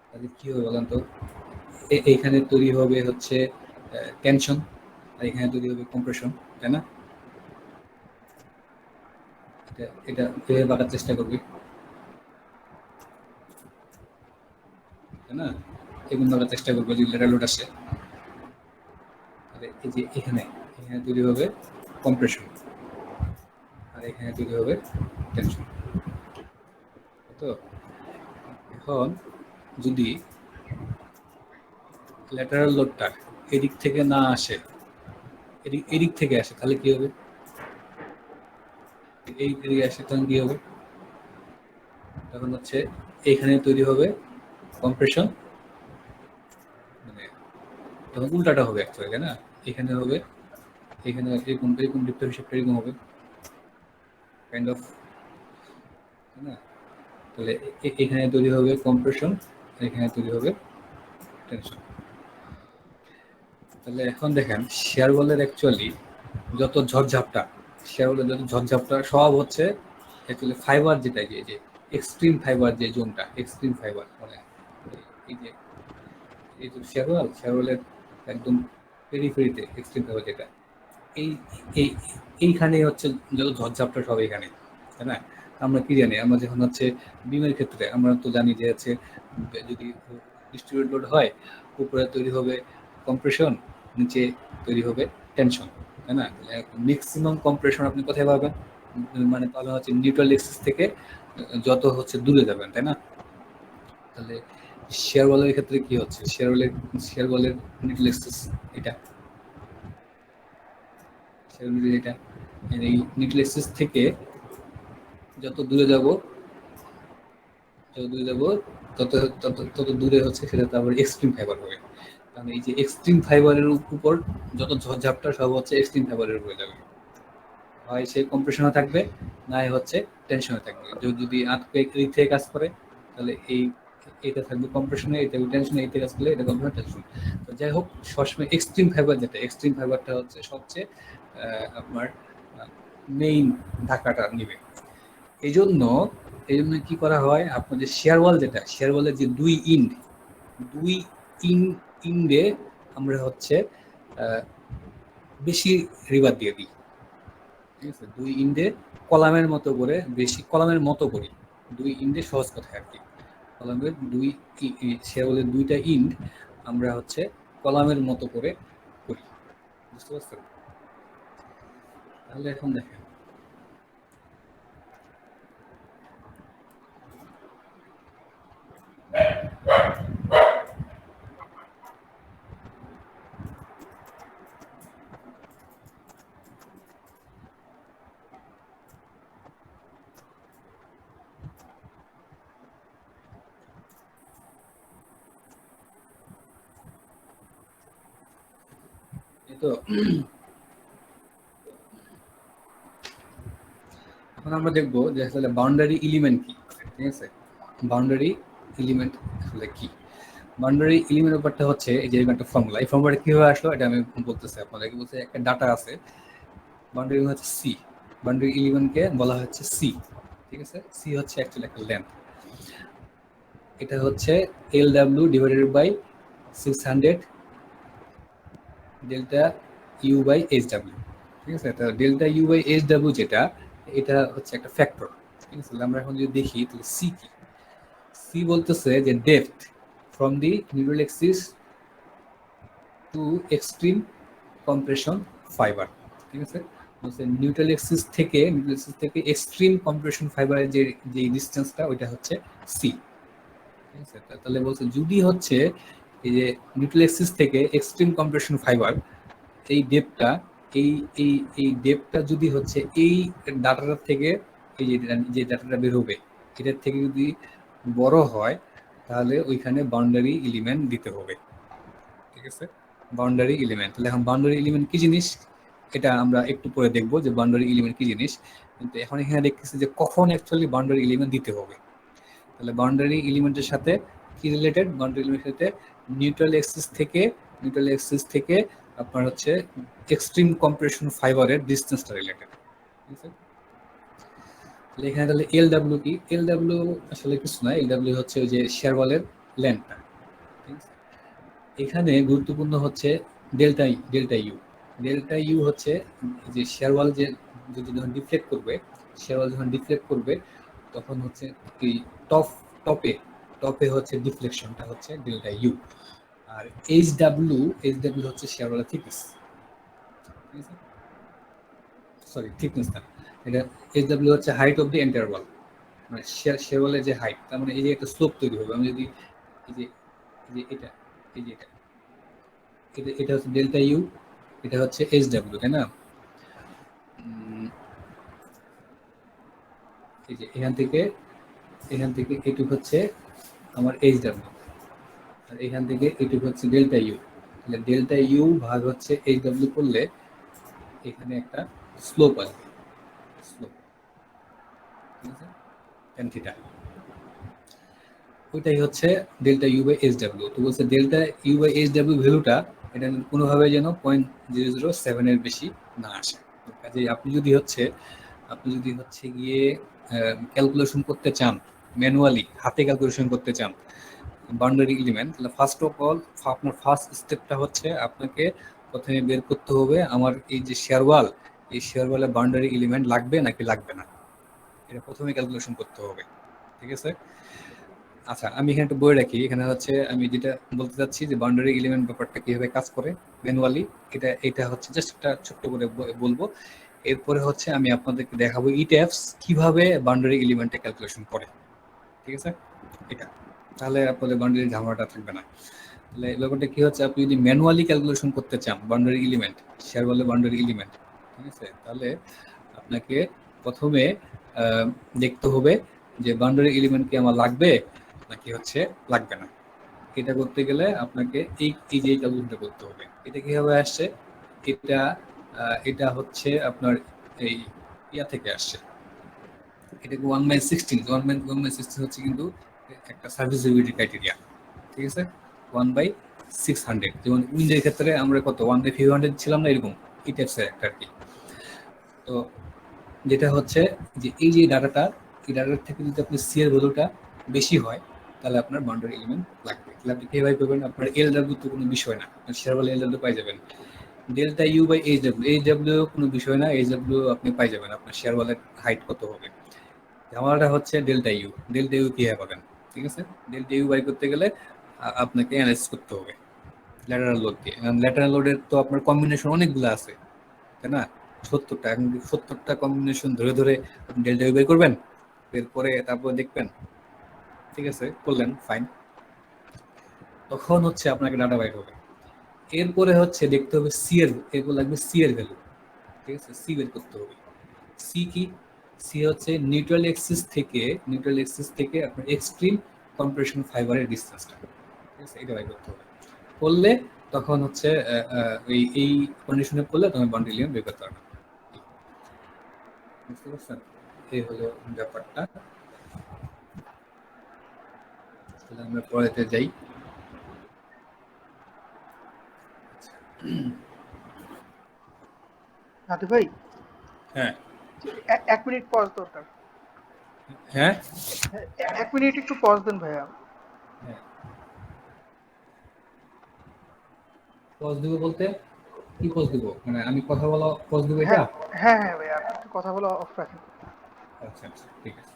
তাহলে কি হবে বলেন তো? এইখানে তৈরি হবে হচ্ছে টেনশন, আর এখানে তৈরি হবে কম্প্রেশন, তাই না? এটা ভেবে বাঁকার চেষ্টা করবে, তাই না? এগুলো বাঁকার চেষ্টা করবে যদি ল্যাটারাল লোড আসে। তাহলে এই যে এখানে তৈরি হবে কম্প্রেশন, আর এখানে তৈরি হবে টেনশন। তো এখন যদি ল্যাটারাল লোডটা এদিক থেকে না আসে, এদিক থেকে আসে, তাহলে কি হবে? এই দিকে আসে, তখন কি হবে? তখন হচ্ছে এইখানে তৈরি হবে কম্প্রেশন, মানে তখন উল্টাটা হবে অ্যাকচুয়ালি, তাই না? এখানে হবে, এখানে এরকম এরকম ডিপটা হিসাবটা এরকম হবে কাইন্ড অফ, তাই না? তাহলে এখানে তৈরি হবে কম্প্রেশন, এখানে তৈরি হবে টেনশন। তাহলে এখন দেখেন শেয়ার বলের অ্যাকচুয়ালি যত ঝড়ঝাপটা, শেয়ার বলের যত ঝড়ঝাপটা সব হচ্ছে অ্যাকচুয়ালি ফাইবার, যেটা যে এক্সট্রিম ফাইবার, যে জোনটা এক্সট্রিম ফাইবার, মানে এই যে এই যে শেয়ার বলের একদম পেরিফেরিতে এক্সট্রিম ফাইবার যেটা, এই এই এইখানেই হচ্ছে যত ঝড়ঝাপটা সব এখানে, তাই না? আমরা কি জানি, আমরা যখন হচ্ছে বিমের ক্ষেত্রে আমরা তো জানি যে হচ্ছে যদি ডিস্ট্রিবিউটেড লোড হয়, উপরে তৈরি হবে কম্প্রেশন, নিচে তৈরি হবে টেনশন, তাই না? ম্যাক্সিমাম কম্প্রেশন আপনি কোথায় পাবেন? মানে পাবেন হচ্ছে নিউট্রাল এক্সিস থেকে যত হচ্ছে দূরে যাবেন, তাই না? তাহলে শেয়ার বলের ক্ষেত্রে কি হচ্ছে, শেয়ার বলের নিউট্রাল এক্সিস এটা, এটা এই নিউট্রাল এক্সিস থেকে যত দূরে যাব, তত তত দূরে হচ্ছে সেটা তারপর এক্সট্রিম ফাইবার হবে। কারণ এই যে এক্সট্রিম ফাইবারের উপর যত ঝড়ঝাপটা সব হচ্ছে এক্সট্রিম ফাইবারের উপরে যাবে, হয় সে কম্প্রেশনে থাকবে, না হচ্ছে টেনশনে থাকবে। যদি আর্থকুয়েক এই থেকে কাজ করে তাহলে এটা থাকবে কম্প্রেশনে, এটা টেনশনে, এইটা কাজ করলে এটা কম্প্রেশন টেনশন। তো যাই হোক, সবসময় এক্সট্রিম ফাইবার যেটা, এক্সট্রিম ফাইবারটা হচ্ছে সবচেয়ে আপনার মেইন ধাক্কাটা নিবে। এই জন্য কি করা হয়, আপনাদের শেয়ার ওয়াল যেটা, শেয়ার ওয়ালের যে দুই ইন্ডে আমরা হচ্ছে বেশি রিবার দিয়ে দিই, ঠিক আছে? দুই ইন্ডে কলামের মতো করে, বেশি কলামের মতো করি, দুই ইন্ডে সহজ কথা আর কি, কলামের শেয়ার ওয়ালের দুইটা ইন্ড আমরা হচ্ছে কলামের মতো করে করি, বুঝতে পারছেন? তাহলে এখন দেখেন তো এখন আমরা দেখবো যে আসলে বাউন্ডারি এলিমেন্ট কি, ঠিক আছে? বাউন্ডারি এলিমেন্ট আসলে কি? বাউন্ডারি এলিমেন্ট ব্যাপারটা হচ্ছে এই যে একটা ফর্মুলা, এই ফর্মুলাটা কিভাবে আসলো এটা আমি বলতেছি আপনাদেরকে। বলতে একটা ডাটা আছে, বাউন্ডারি হচ্ছে সি, বাউন্ডারি এলিমেন্টকে বলা হচ্ছে সি, ঠিক আছে? সি হচ্ছে অ্যাকচুয়ালি একটা লেন্থ, এটা হচ্ছে L W divided by 600 delta U by H W, ঠিক আছে? তো delta U by H W যেটা, এটা হচ্ছে একটা ফ্যাক্টর, ঠিক আছে? আমরা এখন যদি দেখি তাহলে সি কি, সি বলতেছে যে depth from the neutral axis to extreme compression fibre, ঠিক আছে? বলছে নিউট্রাল এক্সিস থেকে এক্সট্রিম কম্প্রেশন ফাইবারের যে ডিসটেন্সটা, ওইটা হচ্ছে সি, ঠিক আছে? তাহলে বলছে যদি হচ্ছে এই যে নিউট্রাল এক্সিস থেকে এক্সট্রিম কম্প্রেশন ফাইবার, এই ডেপটা, এই এই এই ডেপটা যদি হচ্ছে এই ডাটাটা থেকে, এই যে ডাটাটা বের হবে এটার থেকে যদি বড় হয়, তাহলে ওইখানে বাউন্ডারি এলিমেন্ট দিতে হবে, ঠিক আছে? Boundary element. তাহলে এখন বাউন্ডারি এলিমেন্ট কি জিনিস এটা আমরা একটু পরে দেখবো যে বাউন্ডারি এলিমেন্ট কি জিনিস, কিন্তু এখন এখানে দেখতেছি যে কখন অ্যাকচুয়ালি বাউন্ডারি এলিমেন্ট দিতে হবে। তাহলে বাউন্ডারি এলিমেন্টের সাথে কি রিলেটেড? বাউন্ডারি এলিমেন্টের সাথে নিউট্রাল এক্সিস থেকে আপনার হচ্ছে এক্সট্রিম কম্প্রেশন ফাইবারের ডিসটেন্সটা রিলেটেড, ঠিক আছে? তাহলে এখানে তাহলে এল ডাব্লিউ কি? এল ডাব্লিউ আসলে কিছু না, এল ডাব্লিউ হচ্ছে ওই যে শেয়ার ওয়ালের লেন্থটা, ঠিক আছে? এখানে গুরুত্বপূর্ণ হচ্ছে ডেল্টা ইউ হচ্ছে যে শেয়ার ওয়াল যে যখন ডিফ্লেক্ট করবে তখন হচ্ছে এই টপে হচ্ছে ডিফ্লেকশনটা হচ্ছে delta you. R H W হচ্ছে শেয়ার ওয়ালের থিকনেস, ঠিক আছে? সরি, থিকনেস না, এটা এইচ ডাব্লিউ হচ্ছে হাইট অফ দি এন্টায়ার ওয়াল, মানে শেয়ার ওয়ালের যে হাইট, তার মানে এই যে একটা স্লোপ তৈরি হবে। আমি যদি এই যে এটা, এই যে এটা হচ্ছে ডেল্টা ইউ, এটা হচ্ছে এইচ ডাব্লিউ, তাই না? এই যে এখান থেকে এটুক হচ্ছে আমার এইচ ডাব্লিউ, আর এখান থেকে এইটুকু হচ্ছে ডেল্টা ইউ। তাহলে ডেল্টা ইউ ভাগ হচ্ছে এইচ ডাব্লিউ করলে এখানে একটা স্লোপ আসবে, স্লোপ, ঠিক আছে, tan থিটা। ওইটাই হচ্ছে delta U by H W. তো বলছে delta U by H W ভ্যালুটা এটা কোনোভাবে যেন 0.007 এর বেশি না আসে। কাজে আপনি যদি হচ্ছে গিয়ে ক্যালকুলেশন করতে চান, ম্যানুয়ালি হাতে ক্যালকুলেশন করতে চান বাউন্ডারি এলিমেন্ট, তাহলে ফার্স্ট অফ অল আপনার ফার্স্ট স্টেপটা হচ্ছে আপনাকে প্রথমে বের করতে হবে আমার এই যে শেয়ার ওয়াল, এই শেয়ার ওয়ালে বাউন্ডারি এলিমেন্ট লাগবে নাকি লাগবে না, এটা প্রথমে ক্যালকুলেশন করতে হবে, ঠিক আছে। আচ্ছা, আমি এখানে একটা বই রাখি। এখানে হচ্ছে আমি যেটা বলতে চাচ্ছি যে বাউন্ডারি এলিমেন্ট ব্যাপারটা কিভাবে কাজ করে ম্যানুয়ালি, এটা হচ্ছে জাস্ট একটা ছোট্ট করে বলবো। এরপরে হচ্ছে আমি আপনাদেরকে দেখাবো ইট্যাপস কিভাবে বাউন্ডারি এলিমেন্টে ক্যালকুলেশন করে, ঠিক আছে। এটা তাহলে আপনাদের বাউন্ডারি ঝামেলাটা থাকবে না। তাহলে এই ব্যাপারটা কি হচ্ছে, আপনি যদি ম্যানুয়ালি ক্যালকুলেশন করতে চান বাউন্ডারি এলিমেন্ট, শেয়ার বলে বাউন্ডারি এলিমেন্ট, ঠিক আছে, তাহলে আপনাকে প্রথমে দেখতে হবে যে বাউন্ডারি এলিমেন্ট কি আমার লাগবে নাকি হচ্ছে লাগবে না। এটা করতে গেলে আপনাকে এই যে ক্যালকুলেশনটা করতে হবে। এটা কিভাবে আসছে, এটা হচ্ছে আপনার এই ইয়া থেকে আসছে, এটাকে 1/16, 1/16 হচ্ছে কিন্তু একটা সার্ভিসিবিলিটি ক্রাইটেরিয়া, ঠিক আছে। 1/600, যেমন উইন্ডের ক্ষেত্রে আমরা কত 1/500 ছিলাম না, এরকম এই টাইপসের একটা আর কি। তো যেটা হচ্ছে যে এই যে ডাটাটা, এই ডাটার থেকে যদি আপনি সি এর ভ্যালুটা বেশি হয় তাহলে আপনার বাউন্ডারি এলিমেন্ট লাগবে। তাহলে আপনি কিভাবে পাবেন, আপনার এল ডাব্লিউ তো কোনো বিষয় না, আপনার শেয়ার বলে এল ডাব্লিউ পাই যাবেন। Delta U by H W কোনো বিষয় না, এইচ ডাব্লিউ আপনি পাই যাবেন, আপনার শেয়ার ওয়ালের হাইট কত হবে। ঝামেলাটা হচ্ছে ডেল্টা ইউ কিভাবে পাবেন, ঠিক আছে। ডেল্টা ইউ বাই করতে গেলে আপনাকে অ্যানালাইসিস করতে হবে ল্যাটারাল লোড দিয়ে। ল্যাটারাল লোডের তো আপনার কম্বিনেশন অনেকগুলো আছে, তাই না, 70টা। এখন 70টা কম্বিনেশন ধরে ধরে আপনি ডেল্টা ইউ বের করবেন, এরপরে তারপর দেখবেন, ঠিক আছে, করলেন ফাইন, তখন হচ্ছে আপনাকে ডাটা বাইর হবে। এরপরে হচ্ছে দেখতে হবে সি এর, এরপর লাগবে সি এর ভ্যালু, ঠিক আছে, সি বের করতে হবে। সি কি, সি হচ্ছে নিউট্রাল এক্সিস থেকে আপনার এক্সট্রিম কম্প্রেশন ফাইবারের ডিসটেন্সটা, ঠিক আছে, এটা বের করতে হবে। করলে তখন হচ্ছে এই কন্ডিশনে করলে তুমি বাউন্ডারি এলিমেন্ট বের করতে পারবে, বুঝতে পারছেন। এই হলো ব্যাপারটা। তাহলে আমরা পরেতে যাই। দাদু ভাই, হ্যাঁ 1 মিনিট পজ দরকার। হ্যাঁ 1 মিনিট একটু পজ দেন ভাইয়া। হ্যাঁ, পজ দিব বলতে কি পজ দিব, মানে আমি কথা বলা পজ দিব এটা? হ্যাঁ হ্যাঁ হ্যাঁ ভাইয়া, আপনি একটু কথা বলা অফ রাখেন। আচ্ছা আচ্ছা, ঠিক আছে।